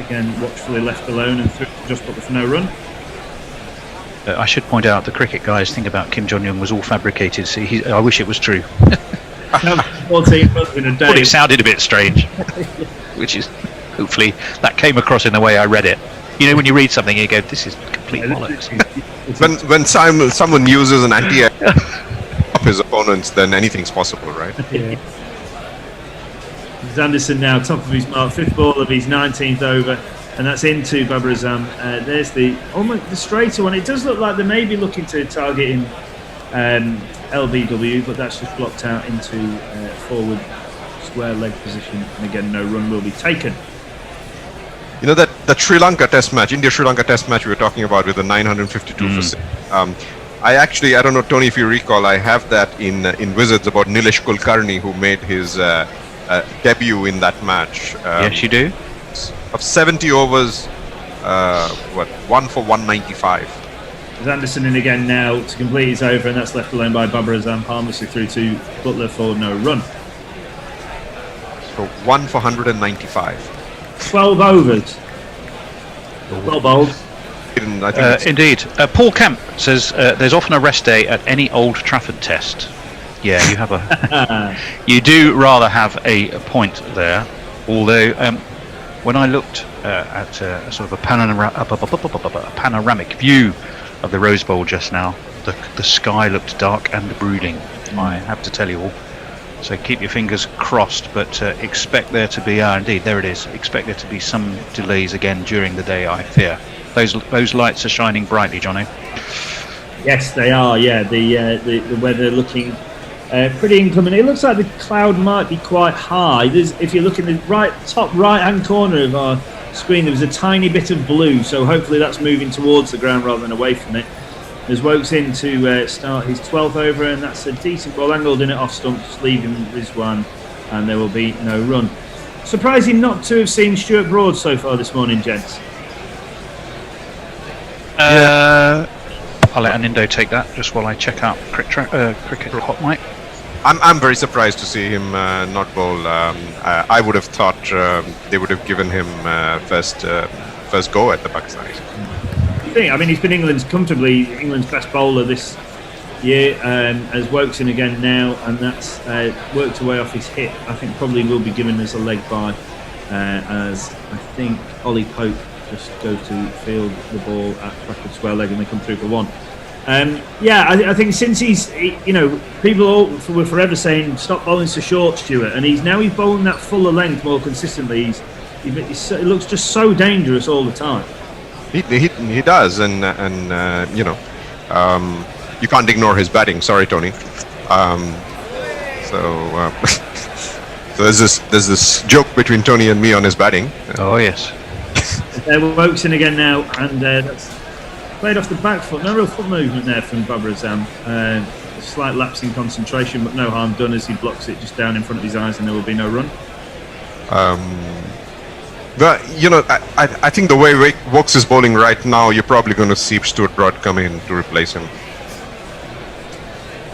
again watchfully left alone and through to just Butler for no run. I should point out the cricket guy's thing about Kim Jong-un was all fabricated. See, I wish it was true. 14 runs in a day. But it sounded a bit strange, which is hopefully that came across in the way I read it. When you read something, you go, "This is complete bollocks." when someone uses an anti of his opponents, then anything's possible, right? Yeah. There's Anderson now, top of his mark, 5th ball of his 19th over. And that's into Babar Azam. There's the straighter one. It does look like they may be looking to target in LBW, but that's just blocked out into forward square leg position. And again, no run will be taken. That Sri Lanka test match, India-Sri Lanka test match we were talking about with the 952 for 6. I don't know, Tony, if you recall, I have that in Wizards about Nilesh Kulkarni, who made his debut in that match. Yes, you do. Of 70 overs, 1 for 195. There's Anderson in again now to complete his over, and that's left alone by Babar Azam, harmlessly through to Butler for no run. So 1 for 195. 12 overs. Well bowled. Indeed. Paul Kemp says there's often a rest day at any Old Trafford test. Yeah, you have you do rather have a point there, although. When I looked at sort of a panoramic view of the Rose Bowl just now, the sky looked dark and brooding, I have to tell you all. So keep your fingers crossed, but expect there to be, indeed, there it is, expect there to be some delays again during the day, I fear. Those lights are shining brightly, Johnny. Yes, they are, yeah. The weather looking pretty inclement. It looks like the cloud might be quite high. If you look in the top right-hand corner of our screen, there was a tiny bit of blue, so hopefully that's moving towards the ground rather than away from it. As Wokes in to start his 12th over, and that's a decent ball angled in it off stump, just leaving Rizwan, and there will be no run. Surprising not to have seen Stuart Broad so far this morning, gents. I'll let Anindo take that just while I check out cricket hot mic. I'm very surprised to see him not bowl. I would have thought they would have given him first go at the Pakistani. I mean, he's been England's best bowler this year, as Wokeson again now, and that's worked away off his hip. I think probably will be given as a leg bye, as I think Ollie Pope just go to field the ball at backward square leg and they come through for one. I think since people were forever saying stop bowling so short, Stuart, and he's bowling that fuller length more consistently. He looks just so dangerous all the time. He does, and you can't ignore his batting. Sorry, Tony. So there's this joke between Tony and me on his batting. Oh yes. Wokeson again now, and that's played off the back foot. No real foot movement there from Babar Azam. Slight lapse in concentration, but no harm done as he blocks it just down in front of his eyes, and there will be no run. But I think the way Wokes is bowling right now, you're probably going to see Stuart Broad come in to replace him. I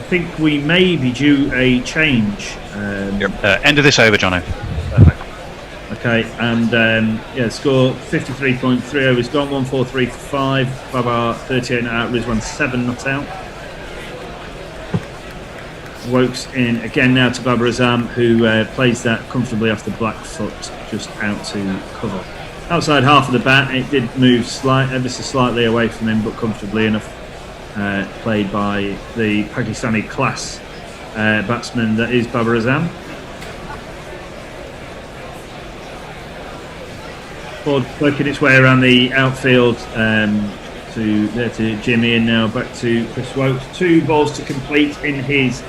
think we may be due a change. End of this over, Jono. Okay, and score 53.3 overs gone, 143 for 5. Babar 38 not out, Rizwan 7 not out. Wokes in again now to Babar Azam, who plays that comfortably off the black foot, just out to cover. Outside half of the bat, it did move ever so slightly away from him, but comfortably enough. Played by the Pakistani class batsman that is Babar Azam. Ball working its way around the outfield to Jimmy, and now back to Chris Wokes. 2 balls to complete in his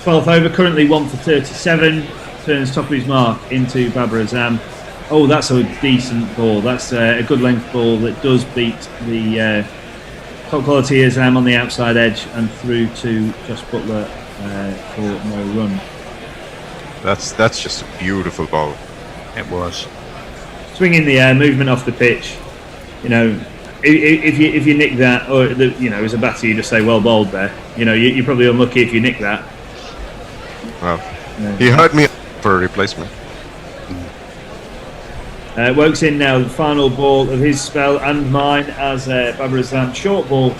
12th over, currently 1 for 37. Turns top of his mark into Babar Azam. Oh, that's a decent ball. That's a good length ball that does beat the top quality Azam on the outside edge and through to Josh Butler for no run. That's just a beautiful ball. It was. Swing in the air, movement off the pitch. If you nick that, or as a batter, you just say well bowled there. You're probably unlucky if you nick that. Well, he hurt me for a replacement. Wokes in now, the final ball of his spell and mine as Babar Azam. Short ball,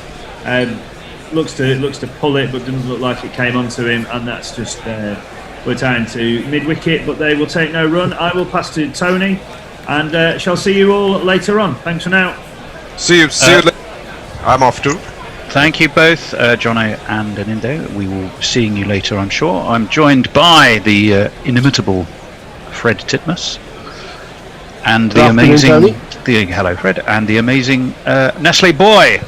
looks to pull it, but doesn't look like it came onto him, and that's just worked out into mid wicket. But they will take no run. I will pass to Tony, and shall see you all later on. Thanks for now. See you later. I'm off too. Thank you both, Jono and Anindo. We will be seeing you later, I'm sure. I'm joined by the inimitable Fred Titmus and the amazing, hello Fred, and the amazing Nestle Boy.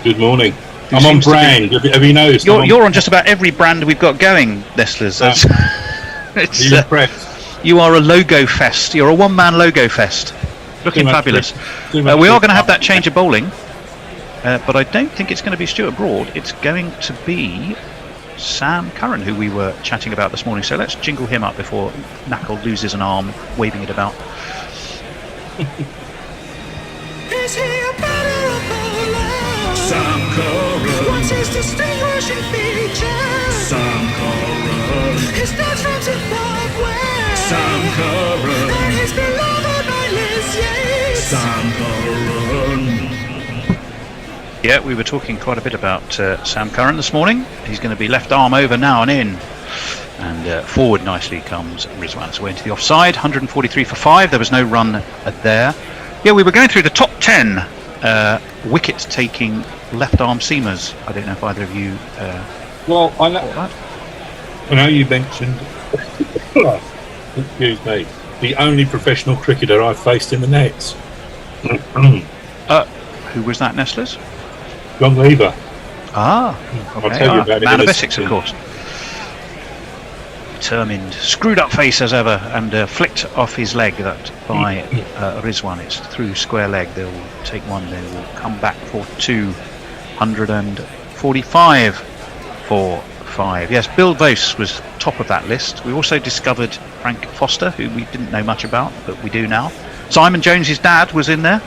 Good morning. I'm on brand. Have you noticed? You're on just about every brand we've got going, Nestle's. You are a logo fest. You're a one-man logo fest. Looking fabulous. We are going to have that change of bowling. But I don't think it's going to be Stuart Broad. It's going to be Sam Curran, who we were chatting about this morning. So let's jingle him up before Knuckle loses an arm waving it about. Is he a better bowler? Sam Curran. What's his distinguishing feature? Sam Curran. His dad's from Zimbabwe. Sam Curran. And he's beloved by Liz Yates. Sam Curran. Yeah, we were talking quite a bit about Sam Curran this morning. He's going to be left arm over now and in. And forward nicely comes Rizwan's way into the offside. 143 for 5. There was no run there. Yeah, we were going through the top 10 wicket-taking left-arm seamers. I don't know if either of you I know you mentioned, excuse me, the only professional cricketer I've faced in the nets. Who was that, Nestlers? John Lever. Okay. I'll tell you about it. Man of Essex, of course. Determined, screwed up face as ever, and flicked off his leg that by Rizwan. It's through square leg. They'll take one. They will come back for 245 for 1:05. Yes, Bill Vose was top of that list. We also discovered Frank Foster, who we didn't know much about, but we do now. Simon Jones's dad was in there.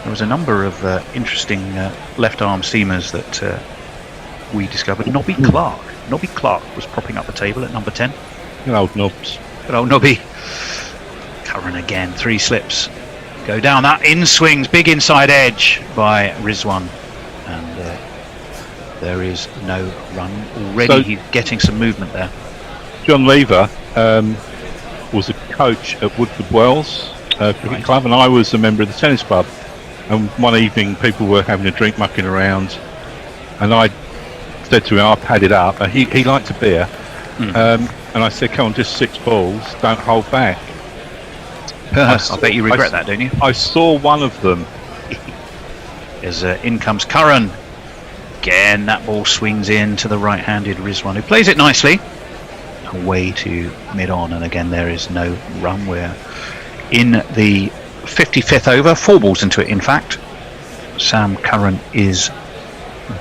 There was a number of interesting left arm seamers that we discovered. Nobby Clark was propping up the table at number 10. Good old Nobs. Good old Nobby. Curran again, 3 slips. Go down that in swings, big inside edge by Rizwan. And there is no run. Already So- he's getting some movement there. John Lever was a coach at Woodford Wells Cricket Club, and I was a member of the tennis club. And one evening, people were having a drink, mucking around, and I said to him, "I padded up." He liked a beer, and I said, "Come on, just 6 balls, don't hold back." I bet you regret that, don't you? I saw one of them. As in comes Curran. Again, that ball swings in to the right-handed Rizwan, who plays it nicely. Away to mid-on, and again there is no run. We're in the 55th over, 4 balls into it in fact. Sam Curran is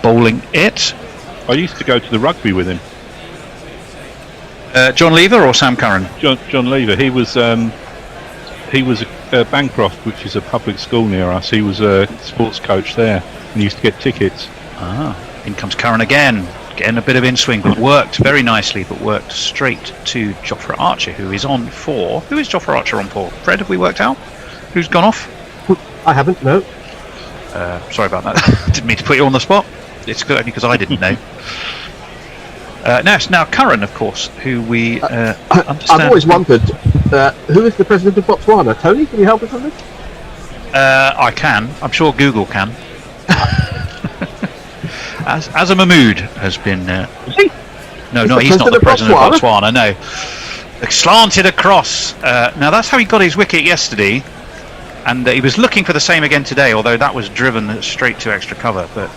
bowling it. I used to go to the rugby with him. John Lever or Sam Curran? John Lever. He was at Bancroft, which is a public school near us. He was a sports coach there, and used to get tickets. In comes Curran again. Getting a bit of in swing, but worked very nicely, but worked straight to Jofra Archer, who is on 4. Who is Jofra Archer on 4? Fred, have we worked out who's gone off? I haven't, no. Sorry about that. Didn't mean to put you on the spot. It's good only because I didn't know. Now Curran, of course, who we understand. I've always wondered, who is the president of Botswana? Tony, can you help us on this? I can. I'm sure Google can. As a Mahmood has been. Is he? No, he's not the president of Botswana. No, slanted across. Now that's how he got his wicket yesterday, and he was looking for the same again today. Although that was driven straight to extra cover. But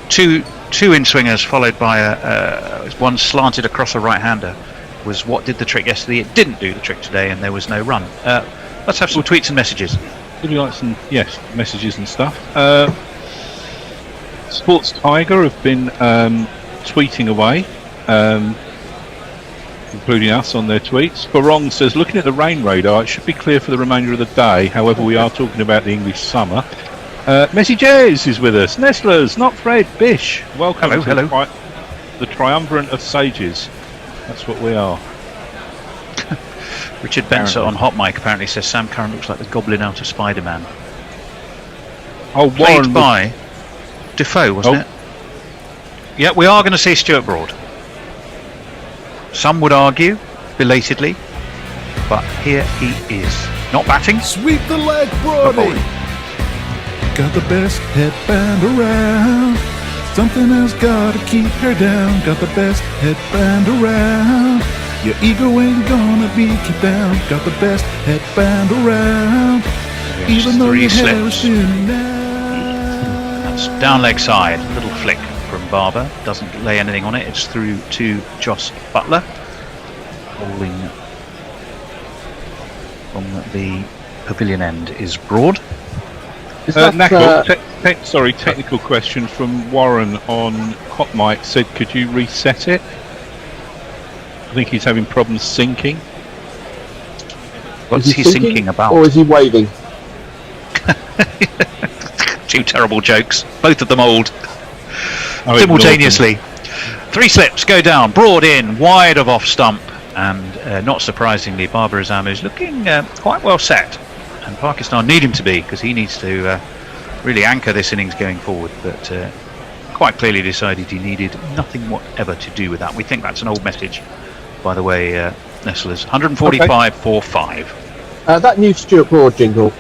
two in swingers followed by one slanted across a right-hander was what did the trick yesterday. It didn't do the trick today, and there was no run. Let's have some tweets and messages. Would you like some messages and stuff? Sports Tiger have been tweeting away, including us on their tweets. Barong says, looking at the rain radar, it should be clear for the remainder of the day. However, we are talking about the English summer. Messi Jazz is with us. Nestlers, not Fred, Bish. Welcome to the triumvirate of sages. That's what we are. Richard Benser on Hot Mic apparently says Sam Curran looks like the goblin out of Spider-Man. Oh, Played by Defoe, wasn't it? Yeah, we are going to see Stuart Broad. Some would argue, belatedly, but here he is. Not batting. Sweep the leg, Brody. Got the best headband around. Something has got to keep her down. Got the best headband around. Your ego ain't gonna be kept down. Got the best headband around. Even though your hair is thin now. That's down leg side, little flick from Barber. Doesn't lay anything on it. It's through to Joss Butler. Bowling from the pavilion end is Broad. Technical question from Warren on Hot Mic said, could you reset it? I think he's having problems syncing. What's he syncing about? Or is he waving? 2 terrible jokes, both of them old. Simultaneously. 3 slips go down, Broad in, wide of off stump, and not surprisingly, Babar Azam is looking quite well set, and Pakistan need him to be, because he needs to really anchor this innings going forward, but quite clearly decided he needed nothing whatever to do with that. We think that's an old message, by the way, Nestlers. 145 for 5. That new Stuart Broad jingle,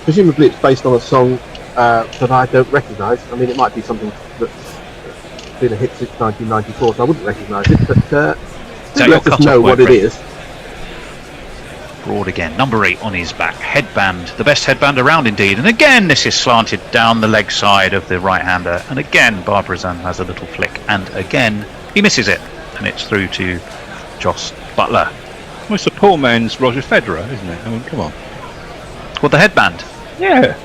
presumably it's based on a song that I don't recognise. I mean, it might be something that's been a hit since 1994, so I wouldn't recognise it, but do let us know what it is. Broad again, number 8 on his back, headband, the best headband around indeed, and again this is slanted down the leg side of the right-hander, and again Babar Azam has a little flick, and again he misses it, and it's through to Joss Butler. Well, it's a poor man's Roger Federer, isn't it? I mean, come on. Well, the headband? Yeah.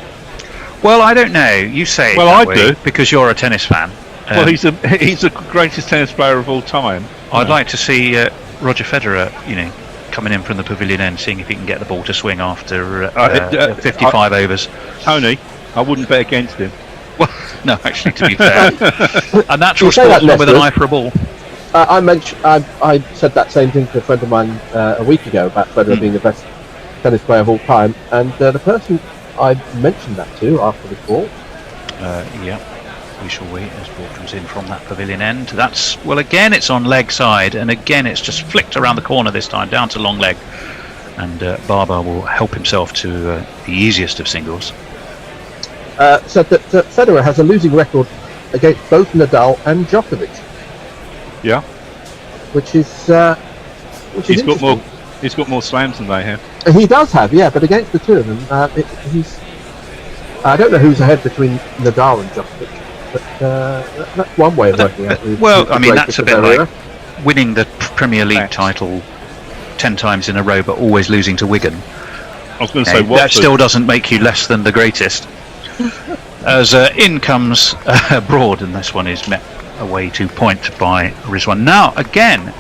Well, I don't know. You say it well, that I way do. because you're a tennis fan. Well, he's the greatest tennis player of all time. I'd like to see Roger Federer, coming in from the pavilion end, seeing if he can get the ball to swing after 55 overs. Tony, I wouldn't bet against him. Well, no, actually, to be fair, a natural sportsman with an eye for a ball. I said that same thing to a friend of mine a week ago about Federer being the best tennis player of all time, and the person I mentioned that to after the ball. We shall wait as ball comes in from that pavilion end. Again it's on leg side, and again it's just flicked around the corner this time, down to long leg. And Barber will help himself to the easiest of singles. Said that Federer has a losing record against both Nadal and Djokovic. Yeah. Which is He's got more slams than they have. He does have, yeah, but against the two of them, I don't know who's ahead between Nadal and Djokovic. But that's one way of working out. That's a bit like winning the Premier League title 10 times in a row, but always losing to Wigan. I was going to say, that still doesn't make you less than the greatest. As in comes Broad, and this one is met away to point by Rizwan. Now again,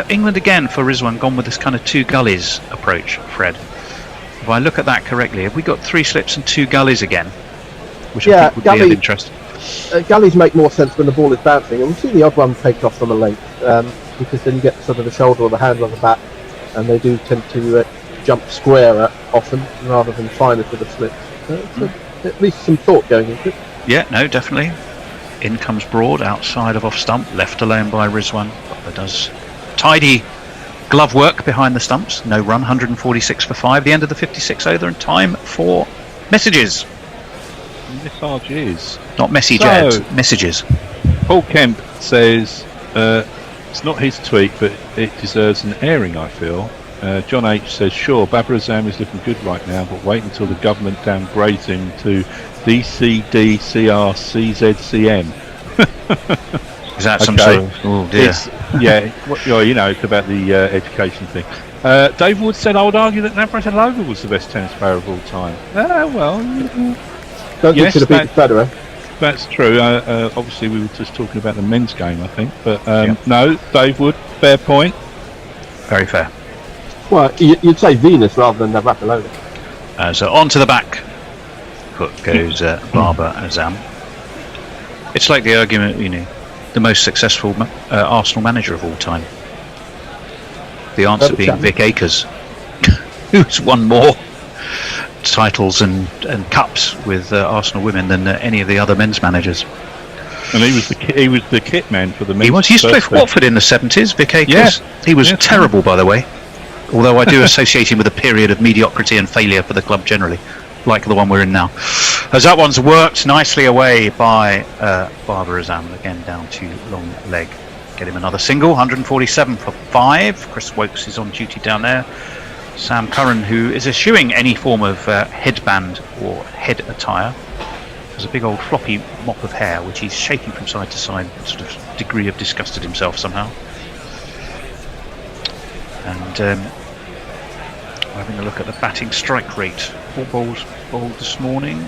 England again for Rizwan gone with this kind of two gullies approach, Fred. If I look at that correctly, have we got 3 slips and 2 gullies again? Which I think would be of interest. Gullies make more sense when the ball is bouncing, and we've seen the odd one take off from a length, because then you get sort of the shoulder or the hand on the bat, and they do tend to jump squarer often rather than finer to the slips. So at least some thought going into it. Yeah, no, definitely. In comes Broad, outside of off stump, left alone by Rizwan. Butler does tidy glove work behind the stumps. No run, 146 for 5. The end of the 56 over, and time for messages. Messages. Not messy jabs, messages. Paul Kemp says it's not his tweet, but it deserves an airing, I feel. John H says, sure, Babar Azam is looking good right now, but wait until the government downgrades him to DCDCRCZCM. Is that some sort of... Oh dear. It's about the education thing. Dave Wood said, I would argue that Navratilova was the best tennis player of all time. Don't think she'd have beaten Federer. That's true. Obviously, we were just talking about the men's game, I think. But no, Dave Wood, fair point. Very fair. Well, you'd say Venus rather than Navratilova. So on to the back foot goes Babar Azam. It's like the argument, the most successful Arsenal manager of all time. The answer being Vic Akers, who's won more titles and cups with Arsenal women than any of the other men's managers. And he was the kit man for the men's. He was. He used to play for Watford in the 70s. Vic Akers. Yeah. He was terrible, by the way. Although I do associate him with a period of mediocrity and failure for the club generally, like the one we're in now. As that one's worked nicely away by Babar Azam, again down to long leg. Get him another single, 147 for 5. Chris Wokes is on duty down there. Sam Curran, who is eschewing any form of headband or head attire, has a big old floppy mop of hair, which he's shaking from side to side, sort of degree of disgust at himself somehow. And having a look at the batting strike rate. 4 balls bowled this morning.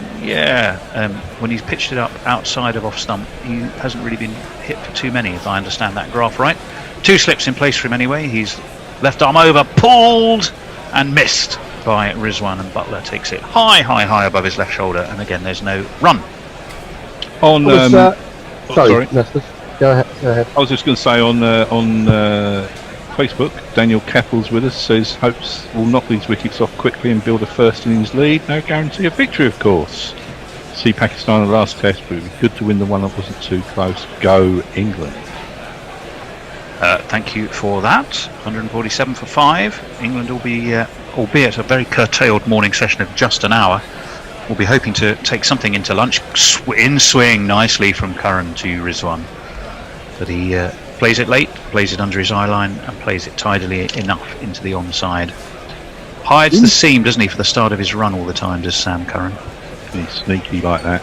When he's pitched it up outside of off stump, he hasn't really been hit for too many, if I understand that graph right. 2 slips in place for him anyway. He's left arm over, pulled and missed by Rizwan, and Butler takes it high above his left shoulder, and again there's no run. Sorry, Nestor. Go ahead. I was just going to say on Facebook, Daniel Keppel's with us, says hopes will knock these wickets off quickly and build a first innings lead. No guarantee of victory, of course. See Pakistan in the last test, but it would be good to win the one that wasn't too close. Go England. Thank you for that. 147 for 5. England will be, albeit a very curtailed morning session of just an hour, will be hoping to take something into lunch. In swing nicely from Curran to Rizwan. But he plays it late, plays it under his eye line, and plays it tidily enough into the onside. Hides the seam, doesn't he, for the start of his run all the time, does Sam Curran. He's sneaky like that.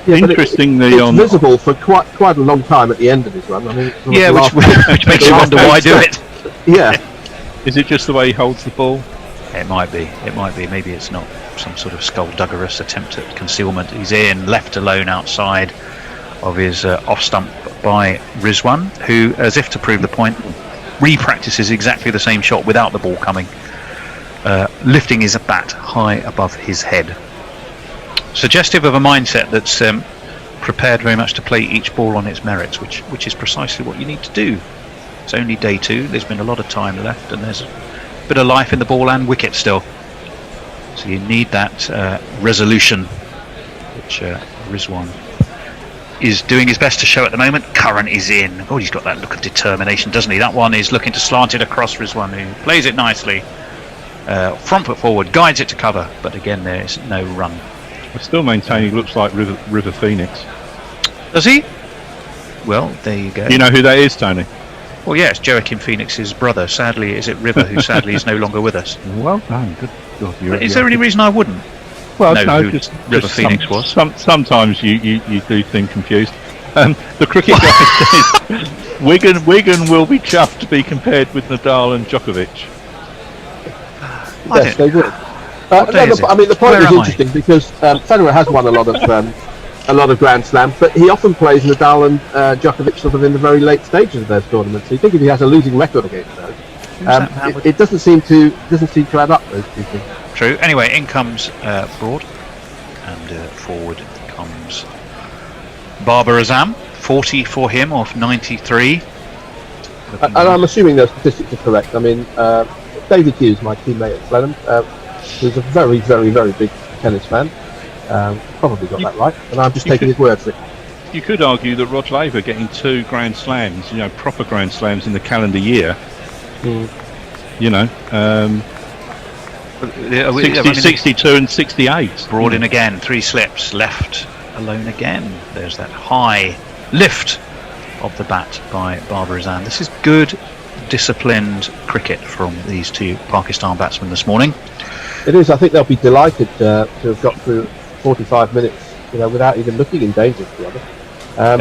Yeah, interestingly, it's visible for quite a long time at the end of his run. I mean, which makes you wonder why do it. Yeah. Is it just the way he holds the ball? It might be. Maybe it's not. some sort of skullduggerous attempt at concealment. He's in, left alone outside of his off stump by Rizwan, who, as if to prove the point, re-practices exactly the same shot without the ball coming, lifting his bat high above his head. Suggestive of a mindset that's prepared very much to play each ball on its merits, which is precisely what you need to do. It's only day 2, there's been a lot of time left, and there's a bit of life in the ball and wicket still. So you need that resolution, which Rizwan is doing his best to show at the moment. Curran is in. Oh, he's got that look of determination, doesn't he? That one is looking to slant it across Rizwan, who plays it nicely. Front foot forward, guides it to cover, but again there is no run. I still maintain he looks like River Phoenix. Does he? Well, there you go. You know who that is, Tony? Well, yes, Joaquin Phoenix's brother. Sadly, is it River, who sadly is no longer with us? Well done. Good God, Is there any reason I wouldn't? Well, know no, who just River Phoenix was? Sometimes you do seem confused. The cricket guy says Wigan will be chuffed to be compared with Nadal and Djokovic. Yes, they would. The point is interesting because Federer has won a lot of Grand Slams, but he often plays Nadal and Djokovic sort of in the very late stages of those tournaments. So you think if he has a losing record against those, it doesn't seem to add up, those two things. True. Anyway, in comes Broad, and forward comes Babar Azam. 40 for him off 93. And I'm assuming those statistics are correct. I mean, David Hughes, my teammate at Blenheim, who's a very, very, very big tennis fan, probably got that right, and I'm just taking his word for it. You could argue that Rod Laver getting 2 Grand Slams, proper Grand Slams in the calendar year, 62 and 68. Broad in again, 3 slips, left alone again. There's that high lift of the bat by Babar Azam. This is good, disciplined cricket from these 2 Pakistan batsmen this morning. It is. I think they'll be delighted to have got through 45 minutes, without even looking in danger, to be honest.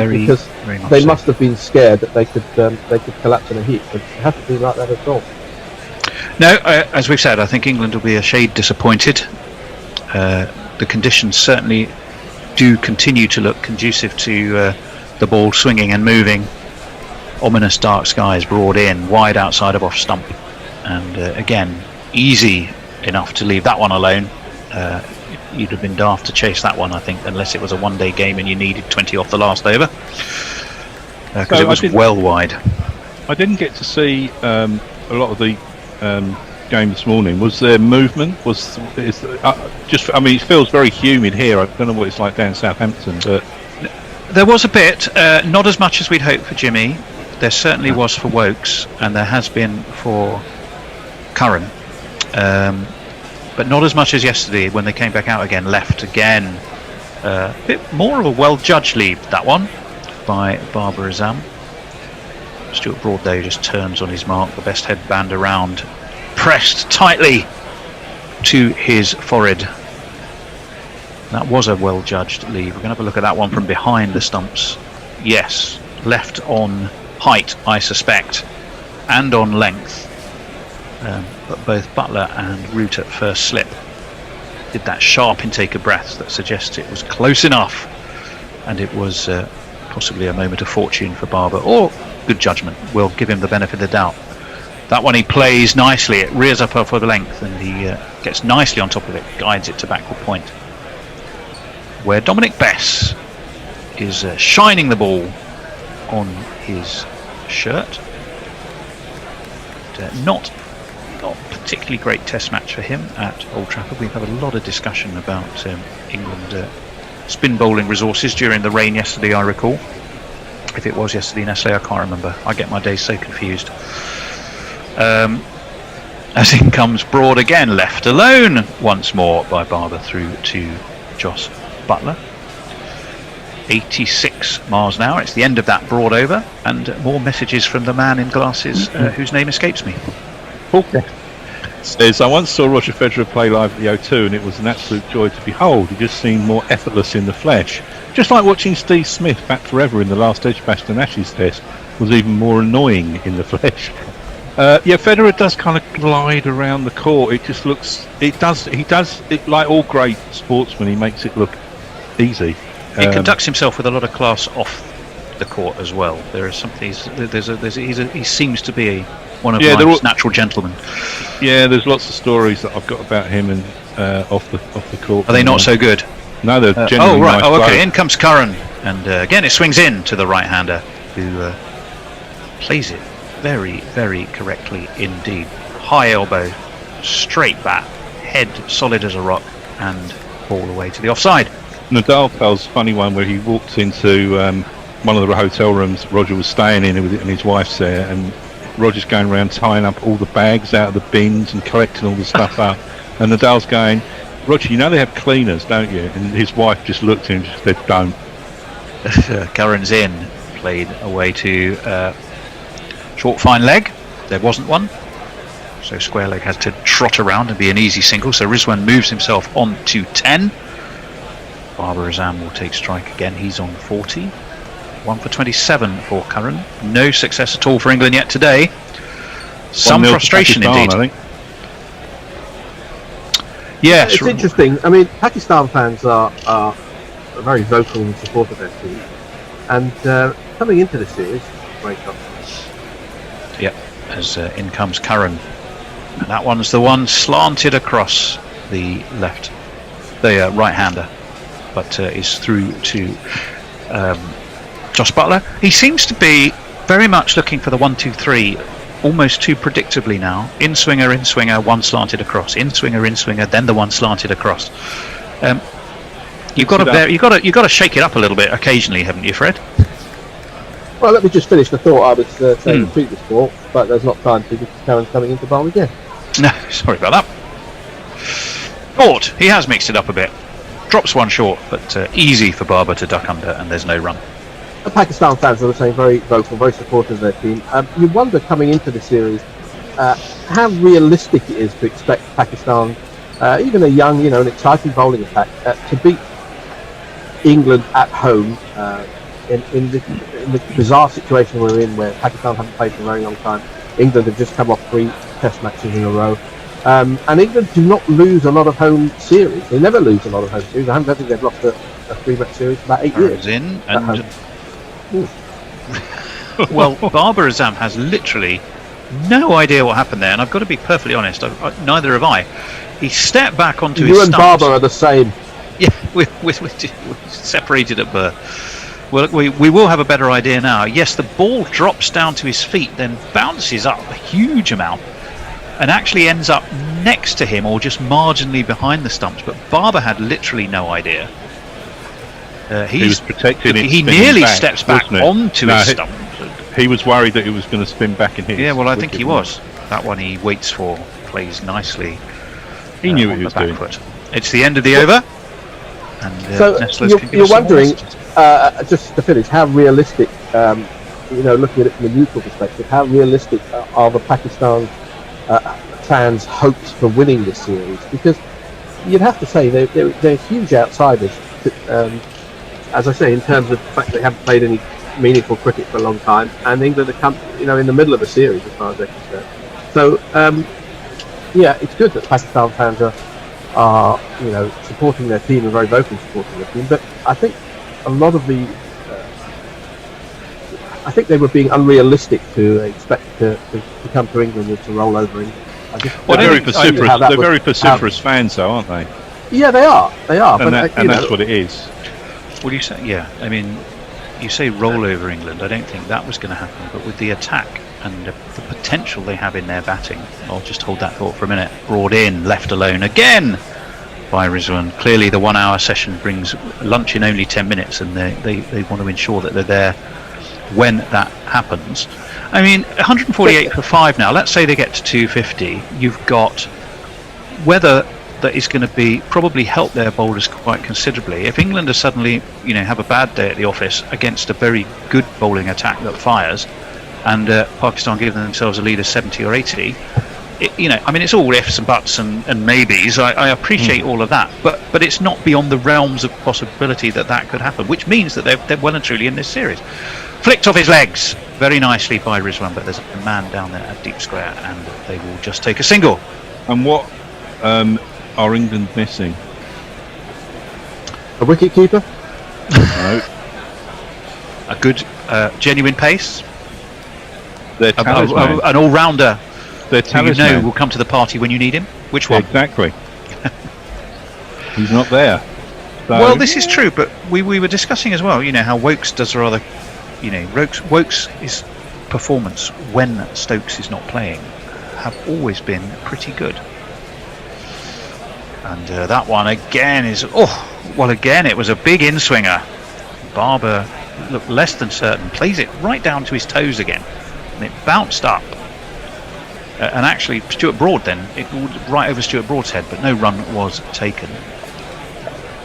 Because they must have been scared that they could collapse in a heap, but it hasn't been like that at all. No, as we've said, I think England will be a shade disappointed. The conditions certainly do continue to look conducive to the ball swinging and moving. Ominous dark skies, Broad in, wide outside of off stump, and again easy enough to leave that one alone. You'd have been daft to chase that one, I think, unless it was a one-day game and you needed 20 off the last over, because it was well wide. I didn't get to see a lot of the game this morning. Was there movement? It feels very humid here. I don't know what it's like down in Southampton, but there was a bit, not as much as we'd hoped for Jimmy. There certainly was for Wokes, and there has been for Curran, but not as much as yesterday when they came back out again. Left again, a bit more of a well-judged lead, that one, by Babar Azam. Stuart Broad though just turns on his mark, the best headband around, pressed tightly to his forehead. That was a well-judged lead. We're going to have a look at that one from behind the stumps. Yes, left on height, I suspect, and on length, but both Butler and Root at first slip did that sharp intake of breath that suggests it was close enough, and it was possibly a moment of fortune for Barber, or good judgment. We'll give him the benefit of the doubt. That one he plays nicely, it rears up for the length, and he gets nicely on top of it, guides it to backward point, where Dominic Bess is shining the ball on his shirt. Not particularly great test match for him at Old Trafford. We've had a lot of discussion about England spin bowling resources during the rain yesterday, I recall. If it was yesterday, Nestle, I can't remember. I get my days so confused. As in comes Broad again, left alone once more by Barber through to Joss Butler. 86 miles an hour. It's the end of that Broad over, and more messages from the man in glasses whose name escapes me. Okay. Says, I once saw Roger Federer play live at the O2 and it was an absolute joy to behold. He just seemed more effortless in the flesh. Just like watching Steve Smith bat forever in the last Edgbaston Ashes test was even more annoying in the flesh. Yeah, Federer does kind of glide around the court. It just looks. He does it like all great sportsmen. He makes it look easy. He conducts himself with a lot of class off the court as well. There is something. He seems to be one of life's natural gentlemen. Yeah, there's lots of stories that I've got about him and off the court. Are they not so good? No, they're generally nice. Oh, right. Okay. In comes Curran, and again it swings in to the right-hander, who plays it very, very correctly indeed. High elbow, straight back, head solid as a rock, and ball away to the offside. Nadal tells a funny one where he walked into one of the hotel rooms Roger was staying in, and his wife's there, and Roger's going around tying up all the bags out of the bins and collecting all the stuff up, and Nadal's going, Roger, you know they have cleaners, don't you? And his wife just looked at him and just said, don't. Curran's in, played away to short fine leg. There wasn't one, so square leg has to trot around and be an easy single. So Rizwan moves himself on to 10. Barbara Azam will take strike again. He's on 40. 1 for 27 for Curran. No success at all for England yet today. Some frustration indeed. I think. Yeah, it's interesting. I mean, Pakistan fans are very vocal in support of their team, and coming into the series, great job. Yeah, as in comes Curran, and that one's the one slanted across the left, the right-hander, but is through to Josh Butler. He seems to be very much looking for the 1-2-3. Almost too predictably now. In swinger, one slanted across. In swinger, then the one slanted across. You've got to shake it up a little bit occasionally, haven't you, Fred? Well, let me just finish the thought I was saying the previous ball, but there's not time to because Karen's coming into bowl again. No, sorry about that. Short. He has mixed it up a bit. Drops one short, but easy for Barber to duck under, and there's no run. The Pakistan fans are the same, very vocal, very supportive of their team. You wonder coming into the series how realistic it is to expect Pakistan, even a young, an exciting bowling attack, to beat England at home in the bizarre situation we're in, where Pakistan haven't played for a very long time. England have just come off 3 Test matches in a row, and England do not lose a lot of home series. They never lose a lot of home series. I don't think they've lost a 3-match series for about 8 years. In and well, Barbara Azam has literally no idea what happened there, and I've got to be perfectly honest, neither have I. He stepped back onto his stumps. You and Barbara are the same. Yeah, we're separated at birth. Well, we will have a better idea now. Yes, the ball drops down to his feet, then bounces up a huge amount, and actually ends up next to him or just marginally behind the stumps. But Barber had literally no idea. He was protecting it. He nearly steps back onto his stump. He was worried that it was going to spin back and hit. Yeah, well, I think he was. That one he waits for, plays nicely. He knew what he was doing. Foot. It's the end of the over. And, so you're wondering, just to finish, how realistic, looking at it from a neutral perspective, how realistic are the Pakistan fans' hopes for winning this series? Because you'd have to say they're huge outsiders. As I say, in terms of the fact they haven't played any meaningful cricket for a long time, and England are come, in the middle of a series as far as they're concerned. So, it's good that Pakistan fans are supporting their team and very vocally supporting their team. But I think a lot of I think they were being unrealistic to expect to come to England and to roll over England. They're very vociferous fans, though, aren't they? Yeah, they are. And that's what it is. What do you say? Yeah, I mean, you say roll over England. I don't think that was going to happen. But with the attack and the potential they have in their batting, I'll just hold that thought for a minute. Brought in, left alone again by Rizwan. Clearly, the 1 hour session brings lunch in only 10 minutes, and they want to ensure that they're there when that happens. I mean, 148 for 5 now. Let's say they get to 250. You've got weather that is going to be probably help their bowlers quite considerably. If England are suddenly, have a bad day at the office against a very good bowling attack that fires, and Pakistan give themselves a lead of 70 or 80, it's all ifs and buts and maybes. I appreciate all of that, but it's not beyond the realms of possibility that could happen, which means that they're well and truly in this series. Flicked off his legs, very nicely by Rizwan, but there's a man down there at deep square, and they will just take a single. And what are England missing? A wicket keeper? No. A good, genuine pace. Their talisman. An all-rounder Their who talisman. will come to the party when you need him. Which one? Exactly. He's not there. So, Well, this is true, but we were discussing as well, how Wokes does rather, Wokes' performance when Stokes is not playing have always been pretty good. And that one again is, again it was a big in-swinger. Barber looked less than certain, plays it right down to his toes again, and it bounced up. And actually, Stuart Broad then, it right over Stuart Broad's head, but no run was taken.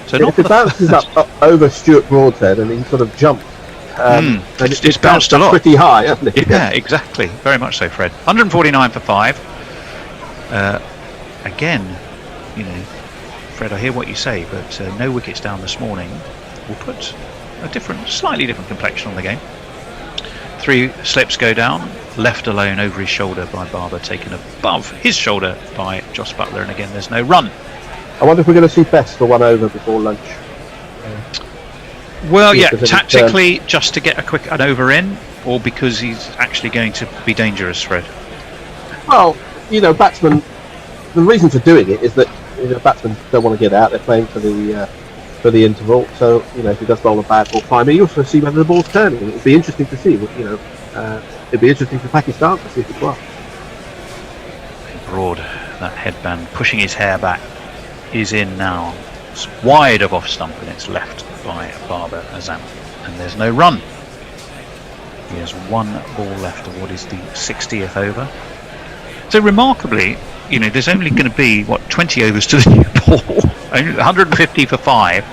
So if it bounces up over Stuart Broad's head and he sort of jumpps, and it's bounced a lot. Pretty high, hasn't it? Yeah, exactly. Very much so, Fred. 149 for 5. Again, Fred, I hear what you say, but no wickets down this morning will put a slightly different complexion on the game. 3 slips go down, left alone over his shoulder by Barber, taken above his shoulder by Joss Butler, and again there's no run. I wonder if we're going to see Best for one over before lunch. Well, yeah, tactically, just to get an over in, or because he's actually going to be dangerous, Fred? Well, batsmen, the reason for doing it is that batsmen don't want to get out. They're playing for the interval. So if he does bowl a bad ball, fine. But you also see whether the ball's turning. It'd be interesting to see. It'd be interesting for Pakistan to see if it was. Broad, that headband pushing his hair back, is in now. It's wide of off stump, and it's left by Barber Azam, and there's no run. He has 1 ball left of what is the 60th over. So remarkably, there's only going to be 20 overs to the new ball. Only 150 for 5.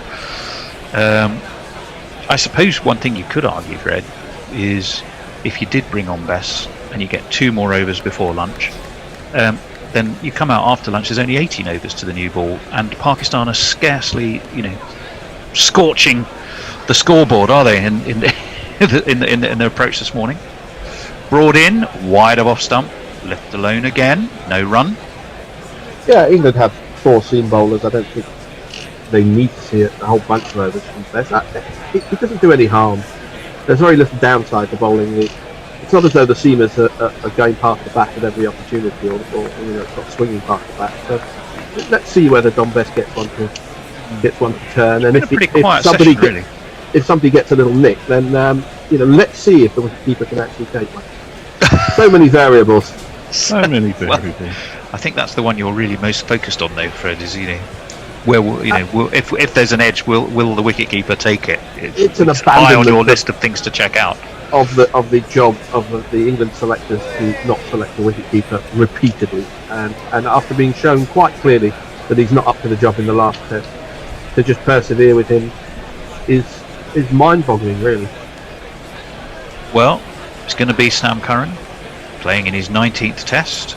I suppose one thing you could argue, Fred, is if you did bring on Bess and you get 2 more overs before lunch, then you come out after lunch, there's only 18 overs to the new ball, and Pakistan are scarcely, scorching the scoreboard, are they, in their approach this morning? Broad in, wide of off stump, left alone again, no run. Yeah, England have 4 seam bowlers. I don't think they need to see a whole bunch of overs from Best. It doesn't do any harm. There's very little downside to bowling. It's not as though the seamers are going past the bat at every opportunity, or it's not swinging past the bat. So let's see whether Dom Best gets one to turn. And if somebody gets a little nick, then let's see if the wicketkeeper can actually take one. So many variables. So many variables. Well, I think that's the one you're really most focused on, though, Fred. Is if there's an edge, will the wicketkeeper take it? It's an high on abandonment your list of things to check out. Of the job of the England selectors to not select the wicketkeeper repeatedly, and after being shown quite clearly that he's not up to the job in the last test, to just persevere with him is mind-boggling, really. Well, it's going to be Sam Curran playing in his 19th test,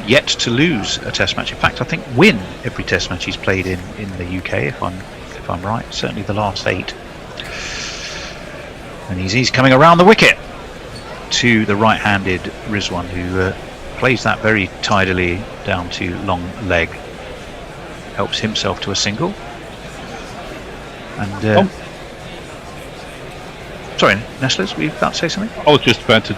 yet to lose a test match. In fact, I think win every test match he's played in the UK, if I'm right. Certainly the last 8. And he's coming around the wicket to the right-handed Rizwan, who plays that very tidily down to long leg. Helps himself to a single. And sorry, Nestlers, were you about to say something? I was just about to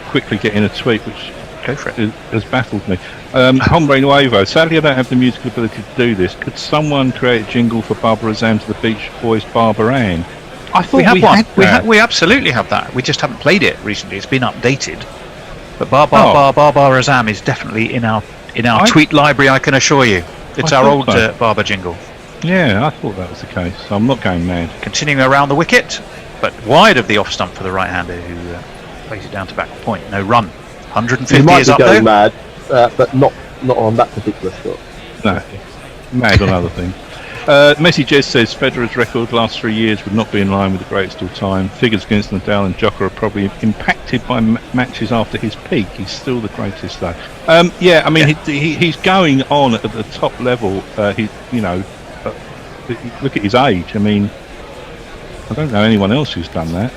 quickly get in a tweet which Go for it. has baffled me. Hombre Nuevo, sadly I don't have the musical ability to do this. Could someone create a jingle for Barbara Azam to the Beach Boys Barbara Ann? I thought we have one. We absolutely have that. We just haven't played it recently. It's been updated. But Barbara Azam is definitely in our tweet library, I can assure you. It's our old Barber jingle. Yeah, I thought that was the case. So I'm not going mad. Continuing around the wicket, but wide of the off stump for the right-hander, who plays it down to back point. No run. 150 is up there. Mad, but not on that particular shot. No, mad on other things. Messi Jez says Federer's record last 3 years would not be in line with the greatest all time. Figures against Nadal and Djokovic are probably impacted by matches after his peak. He's still the greatest though. He's going on at the top level. Look at his age. I mean, I don't know anyone else who's done that.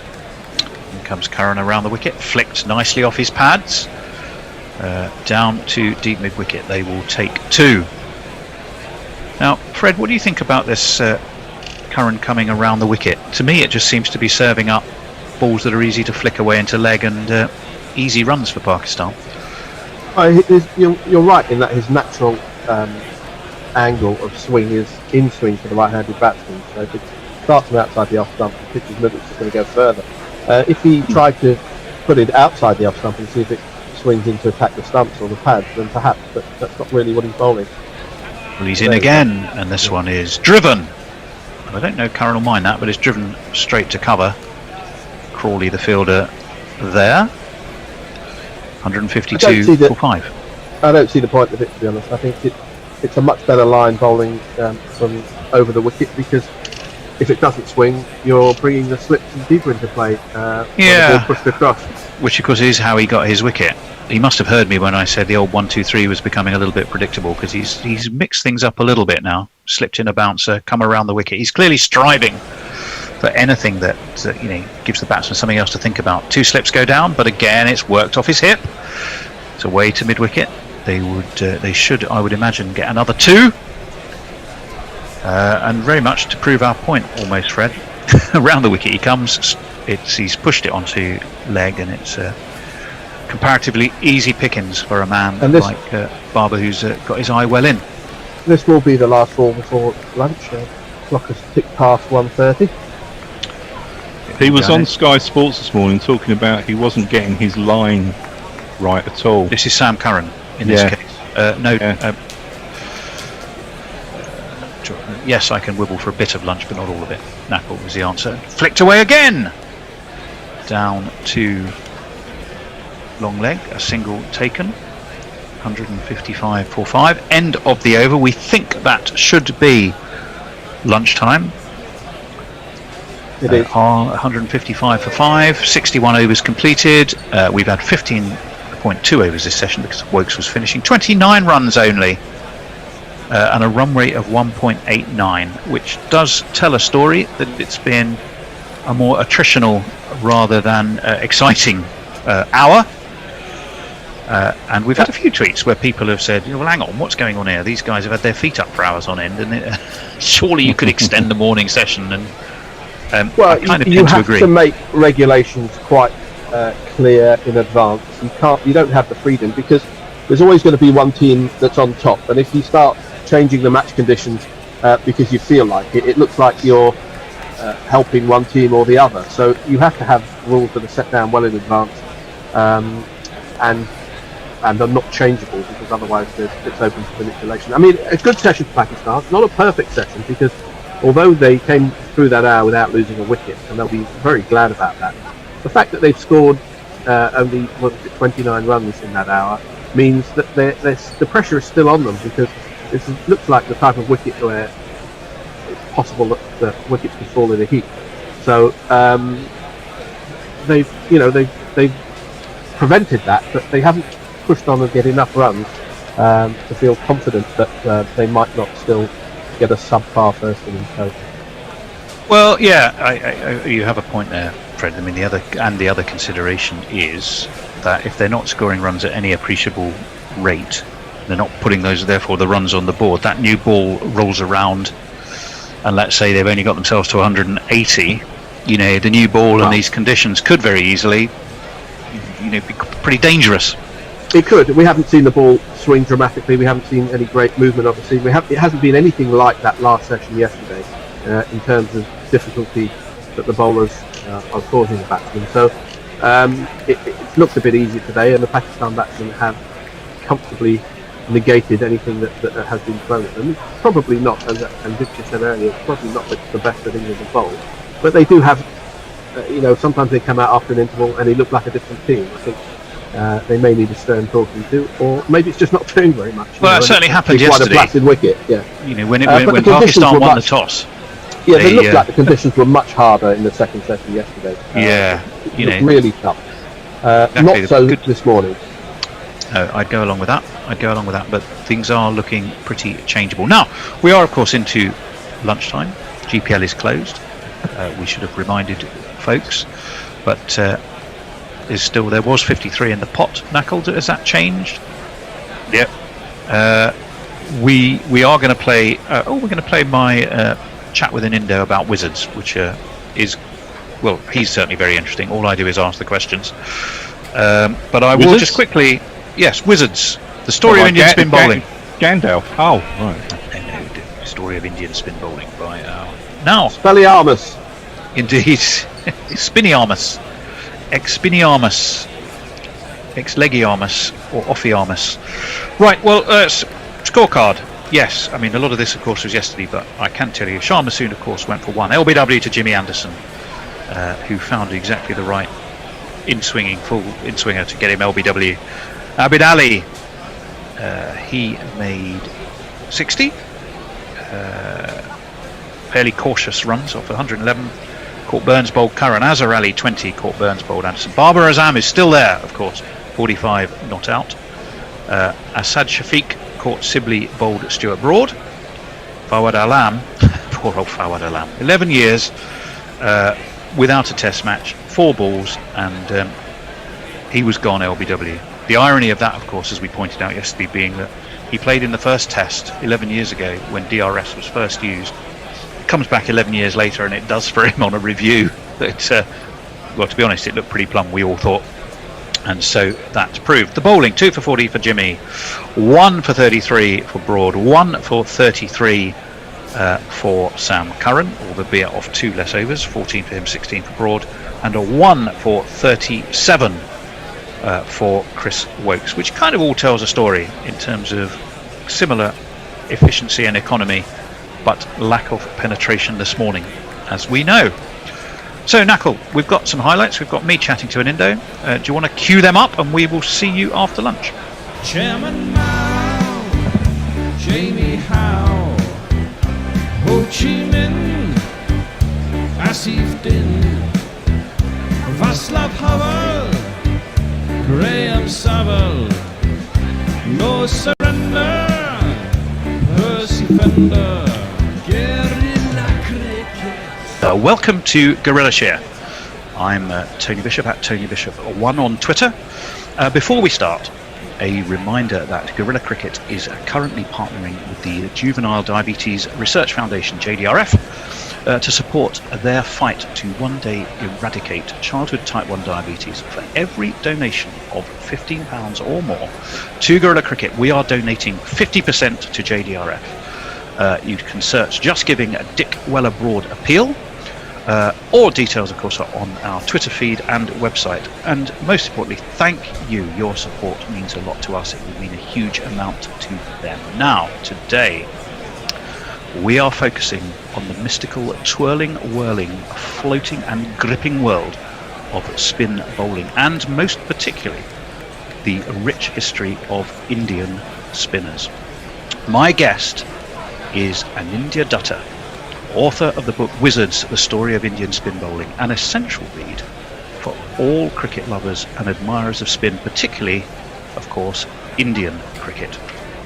comes Curran around the wicket, flicked nicely off his pads. Down to deep mid wicket. They will take 2. Now, Fred, what do you think about this Curran coming around the wicket? To me, it just seems to be serving up balls that are easy to flick away into leg and easy runs for Pakistan. You're right in that his natural angle of swing is in swing for the right-handed batsman. So if it starts from outside the off stump, the pitcher's middle is going to go further. If he tried to put it outside the off stump and see if it swings in to attack the stumps or the pads, then perhaps, but that's not really what he's bowling. Well, he's in again, and this one is driven. I don't know Curran will mind that, but it's driven straight to cover. Crawley, the fielder, there. 152 for 5. I don't see the point of it, to be honest. I think it's a much better line bowling from over the wicket, because if it doesn't swing, you're bringing the slips and deeper into play. Yeah, the ball pushed across. Which of course is how he got his wicket. He must have heard me when I said the old 1-2-3 was becoming a little bit predictable, because he's mixed things up a little bit now. Slipped in a bouncer, come around the wicket. He's clearly striving for anything that gives the batsman something else to think about. 2 slips go down, but again it's worked off his hip. It's away to mid wicket. They should, I would imagine, get another 2. And very much to prove our point, almost, Fred. Around the wicket he comes. He's pushed it onto leg, and it's comparatively easy pickings for a man like Barber, who's got his eye well in. This will be the last ball before lunch. Clock has ticked past 1:30. He was on Sky Sports this morning talking about he wasn't getting his line right at all. This is Sam Curran in this case. Yes, I can wibble for a bit of lunch, but not all of it. Knackle was the answer. Flicked away again. Down to long leg, a single taken. 155 for 5. End of the over. We think that should be lunchtime. It is. 155 for 5. 61 overs completed. We've had 15.2 overs this session because Wokes was finishing. 29 runs only. And a run rate of 1.89, which does tell a story that it's been a more attritional rather than exciting hour. And we've had a few tweets where people have said, well, hang on, what's going on here? These guys have had their feet up for hours on end, and surely you could extend the morning session. And well, I kind of you tend to have agree. to make regulations quite clear in advance. You don't have the freedom, because there's always going to be one team that's on top, and if you start changing the match conditions because you feel like it looks like you're helping one team or the other. So you have to have rules that are set down well in advance and are not changeable, because otherwise it's open to manipulation. I mean, a good session for Pakistan, not a perfect session, because although they came through that hour without losing a wicket, and they'll be very glad about that, the fact that they've scored only 29 runs in that hour means that the pressure is still on them, because this looks like the type of wicket where it's possible that the wickets could fall in a heap. So they've prevented that, but they haven't pushed on and get enough runs to feel confident that they might not still get a subpar first innings total. Well, yeah, you have a point there, Fred. I mean, the other consideration is that if they're not scoring runs at any appreciable rate, they're not putting therefore the runs on the board. That new ball rolls around, and let's say they've only got themselves to 180. The new ball in these conditions could very easily, be pretty dangerous. It could. We haven't seen the ball swing dramatically. We haven't seen any great movement, obviously. It hasn't been anything like that last session yesterday in terms of difficulty that the bowlers are causing the batsmen. So it looks a bit easier today, and the Pakistan batsmen have comfortably negated anything that has been thrown at them. It's probably not, as Victor said earlier, it's probably not the best that England have bowled, but they do have, sometimes they come out after an interval and they look like a different team. I think they may need a stern talking to, or maybe it's just not doing very much. Well, that certainly happened yesterday. Quite a placid wicket, yeah. When Pakistan won the toss. Yeah, they looked like the conditions were much harder in the second session yesterday. It looked really tough. Not so this morning. I'd go along with that. But things are looking pretty changeable. Now, we are, of course, into lunchtime. GPL is closed. We should have reminded folks. But is still there. Was 53 in the pot. Knuckled, has that changed? Yep. We are going to play. We're going to play my chat with an Indo about Wizards, which is, well, he's certainly very interesting. All I do is ask the questions. But I will just quickly. Yes, Wizards. The story of Indian spin bowling. Gandalf. Oh, right. No, story of Indian spin bowling by now. Spelliarmus. Indeed, Spiniarmus, Expiniarmus, Exlegiarmus, or Offiarmus. Right. Well, scorecard. Yes, I mean a lot of this, of course, was yesterday, but I can tell you, Shah Massoon, of course, went for 1. LBW to Jimmy Anderson, who found exactly the right full in-swinger to get him LBW. Abid Ali, he made 60. Fairly cautious runs off 111. Caught Burns bowled Curran. Azhar Ali 20. Caught Burns bowled Anderson. Babar Azam is still there, of course. 45 not out. Asad Shafiq caught Sibley bowled Stuart Broad. Fawad Alam, poor old Fawad Alam, 11 years without a test match, 4 balls, and he was gone LBW. The irony of that, of course, as we pointed out yesterday, being that he played in the first test 11 years ago when DRS was first used. It comes back 11 years later and it does for him on a review that, well, to be honest, it looked pretty plumb, we all thought. And so that's proved. The bowling, 2 for 40 for Jimmy, 1 for 33 for Broad, 1 for 33 for Sam Curran, albeit off 2 less overs, 14 for him, 16 for Broad, and a 1 for 37 for Chris Wokes, which kind of all tells a story in terms of similar efficiency and economy, but lack of penetration this morning, as we know. So, Knuckle, we've got some highlights. We've got me chatting to an Indo. Do you want to cue them up, and we will see you after lunch? Chairman Mao, Jamie Howe, Ho Chi Minh, Asif Din, Václav Havel, Graham Saville, No Surrender, Percy Fender, Guerrilla Cricket. Welcome to Guerrilla Share. I'm Tony Bishop at Tony Bishop1 on Twitter. Before we start, a reminder that Guerrilla Cricket is currently partnering with the Juvenile Diabetes Research Foundation, JDRF, to support their fight to one day eradicate childhood type 1 diabetes. For every donation of £15 or more to Guerrilla Cricket, we are donating 50% to JDRF. You can search Just Giving Dick Weller Broad Appeal. All details, of course, are on our Twitter feed and website. And most importantly, thank you. Your support means a lot to us. It would mean a huge amount to them. Now, today, we are focusing on the mystical, twirling, whirling, floating and gripping world of spin bowling, and most particularly, the rich history of Indian spinners. My guest is Anindya Dutta, author of the book Wizards, The Story of Indian Spin Bowling, an essential read for all cricket lovers and admirers of spin, particularly, of course, Indian cricket.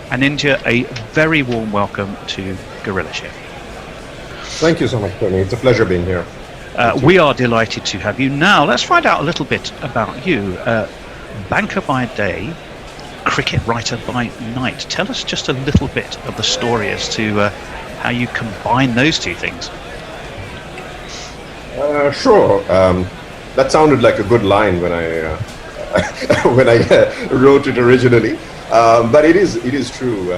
Anindya, a very warm welcome to Guerrilla Share. Thank you so much, Tony. It's a pleasure being here. We are delighted to have you. Now, let's find out a little bit about you. Banker by day, cricket writer by night. Tell us just a little bit of the story as to how you combine those two things. Sure. That sounded like a good line when I when I wrote it originally. But it is true.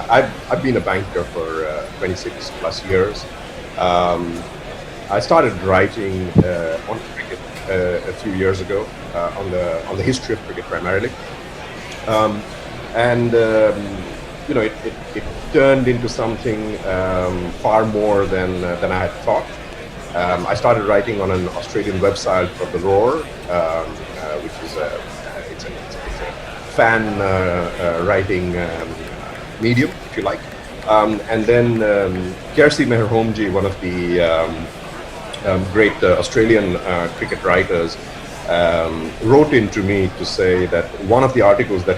I've been a banker for 26 plus years. I started writing on cricket a few years ago on the history of cricket primarily, and you know, it turned into something far more than I had thought. I started writing on an Australian website called The Roar, which is it's a fan writing medium, if you like. And then Kiersey Meher-Homji, one of the great Australian cricket writers, wrote in to me to say that one of the articles that he